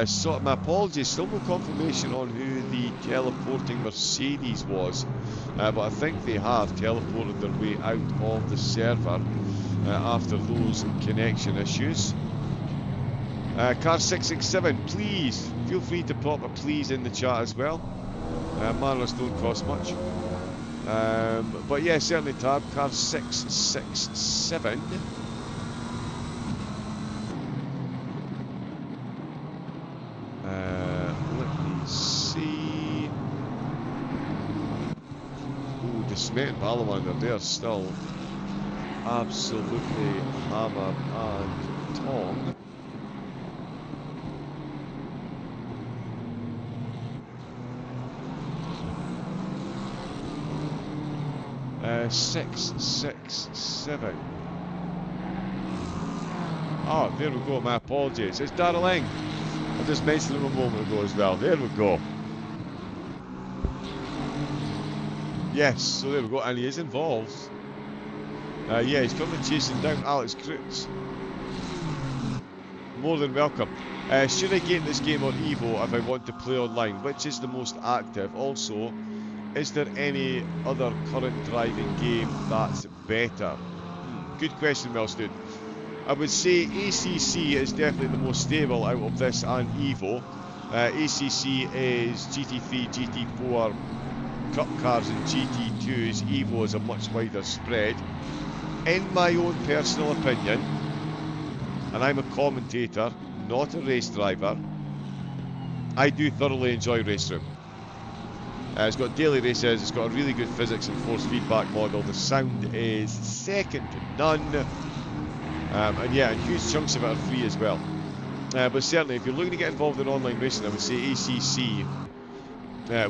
So my apologies, still no confirmation on who the teleporting Mercedes was, but I think they have teleported their way out of the server after those connection issues. Car 667, please feel free to pop a please in the chat as well. Manors don't cost much. But yeah, certainly tab. Car 667. Let me see. Oh, De Smet and Balawander, they're still absolutely hammer and tong. Uh, 667. Oh, there we go, my apologies. It's Darrell Ing. I just mentioned him a moment ago as well. There we go. Yes, so there we go, and he is involved. Yeah, he's currently chasing down Alex Cruz. More than welcome. Should I get this game on Evo if I want to play online? Which is the most active? Also, is there any other current driving game that's better? Good question, Wellstood. I would say ACC is definitely the most stable out of this and Evo. ACC is GT3, GT4, Cup cars and GT2s. Evo is a much wider spread. In my own personal opinion, and I'm a commentator, not a race driver, I do thoroughly enjoy Race Room. It's got daily races, it's got a really good physics and force feedback model, the sound is second to none, and yeah, and huge chunks of it are free as well. But certainly, if you're looking to get involved in online racing, I would say ACC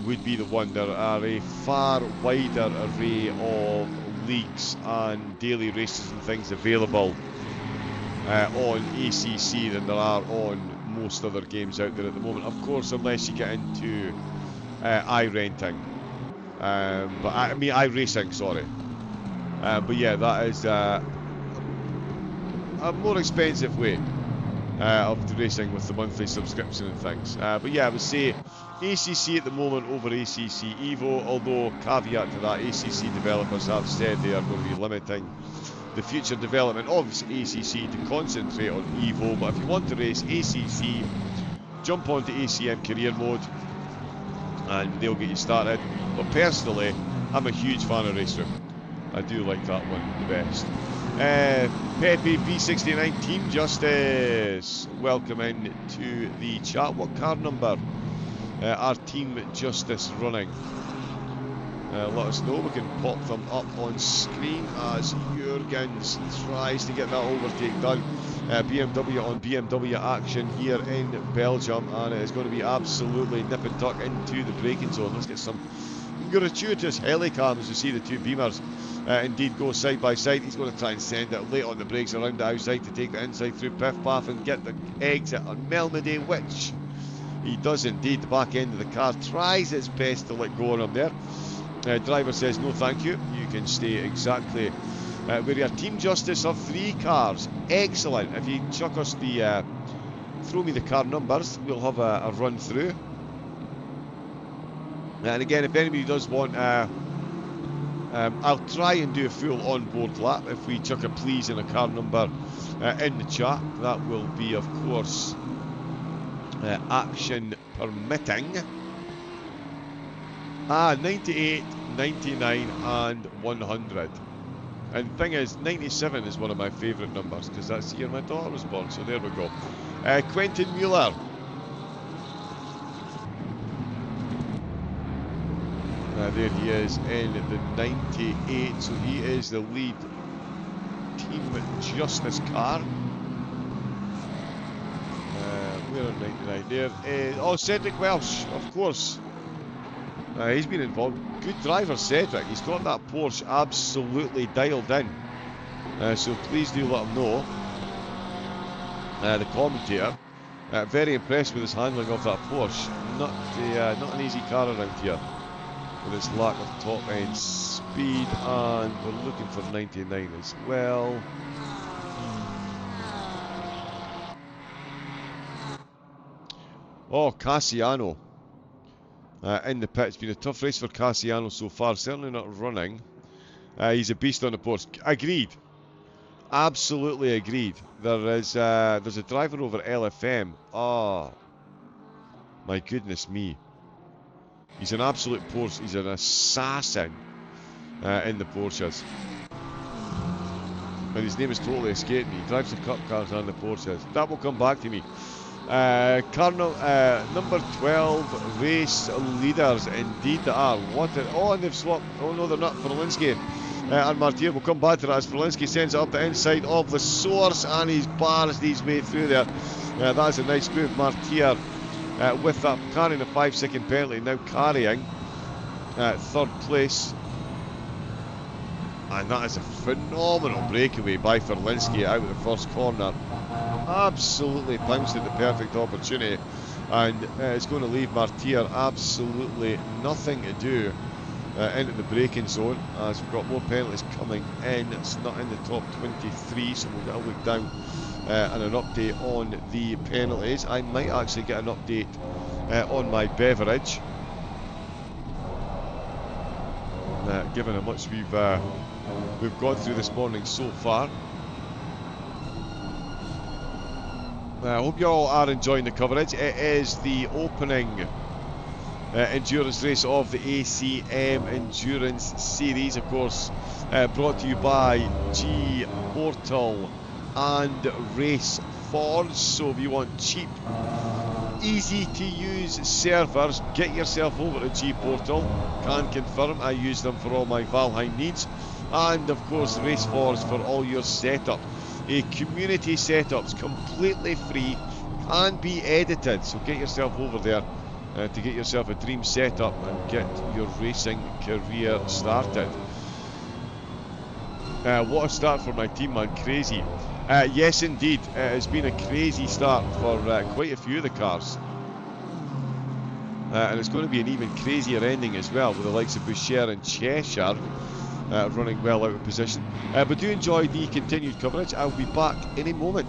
would be the one. There are a far wider array of leagues and daily races and things available on ACC than there are on most other games out there at the moment. Of course, unless you get into iRenting, but I mean iRacing, sorry. But yeah, that is a more expensive way of racing with the monthly subscription and things. But yeah, I would say ACC at the moment over ACC Evo, although caveat to that, ACC developers have said they are going to be limiting the future development of ACC to concentrate on Evo. But if you want to race ACC, jump onto ACM career mode and they'll get you started. But personally, I'm a huge fan of Race Room. I do like that one the best. Pepe B69 Team Justice, welcome in to the chat. What car number are Team Justice running? Let us know. We can pop them up on screen as Jurgens tries to get that overtake done. BMW on BMW action here in Belgium, and it is going to be absolutely nip and tuck into the braking zone. Let's get some gratuitous helicams as you see the two Beamers indeed go side by side. He's going to try and send it late on the brakes around the outside to take the inside through Piff Paff and get the exit on Melmedy, which he does indeed. The back end of the car tries its best to let go on him there. Driver says no thank you, you can stay exactly where you are. Team Justice of 3 cars, excellent. If you chuck us the throw me the car numbers, we'll have a run through. And again, if anybody does want I'll try and do a full on-board lap. If we chuck a please and a car number in the chat, that will be, of course, action permitting. 98, 99 and 100. And the thing is, 97 is one of my favourite numbers, because that's the year my daughter was born, so there we go. Quentin Mueller. There he is in the 98, so he is the lead Team Justice car. We're on 99 there. Oh, Cedric Welsh, of course. He's been involved. Good driver, Cedric. He's got that Porsche absolutely dialed in. So please do let him know. The commentator. Very impressed with his handling of that Porsche. Not an easy car around here, with its lack of top end speed, and we're looking for 99 as well. Oh, Cassiano in the pit. It's been a tough race for Cassiano so far, certainly not running. He's a beast on the Porsche. Agreed. Absolutely agreed. There's a driver over LFM. Oh, my goodness me. He's an absolute Porsche. He's an assassin in the Porsches. And his name has totally escaped me. He drives the Cup cars and the Porsches. That will come back to me. Number 12 race leaders indeed they are. Oh, and they've swapped. Oh no, they're not. Forlinski and Martier will come back to that as Forlinski sends it up the inside of the source, and he's barged his way through there. That's a nice move. Martier with that, carrying a 5-second penalty, now carrying third place. And that is a phenomenal breakaway by Forlinski out of the first corner. Absolutely pounced at the perfect opportunity, and it's going to leave Martier absolutely nothing to do into the braking zone, as we've got more penalties coming in. It's not in the top 23, so we'll get a look down and an update on the penalties. I might actually get an update on my beverage, given how much we've gone through this morning so far. I hope you all are enjoying the coverage. It is the opening endurance race of the ACM Endurance Series, of course, brought to you by G Portal and Race Forge. So if you want cheap, easy to use servers, get yourself over to G Portal. Can confirm I use them for all my Valheim needs, and of course Race Forge for all your setup. A community setups, completely free, can be edited, so get yourself over there to get yourself a dream setup and get your racing career started. What a start for my team, man. Crazy. Yes indeed, it has been a crazy start for quite a few of the cars, and it's going to be an even crazier ending as well, with the likes of Boucher and Cheshire running well out of position. But do enjoy the continued coverage. I'll be back in a moment.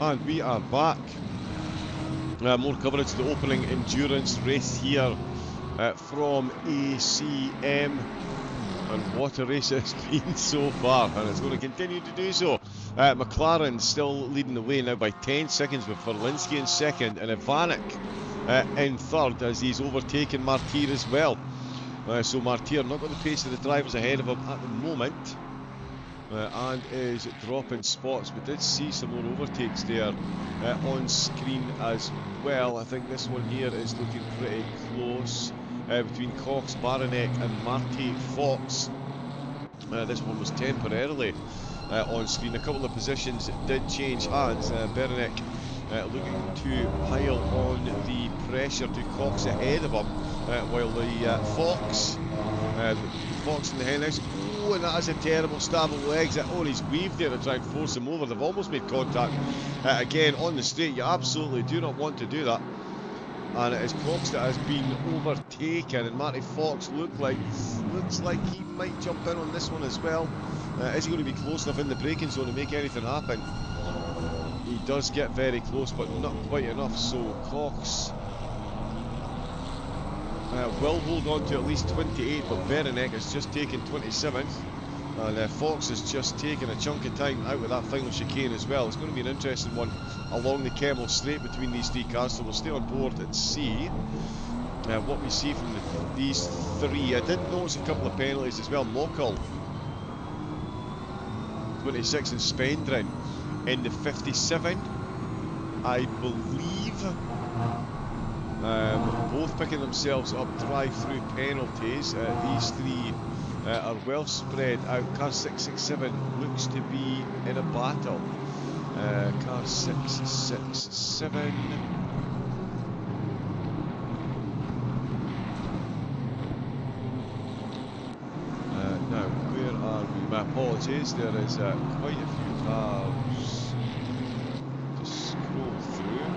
And we are back. More coverage of the opening endurance race here from ACM. And what a race it's been so far, and it's going to continue to do so. McLaren still leading the way now by 10 seconds, with Verlinski in second and Ivanek in third, as he's overtaken Martyr as well. So Martyr not got the pace of the drivers ahead of him at the moment, and is dropping spots. We did see some more overtakes there on screen as well. I think this one here is looking pretty close. Between Cox, Baranek and Marty Fox. This one was temporarily on screen. A couple of positions did change hands. Baranek looking to pile on the pressure to Cox ahead of him, while the Fox in the henhouse. Oh, and that is a terrible stab of legs. Oh, he's weaved there to try and force him over. They've almost made contact again on the straight. You absolutely do not want to do that. And it is Cox that has been overtaken, and Matty Fox looks like he might jump in on this one as well. Is he going to be close enough in the braking zone to make anything happen? He does get very close, but not quite enough. So Cox will hold on to at least 28, but Beranek has just taken 27th. And Fox has just taken a chunk of time out of that final chicane as well. It's going to be an interesting one along the Kemmel Straight between these three cars, so we'll stay on board and see what we see from these three. I did notice a couple of penalties as well. Mockle 26 and Spendrin in the 57, I believe. Both picking themselves up drive-through penalties. These three are well spread out. Car 667 looks to be in a battle. Car 667. Now, where are we? My apologies, there is quite a few cars to scroll through.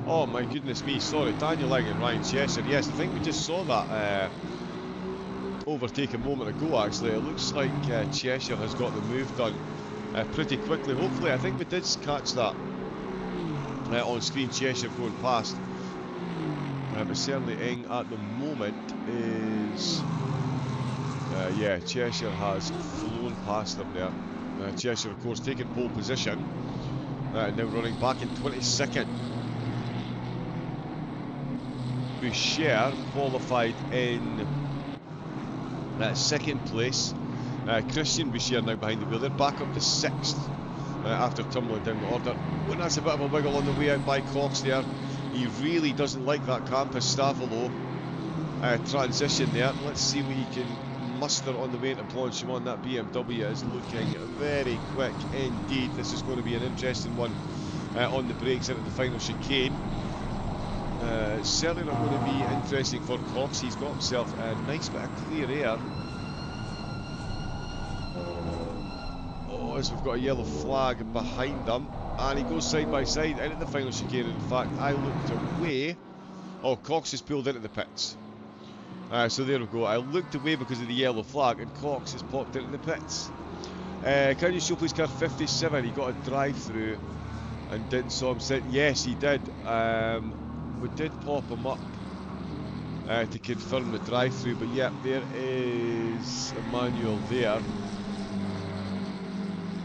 Oh my goodness me, sorry, Daniel Lang and Ryan Cheshire. Yes, I think we just saw that overtake a moment ago actually. It looks like Cheshire has got the move done pretty quickly. Hopefully, I think we did catch that on screen, Cheshire going past. But certainly Ing at the moment is... yeah, Cheshire has flown past them there. Cheshire, of course, taking pole position. Now running back in 22nd. Boucher qualified in second place. Christian Boucher now behind the wheel. They're back up to 6th after tumbling down the order. Well, that's a bit of a wiggle on the way out by Cox there. He really doesn't like that Campus Stavolo transition there. Let's see what he can muster on the way into Blanchimont. That BMW is looking very quick indeed. This is going to be an interesting one on the brakes into the final chicane. Certainly not going to be interesting for Cox. He's got himself a nice bit of clear air. Oh, as we've got a yellow flag behind them, and he goes side by side into the final chicane. In fact, I looked away. Oh, Cox has pulled into the pits. So there we go. I looked away because of the yellow flag, and Cox has popped into the pits. Can you show please car 57? He got a drive-through and didn't saw him sit. Yes, he did. We did pop him up to confirm the drive-through, but yeah, there is Emmanuel there,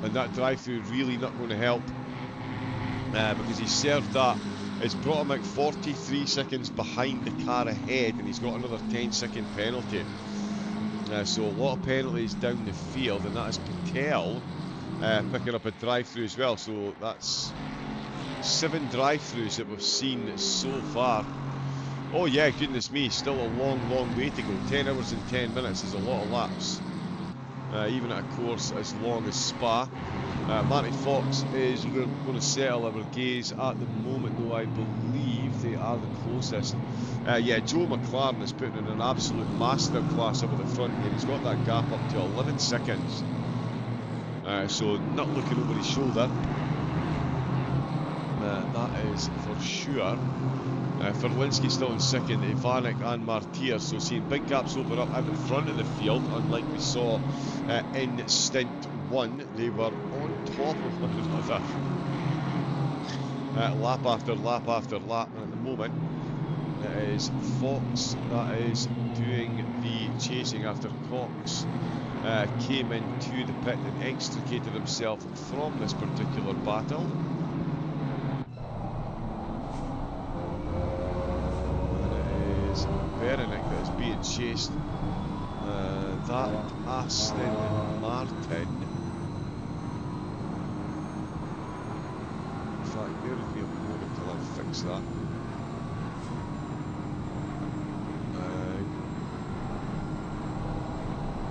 and that drive-through really not going to help because he served that. It's brought him out 43 seconds behind the car ahead, and he's got another 10-second penalty. So a lot of penalties down the field, and that is Patel picking up a drive-through as well. So that's 7 drive-throughs that we've seen so far. Oh yeah, goodness me, still a long way to go. 10 hours and 10 minutes is a lot of laps, even at a course as long as Spa. Matty Fox is going to settle our gaze at the moment, though I believe they are the closest. Yeah, Joe McLaren is putting in an absolute masterclass up at the front here. He's got that gap up to 11 seconds. So not looking over his shoulder. That is for sure. Ferlinski still in second, Ivanek and Martyr, so seeing big gaps open up out in front of the field, unlike we saw in stint 1. They were on top of one another, lap after lap after lap, and at the moment it is Fox that is doing the chasing after Cox came into the pit and extricated himself from this particular battle. Berenick that is being chased. That Aston Martin. In fact, bear with me a moment till I fix that.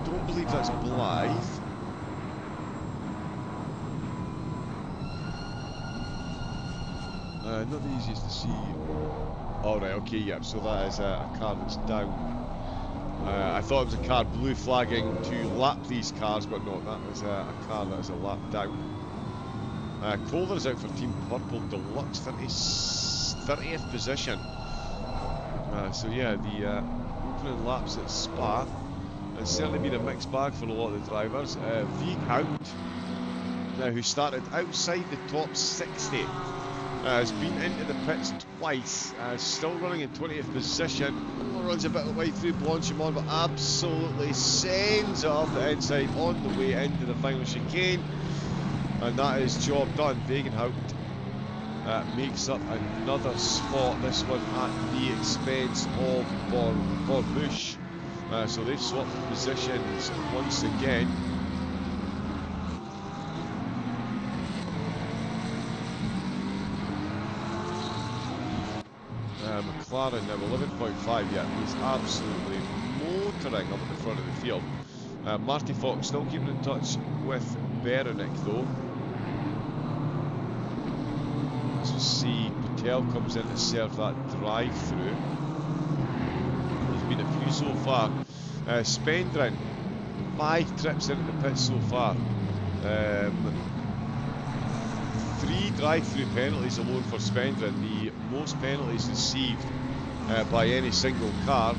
Don't believe that's Blythe. Not the easiest to see. Alright, okay, yeah, so that is a car that's down. I thought it was a car blue flagging to lap these cars, but no, that is a car that is a lap down. Kohler is out for Team Purple Deluxe, 30th position. So yeah, the opening laps at Spa has certainly been a mixed bag for a lot of the drivers. Viehout, who started outside the top 60, has been into the pits twice, still running in 20th position, runs a bit of the way through Blanchimont, but absolutely sends it off the inside on the way into the final chicane, and that is job done. Wegenhout makes up another spot, this one at the expense of Borbush, so they've swapped positions once again. McLaren now 11.5, yeah, he's absolutely motoring up at the front of the field. Marty Fox still keeping in touch with Berenick though. Let's just see, Patel comes in to serve that drive-through. There's been a few so far. Spendrin, 5 trips into the pit so far. 3 drive-through penalties alone for Spendrin, the most penalties received by any single car.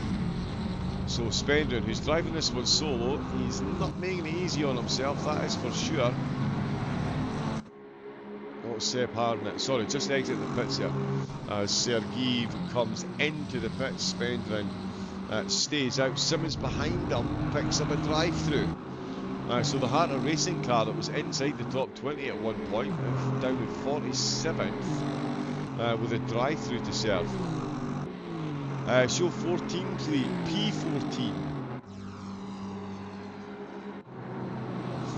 So Spendrin, who's driving this one solo, he's not making it easy on himself, that is for sure. Oh, Seb Harnett, sorry, just exit the pits here. As Sergeev comes into the pits, Spendrin stays out. Simmons behind him picks up a drive-through. So the ACM Racing car that was inside the top 20 at one point, down to 47th, with a drive-through to serve. Show 14, please. P14.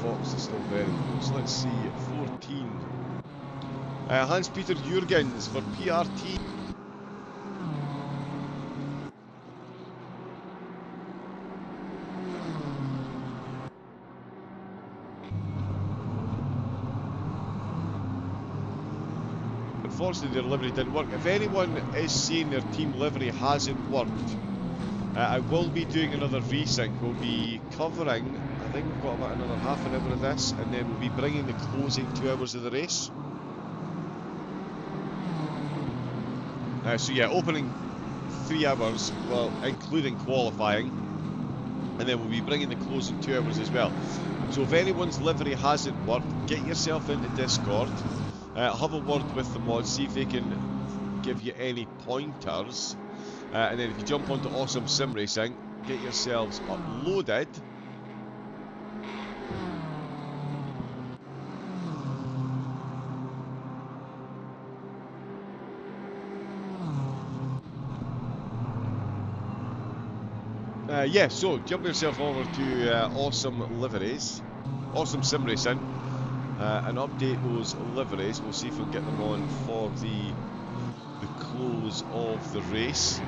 Fox is still very close. Let's see, 14. Hans-Peter Jurgens for PRT. Unfortunately, their livery didn't work. If anyone is seeing their team livery hasn't worked, I will be doing another resync. We'll be covering, I think we've got about another half an hour of this, and then we'll be bringing the closing 2 hours of the race. So yeah, opening 3 hours, well, including qualifying, and then we'll be bringing the closing 2 hours as well. So if anyone's livery hasn't worked, get yourself into Discord. Have a word with the mods, see if they can give you any pointers, and then if you jump onto Awesome Sim Racing, get yourselves uploaded. Yeah, so jump yourself over to Awesome Liveries, Awesome Sim Racing, and update those liveries. We'll see if we can get them on for the close of the race.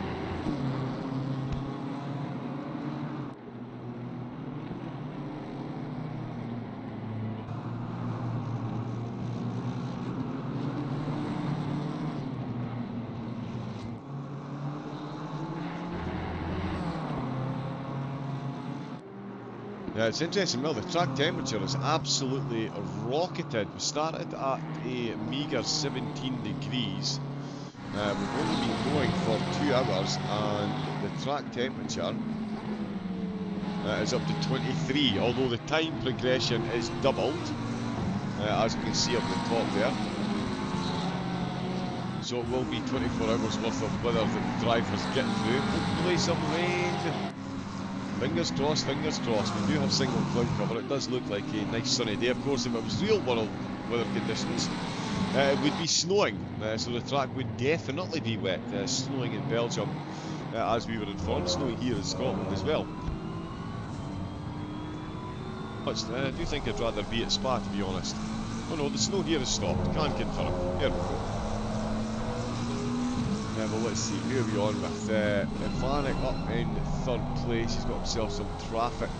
It's interesting, well, the track temperature has absolutely rocketed. We started at a meagre 17 degrees We've only been going for 2 hours, and the track temperature is up to 23, although the time progression is doubled, as we can see up the top there. So it will be 24 hours worth of weather that the drivers get through. Hopefully some rain. Fingers crossed, fingers crossed. We do have single cloud cover. It does look like a nice sunny day. Of course, if it was real world weather conditions, it would be snowing. So the track would definitely be wet. Snowing in Belgium, as we were informed. Snowing here in Scotland as well. But I do think I'd rather be at Spa, to be honest. Oh no, the snow here has stopped. Can't confirm. There we go. Well, let's see, who are we on with? Vanek up in 3rd place. He's got himself some traffic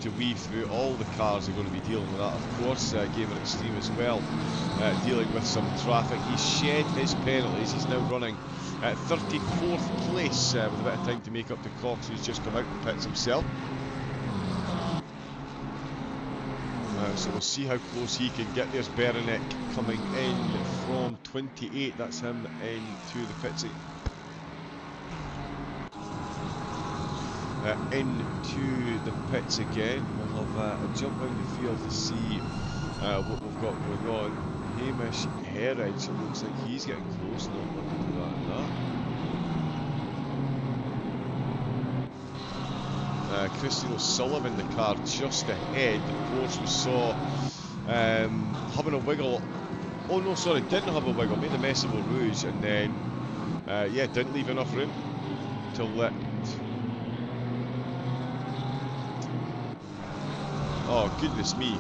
to weave through. All the cars are going to be dealing with that, of course. Gamer Extreme as well, dealing with some traffic. He's shed his penalties. He's now running at 34th place with a bit of time to make up to Cox, who's just come out the pits himself. So we'll see how close he can get. There's Berenek coming in from 28. That's him into the pits. Into the pits again. We'll have a jump around the field to see what we've got going on. Hamish Herridge, it looks like he's getting close. Not looking to that and that. Christian O'Sullivan, the car just ahead. Of course, we saw having a wiggle. Oh no, sorry, didn't have a wiggle. Made a mess of a rouge, and then yeah, didn't leave enough room to let. Oh goodness me!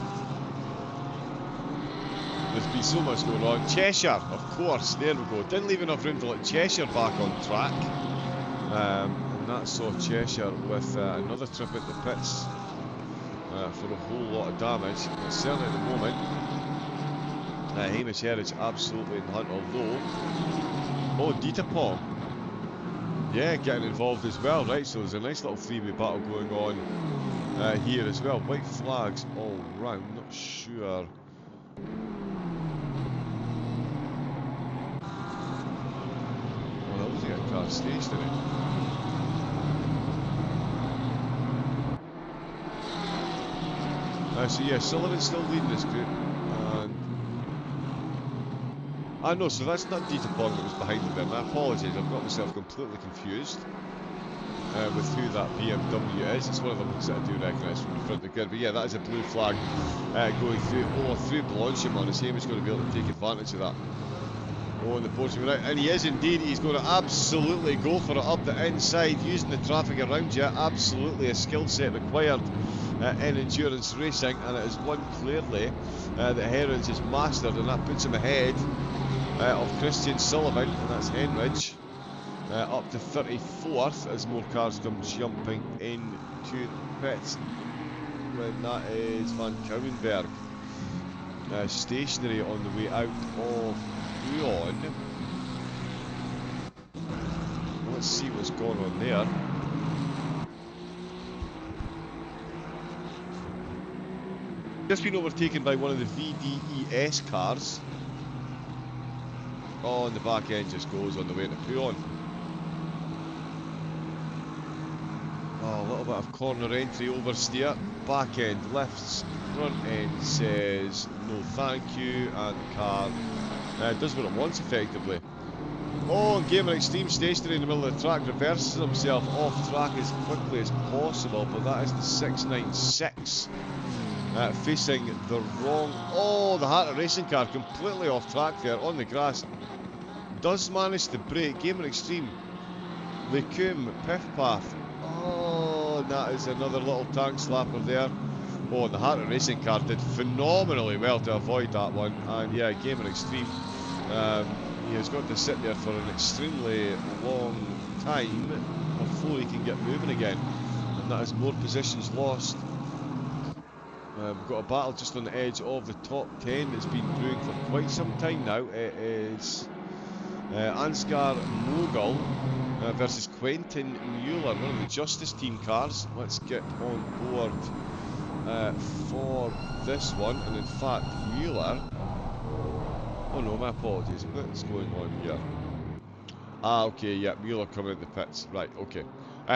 There's been so much going on. Cheshire, of course. There we go. Didn't leave enough room to let Cheshire back on track. And that saw Cheshire with another trip at the pits for a whole lot of damage. But certainly at the moment, Hamish Herridge absolutely in the hunt, although... Oh, Ditapong. Yeah, getting involved as well, right? So there's a nice little three-way battle going on here as well. White flags all round, not sure. Well, that was a car stationary. So yeah, Sullivan's still leading this group, and no, so that's not Ditapong that was behind him there. My apologies, I've got myself completely confused with who that BMW is. It's one of them that I do recognise from the front of the grid, but yeah, that is a blue flag going through. Oh, through Blanchimont. Is Hamish going to be able to take advantage of that? Oh, and the Portugal, right, and he is indeed. He's going to absolutely go for it up the inside, using the traffic around you. Absolutely a skill set required in endurance racing, and it is one clearly that Herridge is mastered, and that puts him ahead of Christian Sullivan, and that's Henridge up to 34th as more cars come jumping into the pits. When that is Van Kouwenberg stationary on the way out of Huon. Let's see what's going on there. Just been overtaken by one of the VDES cars. Oh, and the back end just goes on the way to Puon. Oh, a little bit of corner entry oversteer. Back end lifts. Front end says no thank you, and the car does what it wants effectively. Oh, Gamer Extreme stationary in the middle of the track, reverses himself off track as quickly as possible, but that is the 696. Facing the wrong... Oh, the Hatter Racing car completely off track there on the grass. Does manage to brake. Gamer Extreme. Lecum, Piff Path. Oh, that is another little tank slapper there. Oh, and the Hatter Racing car did phenomenally well to avoid that one. And yeah, Gamer Extreme. He has got to sit there for an extremely long time before he can get moving again. And that is more positions lost. We've got a battle just on the edge of the top 10 that's been brewing for quite some time now. It is Ansgar Mogul versus Quentin Mueller, one of the Justice Team cars. Let's get on board for this one. And in fact, Mueller... Oh no, my apologies. What's going on here? Ah, okay, yeah, Mueller coming out the pits. Right, okay.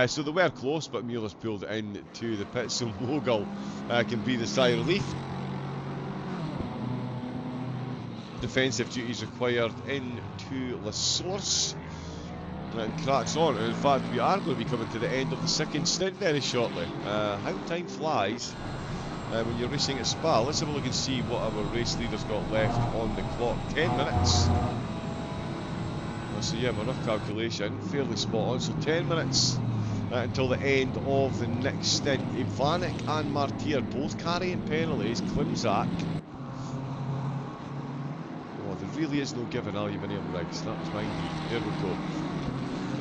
So they were close, but Mueller's pulled it into the pits, so Mogul can breathe a sigh of relief. Defensive duties required into La Source. And cracks on. And in fact, we are going to be coming to the end of the second stint very shortly. How time flies when you're racing at Spa. Let's have a look and see what our race leader's got left on the clock. 10 minutes. So yeah, my rough calculation, fairly spot on. So 10 minutes until the end of the next stint. Ivanek and Martyr both carrying penalties. Klimzak. Oh, there really is no giving aluminium rigs. That was mine. There we go.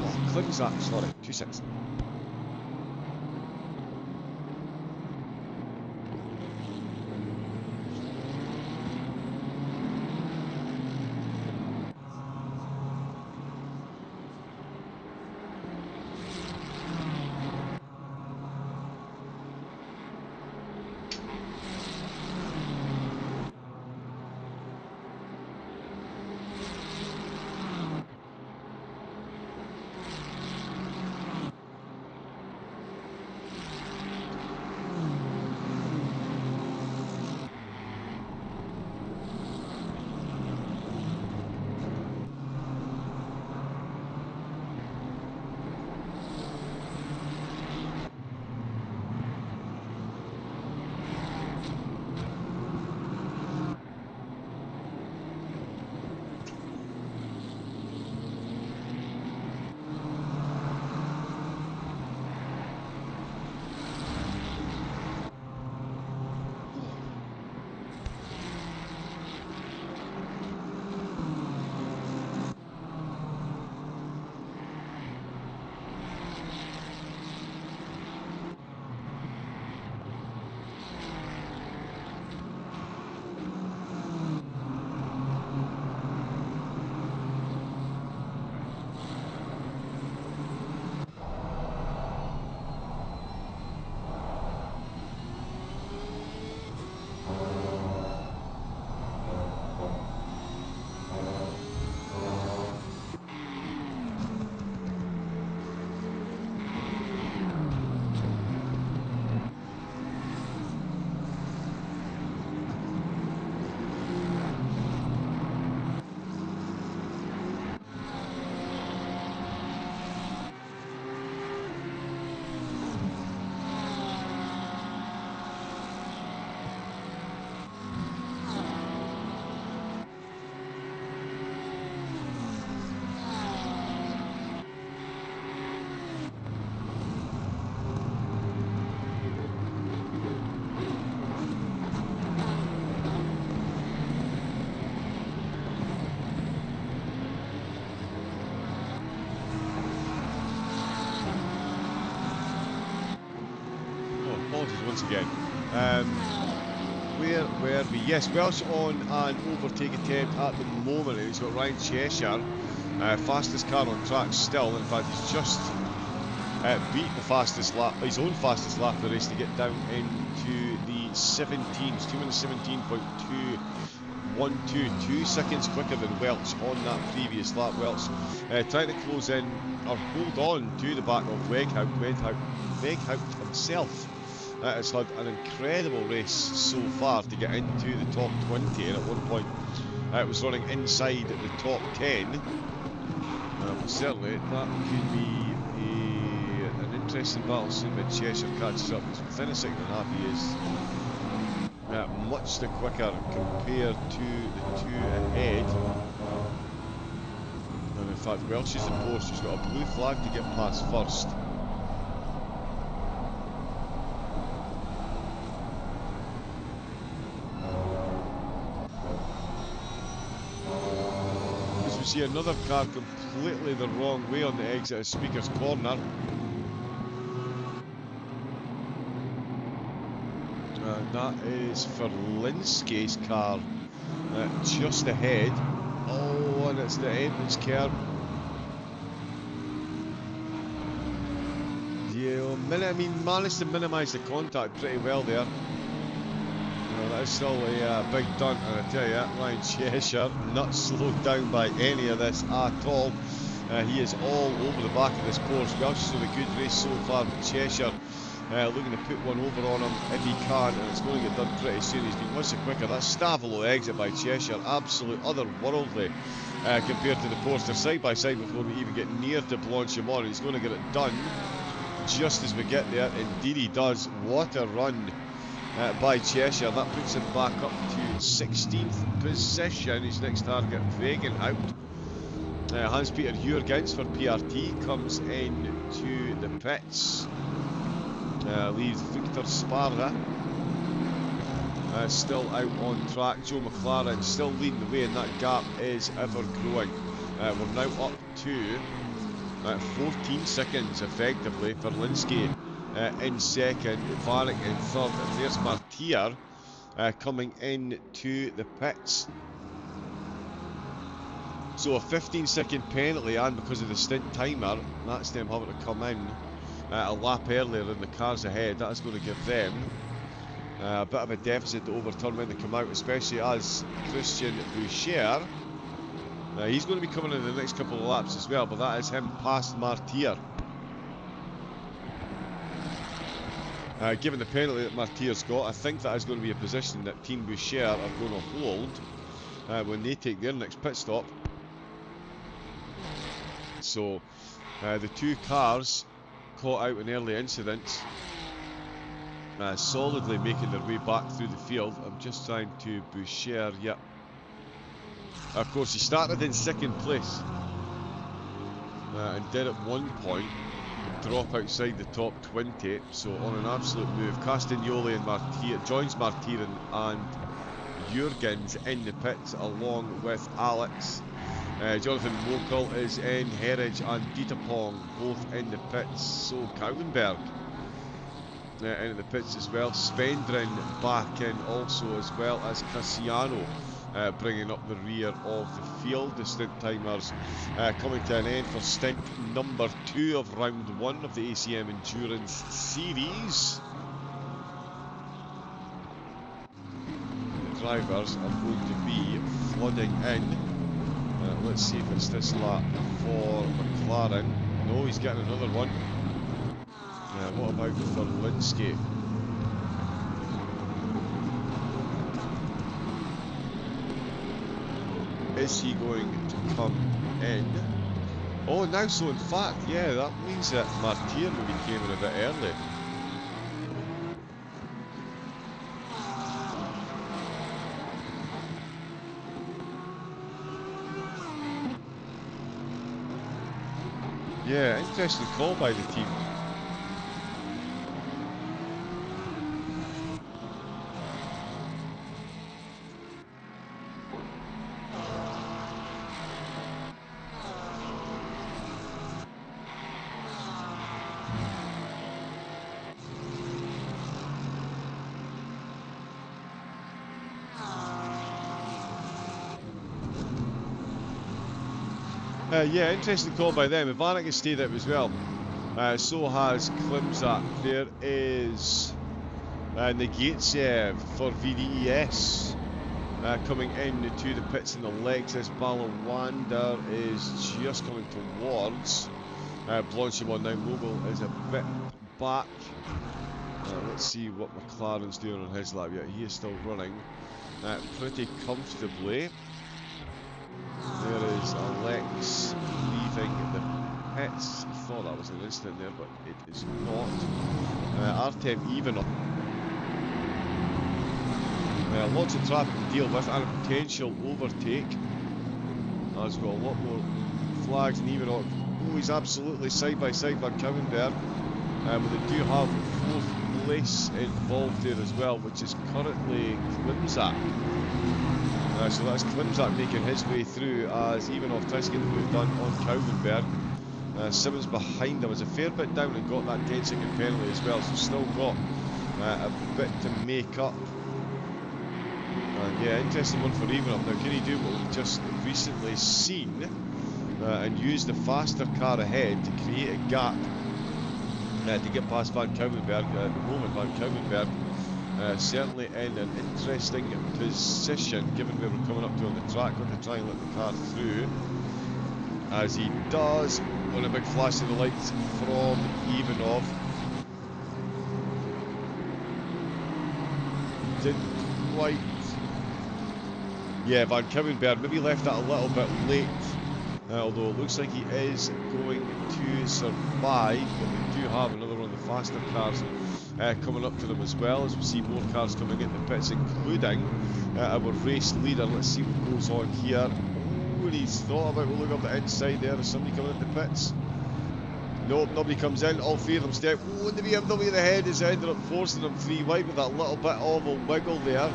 Oh, Klimzak, sorry, 2-6. Apologies once again. Where were we? Yes, Welsh on an overtake attempt at the moment. He's got Ryan Cheshire, fastest car on track still. In fact, he's just beat the fastest lap, his own fastest lap of the race to get down into the 17s. 2 minutes 17.212, 2 seconds quicker than Welch on that previous lap. Welch trying to close in or hold on to the back of Weghout himself. Has had an incredible race so far to get into the top 20, and at one point it was running inside the top 10. But certainly that could be an interesting battle soon when Cheshire catches up. He's within a second and a half. He is much the quicker compared to the two ahead. And in fact, Welsh is in post. He's got a blue flag to get past first. We see another car completely the wrong way on the exit of Speaker's Corner. That is Verlinski's car just ahead. Oh, and it's the entrance curb. Yeah, I mean, managed to minimise the contact pretty well there. That is still a big dunt, and I tell you, Ryan Cheshire not slowed down by any of this at all. He is all over the back of this course. Welsh with a good race so far, but Cheshire looking to put one over on him if he can, and it's going to get done pretty soon. He's been much quicker. That Stavolo exit by Cheshire, absolute otherworldly compared to the course. They're side by side before we even get near to Blanchimont. He's going to get it done just as we get there. Indeed he does. What a run by Cheshire. That puts him back up to 16th position. His next target, Wegenhout. Hans-Peter Jurgens for PRT comes in to the pits. Leaves Victor Sparta still out on track. Joe McLaren still leading the way, and that gap is ever growing. We're now up to 14 seconds effectively for Linsky in second, Vanek in third, and there's Martier coming in to the pits. So a 15-second penalty, and because of the stint timer, that's them having to come in a lap earlier than the cars ahead. That is going to give them a bit of a deficit to overturn when they come out, especially as Christian Boucher. He's going to be coming in the next couple of laps as well, but that is him past Martier. Given the penalty that Martier's got, I think that is going to be a position that Team Boucher are going to hold when they take their next pit stop. So the two cars caught out in early incidents, solidly making their way back through the field. I'm just trying to Boucher, yep. Of course, he started in second place and did at one point drop outside the top 20. So on an absolute move, Castagnoli and Martier joins Martier and Jurgens in the pits along with Alex. Jonathan Mokel is in, Herridge and Dietepong both in the pits. So Kauenberg in the pits as well. Spendrin back in also, as well as Cassiano bringing up the rear of the field. The stint timers coming to an end for stint number 2 of round 1 of the ACM Endurance Series. The drivers are going to be flooding in. Let's see if it's this lap for McLaren. No, he's getting another one. What about for Linsky? Is he going to come in? Oh, now so in fact, yeah, that means that Martier maybe came in a bit early. Yeah, interesting call by the team. Yeah, interesting call by them. Ivanek has stayed out as well. So has Klimzak. There is Negatsev for VDES coming in to the pits in the Lexus. Balawander is just coming towards Blanchimont now. Mogul is a bit back. Let's see what McLaren's doing on his lap. Yeah, he is still running pretty comfortably. There is Alex leaving the pits. I thought that was an incident there, but it is not. Artem Ivanov. Lots of traffic to deal with and a potential overtake. As we've got a lot more flags, and Ivanov, oh, he's absolutely side by side Van Kouwenberg. But they do have 4th place involved there as well, which is currently Klimzak. So that's Klimzak making his way through as Ivanov tries to get the move done on Kauenberg. Simmons behind him is a fair bit down and got that 10-second penalty as well, so still got a bit to make up. And yeah, interesting one for Ivanov. Now, can he do what we've just recently seen and use the faster car ahead to create a gap to get past Van Kouwenberg? At the moment, Van Kouwenberg certainly in an interesting position given where we're coming up to on the track. Going to try and let the car through. as he does on a big flash of the lights from Ivanov. Didn't quite. Yeah, Van Kouwenberg maybe left that a little bit late, although it looks like he is going to survive. But they do have another one of the faster cars coming up to them as well, as we see more cars coming into the pits, including our race leader. Let's see what goes on here. Oh, and he's thought about looking up the inside there. Is somebody coming into the pits? Nope, nobody comes in. All three of them step. Oh, and the BMW in the head has ended up forcing them 3 wide with that little bit of a wiggle there.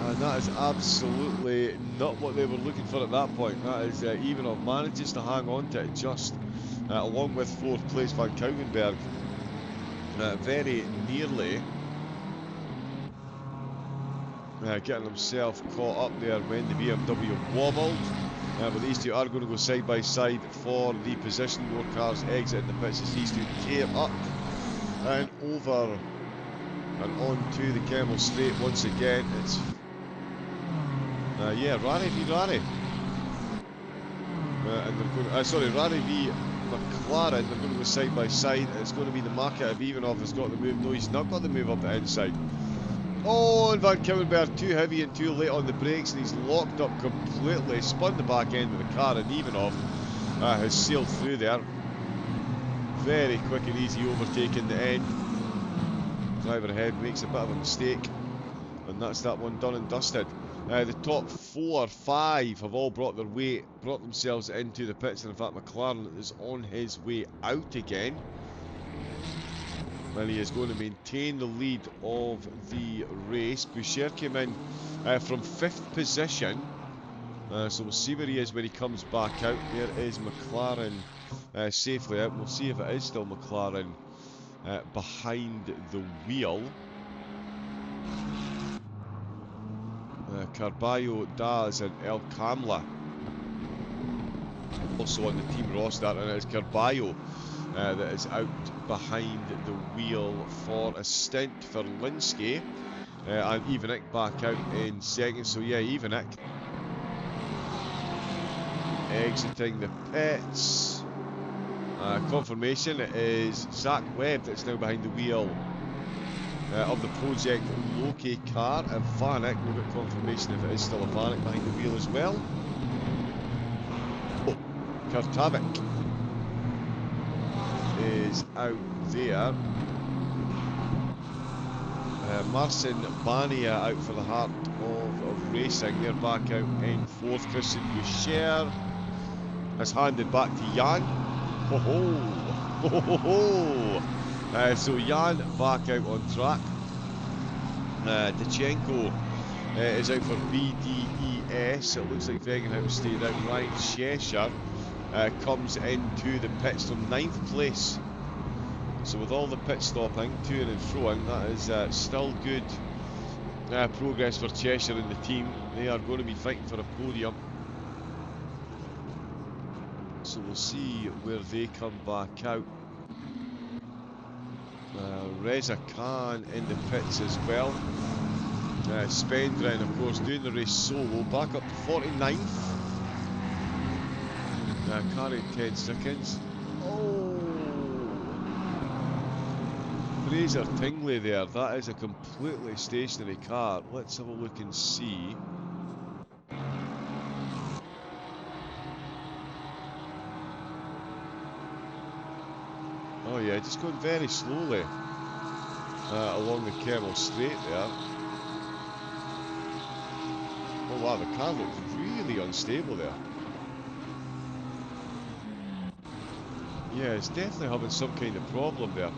And that is absolutely not what they were looking for at that point. That is Ivanov manages to hang on to it just along with 4th place Van Kouwenberg. Very nearly getting himself caught up there when the BMW wobbled. But these two are going to go side by side for the position. More cars exit the pits as these two tear up and over and onto the Kemmel Straight once again. It's yeah, Rari v Rari. And they're going sorry, Rari v McLaren. They're going to go side by side. It's going to be the market of Ivanov has got the move. No, he's not got the move up the inside. Oh, and Van Kouwenberg too heavy and too late on the brakes, and he's locked up completely. Spun the back end of the car, and Ivanov has sailed through there. Very quick and easy overtaking the end. Driver ahead makes a bit of a mistake, and that's that one done and dusted. The top 4, 5 have all brought themselves into the pits, and in fact McLaren is on his way out again. And he is going to maintain the lead of the race. Boucher came in from 5th position, so we'll see where he is when he comes back out. There is McLaren safely out. We'll see if it is still McLaren behind the wheel. Carballo, Daz and El Kamla also on the team roster, and it's Carballo that is out behind the wheel for a stint for Linsky, and Ivanek back out in second. So yeah, Ivanek exiting the pits. Confirmation, it is Zach Webb that's now behind the wheel of the Project Loki car, and Vanek, we'll get confirmation if it is still a Vanek behind the wheel as well. Oh, Kurtavik is out there. Marcin Bania out for the Heart of Racing. They're back out in 4th. Christian Boucher has handed back to Jan. Ho ho! Ho ho ho! So Jan back out on track. Dachenko is out for BDES. It looks like Wegenheim stayed out. Ryan Cheshire comes into the pits from 9th place. So with all the pit stopping, to and fro-ing, that is still good progress for Cheshire and the team. They are going to be fighting for a podium. So we'll see where they come back out. Reza Khan in the pits as well. Spendren, of course, doing the race solo, back up to 49th. Carried 10 seconds. Oh! Fraser Tingley there. That is a completely stationary car. Let's have a look and see. Oh yeah, just going very slowly along the Kemmel Straight there. Oh wow, the car looks really unstable there. Yeah, it's definitely having some kind of problem there.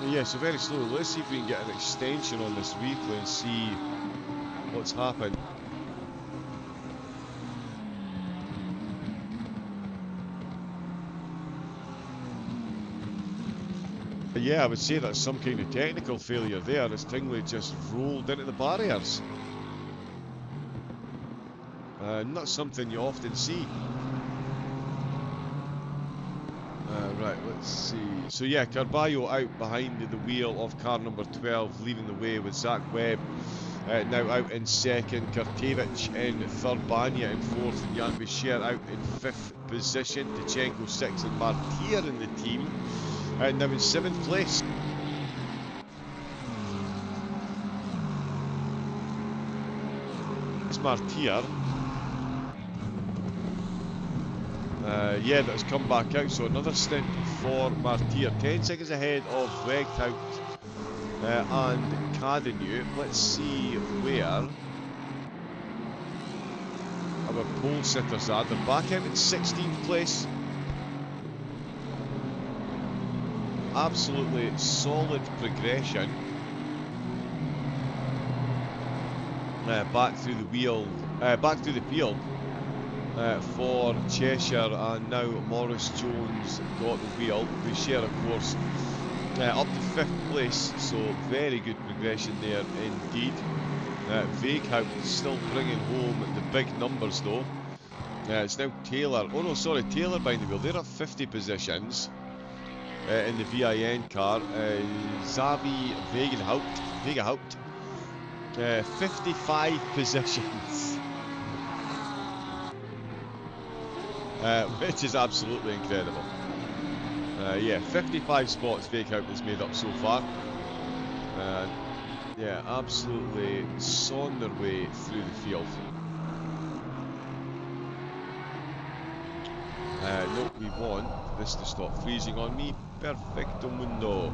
Yeah, so very slowly. Let's see if we can get an extension on this replay and see what's happened. Yeah, I would say that's some kind of technical failure there, as Tingley just rolled into the barriers. Not something you often see. Right, let's see. So yeah, Carballo out behind the wheel of car number 12, leading the way with Zach Webb now out in second, Kurtevich in third, Banya in fourth, and Jan Bichir out in fifth position. Tachenko sixth, and Martier in the team now in seventh place. It's Martier. Yeah, that's come back out, so another stint for Martier. 10 seconds ahead of Weghout and Cadenu. Let's see where our pole sitters are. They're back out in 16th place. Absolutely solid progression. Back through the field. For Cheshire, and now Morris Jones got the wheel. Boucher, of course, up to 5th place, so very good progression there indeed. Veighout still bringing home the big numbers though. It's now Taylor. Oh no, sorry, Taylor behind the wheel. They're at 50 positions in the VIN car. Xavi Veighout, 55 positions. Which is absolutely incredible. Yeah, 55 spots Veighout has made up so far. Yeah, absolutely sawing their way through the field. Nope, we want this to stop freezing on me. Perfecto mundo.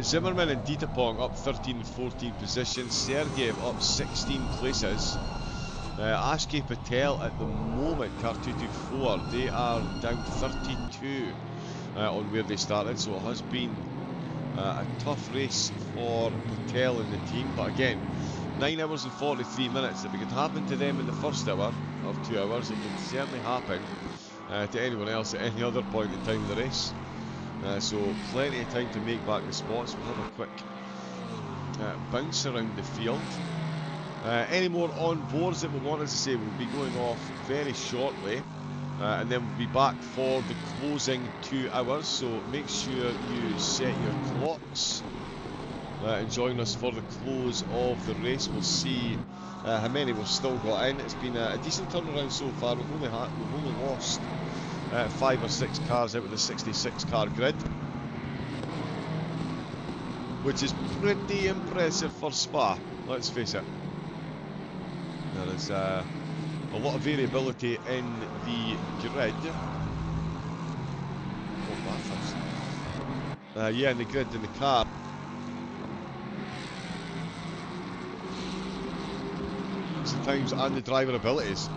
Zimmerman and Ditapong up 13 and 14 positions. Sergeyev up 16 places. Ashke Patel at the moment, car 224, they are down 32 on where they started, so it has been a tough race for Patel and the team, but again, 9 hours and 43 minutes. If it could happen to them in the first hour of 2 hours, it can certainly happen to anyone else at any other point in time in the race. So plenty of time to make back the spots. We'll have a quick bounce around the field. Any more on boards that we wanted to say, we'll be going off very shortly, and then we'll be back for the closing 2 hours, so make sure you set your clocks and join us for the close of the race. We'll see how many we've still got in. It's been a decent turnaround so far. We've only lost 5 or 6 cars out of the 66 car grid, which is pretty impressive for Spa, let's face it. There is a lot of variability in the grid. Yeah, in the grid, in the car. Sometimes, and the driver abilities.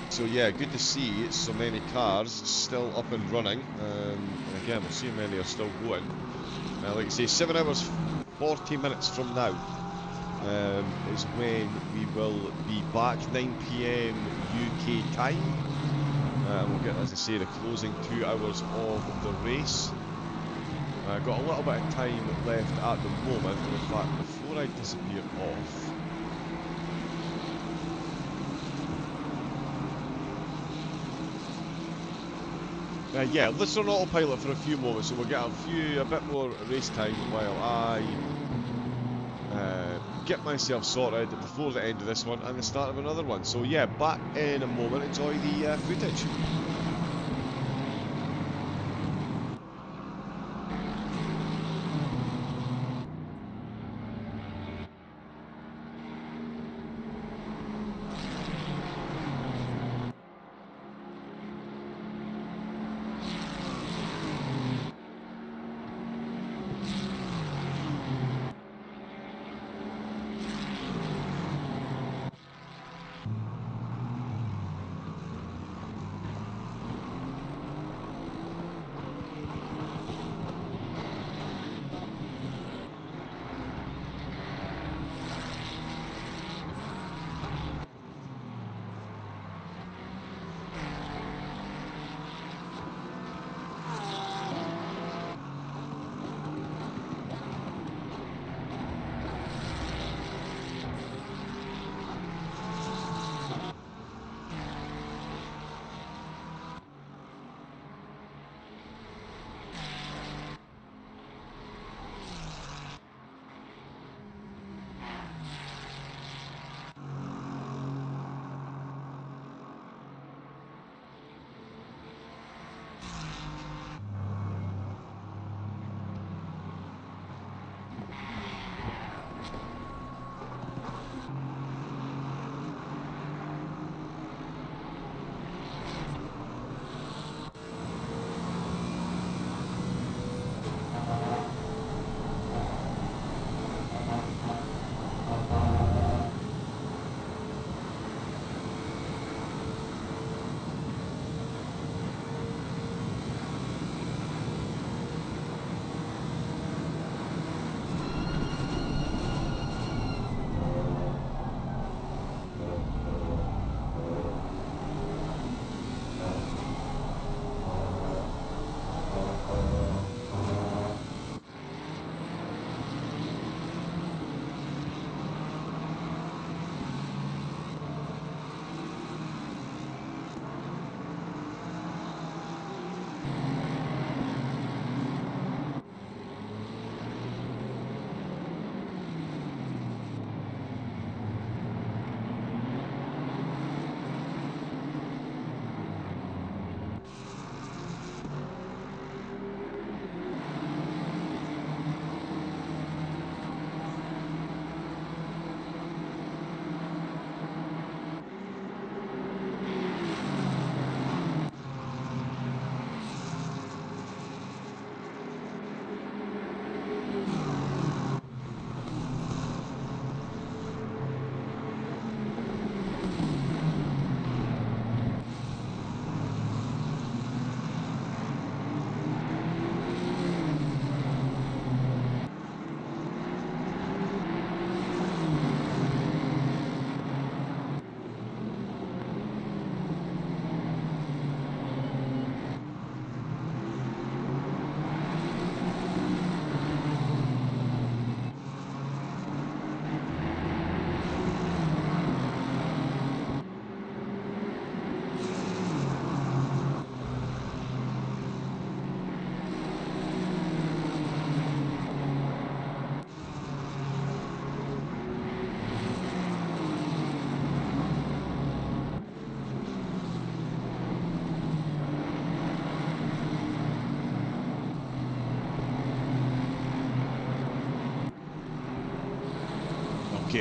So yeah, good to see so many cars still up and running. And again, we'll see how many are still going. Like I say, 7 hours 40 minutes from now is when we will be back, 9 PM UK time. We'll get, as I say, the closing 2 hours of the race. Got a little bit of time left at the moment. In fact, before I disappear off, yeah, let's run autopilot for a few moments, so we'll get a bit more race time while I get myself sorted before the end of this one and the start of another one. So yeah, back in a moment. Enjoy the footage.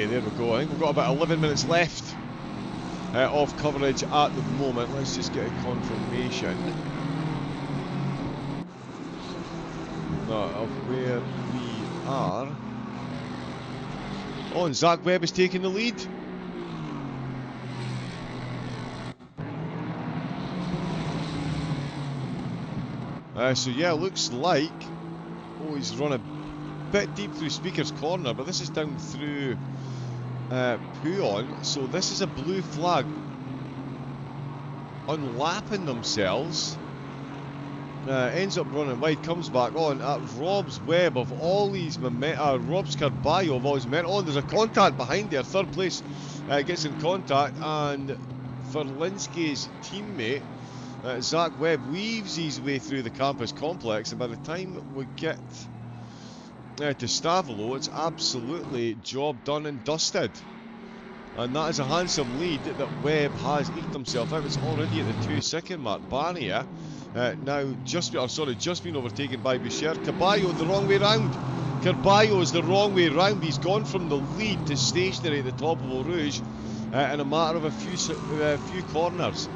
Okay, there we go. I think we've got about 11 minutes left of coverage at the moment. Let's just get a confirmation of where we are. Oh, and Zach Webb is taking the lead. So yeah, looks like, oh, he's run a bit deep through Speaker's Corner, but this is down through Puon, so this is a blue flag unlapping themselves. Ends up running wide, comes back on at Rob's Webb of all these Rob's Carballo of all his men. Oh, there's a contact behind there, third place gets in contact, and Ferlinski's teammate Zach Webb weaves his way through the campus complex, and by the time we get to Stavolo, it's absolutely job done and dusted. And that is a handsome lead that Webb has eked himself out. It's already at the 2-second mark. Barnia now just been overtaken by Boucher. Carballo the wrong way round. Carballo is the wrong way round. He's gone from the lead to stationary at the top of Eau Rouge in a matter of a few corners.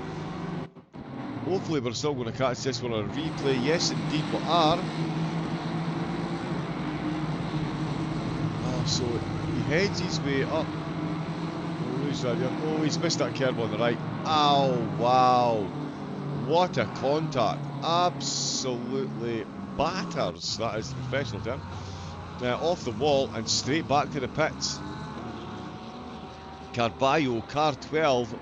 Hopefully we're still going to catch this one on a replay. Yes, indeed we are. Oh, so he heads his way up. Oh, he's missed that curve on the right. Ow, wow. What a contact. Absolutely batters. That is the professional term. Off the wall and straight back to the pits. Carballo, car 12,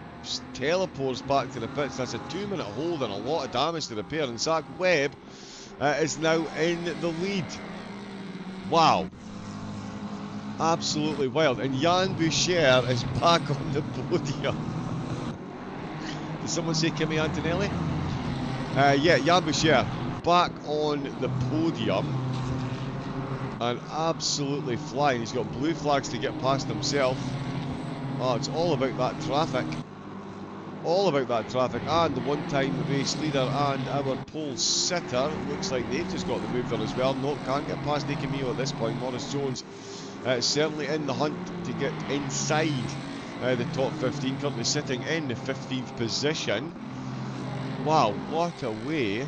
teleports back to the pits. That's a 2-minute hold and a lot of damage to repair. And Zach Webb is now in the lead. Wow. Absolutely wild. And Jan Boucher is back on the podium. Did someone say Kimi Antonelli? Yeah, Jan Boucher back on the podium and absolutely flying. He's got blue flags to get past himself. Oh, it's all about that traffic. All about that traffic. And the one-time race leader and our pole sitter. Looks like they've just got the move there as well. No, can't get past Camillo at this point. Morris Jones certainly in the hunt to get inside the top 15. Currently sitting in the 15th position. Wow, what a way.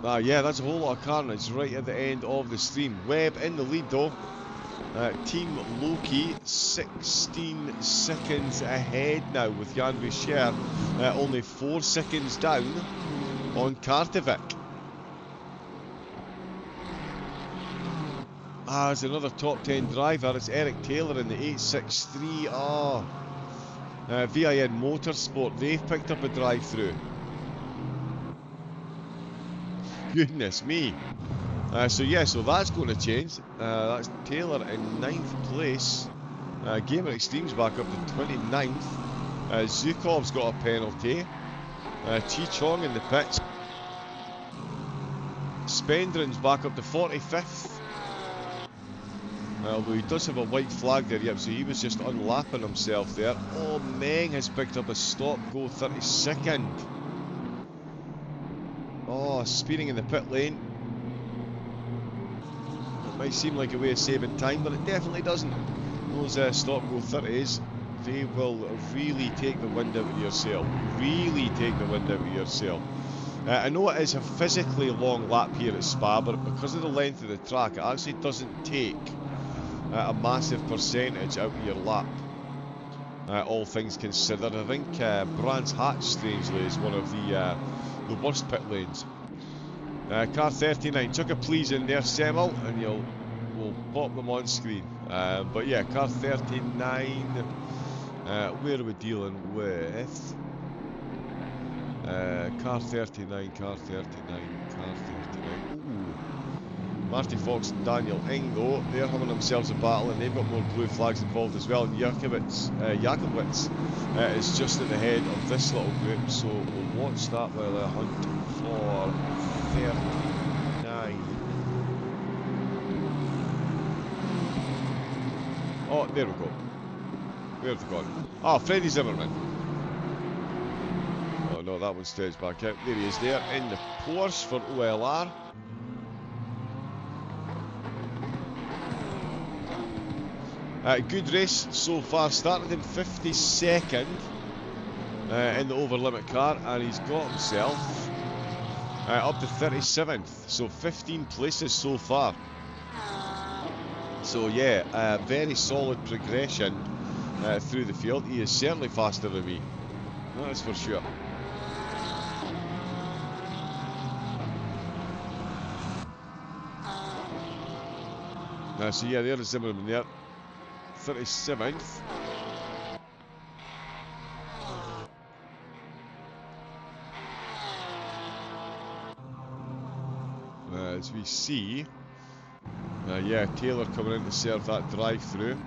Yeah, that's a whole lot of carnage right at the end of the stream. Webb in the lead though. Team Loki 16 seconds ahead now with Jan Boucher only 4 seconds down on Kartovic. There's another top 10 driver. It's Eric Taylor in the 863. VIN Motorsport, they've picked up a drive-through. Goodness me. So that's going to change. That's Taylor in 9th place. Gamer Extreme's back up to 29th. Zukov's got a penalty. Chi Chong in the pits. Spendrin's back up to 45th. Although he does have a white flag there, yep, so he was just unlapping himself there. Oh, Meng has picked up a stop, go 32nd. Oh, speeding in the pit lane. It might seem like a way of saving time, but it definitely doesn't. Those stop go 30s, they will really take the wind out of your sail. Really take the wind out of your sail. I know it is a physically long lap here at Spa, but because of the length of the track, it actually doesn't take a massive percentage out of your lap, all things considered. I think Brands Hatch, strangely, is one of the worst pit lanes. Car 39, chuck a please in there, Semel, and we'll pop them on screen. But yeah, car 39, where are we dealing with? Car 39, car 39, car 39. Ooh. Marty Fox and Daniel Ingo, they're having themselves a battle, and they've got more blue flags involved as well. And Jakobowicz is just at the head of this little group, so we'll watch that while I hunt for 39. Oh, there we go. Where's it gone? Ah, Freddie Zimmerman. Oh no, that one stays back out. There he is there in the Porsche for OLR. Good race so far. Started in 52nd in the over limit car, and he's got himself up to 37th. So 15 places so far. So yeah, very solid progression through the field. He is certainly faster than me. That's for sure. So yeah, there's Zimmerman there. 37th. As we see, yeah, Taylor coming in to serve that drive-through.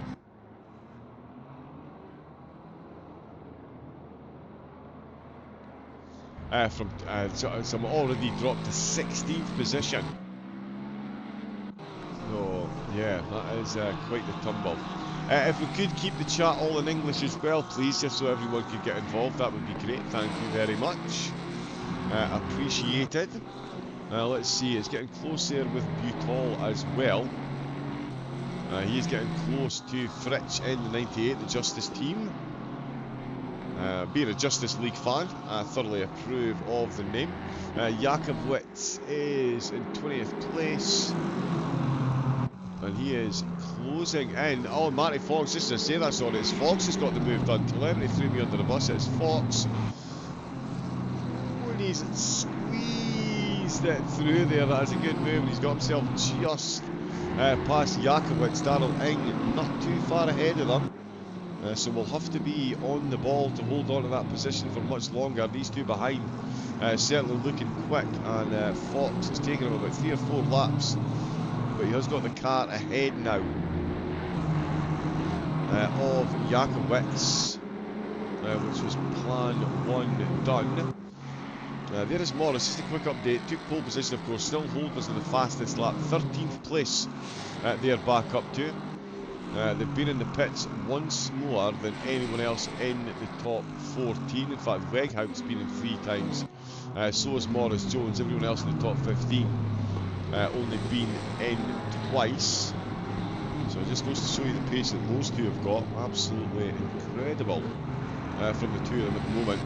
So I'm already dropped to 16th position. So yeah, that is quite the tumble. If we could keep the chat all in English as well, please, just so everyone could get involved, that would be great. Thank you very much. Appreciated. Let's see, it's getting close there with Butol as well. He's getting close to Fritsch in the 98, the Justice team. Being a Justice League fan, I thoroughly approve of the name. Jakobwitz is in 20th place. And he is closing in. Oh, Matty Fox, just to say that, sorry, it's Fox has got the move done. Telemany threw me under the bus. It's Fox. When he's squeezed it through there, that is a good move. And he's got himself just past Jakobwitz. Darrell Ing not too far ahead of them. So we'll have to be on the ball to hold on to that position for much longer. These two behind certainly looking quick. And Fox is taking him about 3 or 4 laps. But he has got the car ahead now of Jakobwitz, which was plan 1 done. There is Morris, just a quick update. Took pole position, of course, still holders in the fastest lap. 13th place they're back up to. They've been in the pits once more than anyone else in the top 14. In fact, Weghout's been in 3 times. So has Morris Jones. Everyone else in the top 15. Only been in twice, so it just goes to show you the pace that those two have got. Absolutely incredible from the two of them at the moment.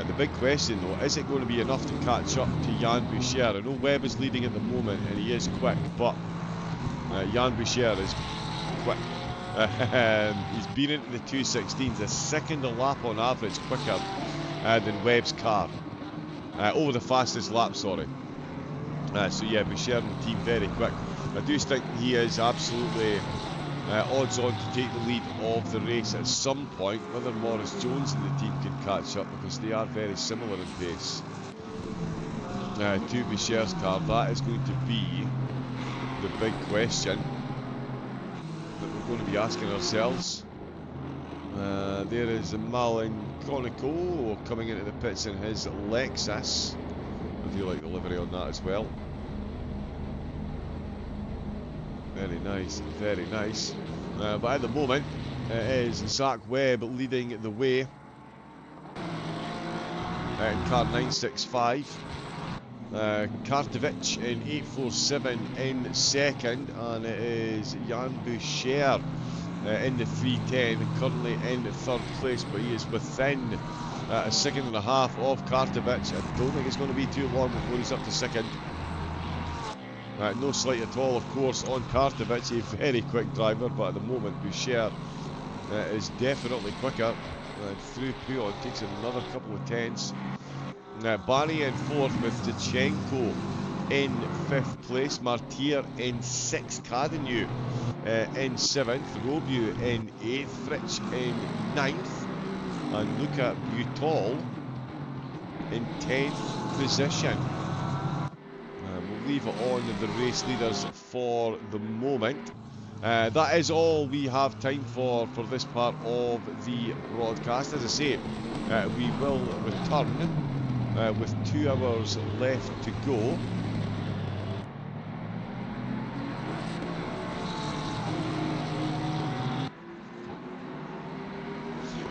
The big question though, is it going to be enough to catch up to Jan Boucher? I know Webb is leading at the moment and he is quick, but Jan Boucher is quick. He's been into the 216s, a second a lap on average quicker than Webb's car. Over the fastest lap, sorry. So yeah, Boucher and the team very quick. I do think he is absolutely odds on to take the lead of the race at some point. Whether Morris Jones and the team can catch up, because they are very similar in pace to Boucher's car. That is going to be the big question that we're going to be asking ourselves. There is Malin Conico coming into the pits in his Lexus. I do like the livery on that as well. Very nice, very nice. But at the moment, it is Zach Webb leading the way in car 965. Kartovic in 847 in second, and it is Jan Boucher in the 310, currently in third place, but he is within a second and a half of Kartovic. I don't think it's going to be too long before he's up to second. No slight at all, of course, on Kartovic, a very quick driver, but at the moment Boucher is definitely quicker. Through Puyon, takes another couple of tenths. Barney in fourth with Tichenko in 5th place, Martyr in 6th, Cadenu in 7th, Robu in 8th, Fritsch in 9th, and Luca Butol in 10th position. We'll leave it on the race leaders for the moment. That is all we have time for this part of the broadcast. As I say, we will return with 2 hours left to go.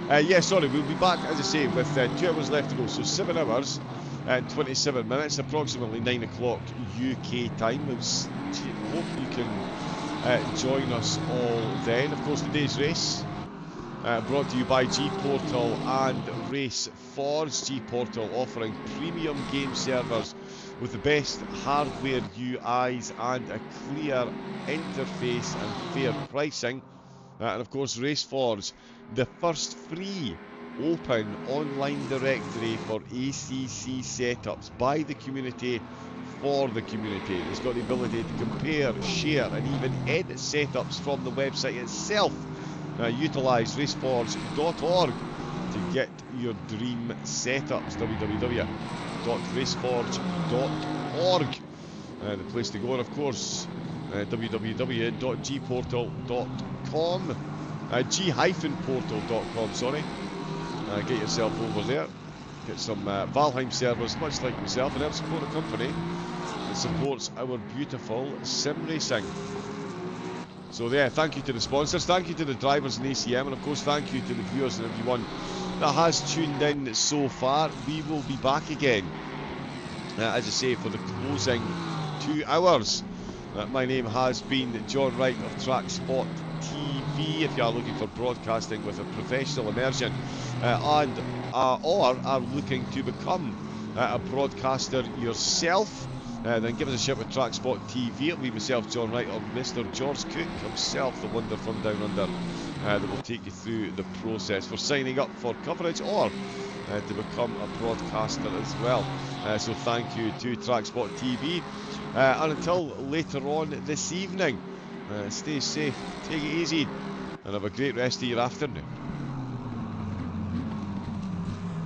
Yeah, sorry, we'll be back, as I say, with 2 hours left to go. So 7 hours and 27 minutes, approximately 9 o'clock UK time. I hope you can join us all then. Of course, today's race brought to you by G Portal and Race Forge. G Portal offering premium game servers with the best hardware UIs and a clear interface and fair pricing. And of course, Race Forge, the first free open online directory for ACC setups by the community for the community. It's got the ability to compare, share, and even edit setups from the website itself. Utilise raceforge.org to get your dream setups. www.raceforge.org, the place to go. And of course, www.gportal.com, g-portal.com, sorry. Get yourself over there. Get some Valheim servers, much like myself, and help support a company that supports our beautiful sim racing. So there, thank you to the sponsors, thank you to the drivers in ACM, and of course thank you to the viewers and everyone that has tuned in so far. We will be back again, as I say, for the closing 2 hours. My name has been John Wright of TrackSpot TV. If you are looking for broadcasting with a professional immersion or are looking to become a broadcaster yourself, then give us a shout with TrackSpot TV. It'll be myself, John Wright, or Mr. George Cook himself, the wonder from down under, that will take you through the process for signing up for coverage or to become a broadcaster as well. So thank you to TrackSpot TV. And until later on this evening, stay safe, take it easy, and have a great rest of your afternoon.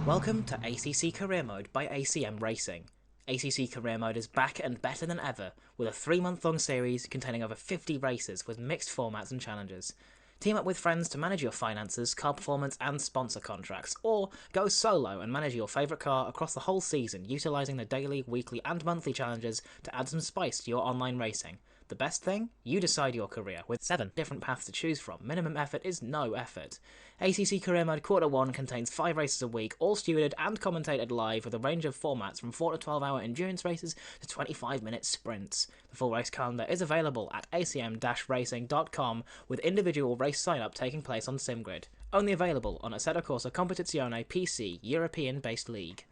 Welcome to ACC Career Mode by ACM Racing. ACC Career Mode is back and better than ever, with a 3-month-long series containing over 50 races with mixed formats and challenges. Team up with friends to manage your finances, car performance and sponsor contracts, or go solo and manage your favourite car across the whole season, utilising the daily, weekly and monthly challenges to add some spice to your online racing. The best thing? You decide your career, with 7 different paths to choose from. Minimum effort is no effort. ACC Career Mode Quarter 1 contains 5 races a week, all stewarded and commentated live with a range of formats from 4 to 12 hour endurance races to 25-minute sprints. The full race calendar is available at acm-racing.com, with individual race sign-up taking place on SimGrid. Only available on Assetto Corsa Competizione PC European-based league.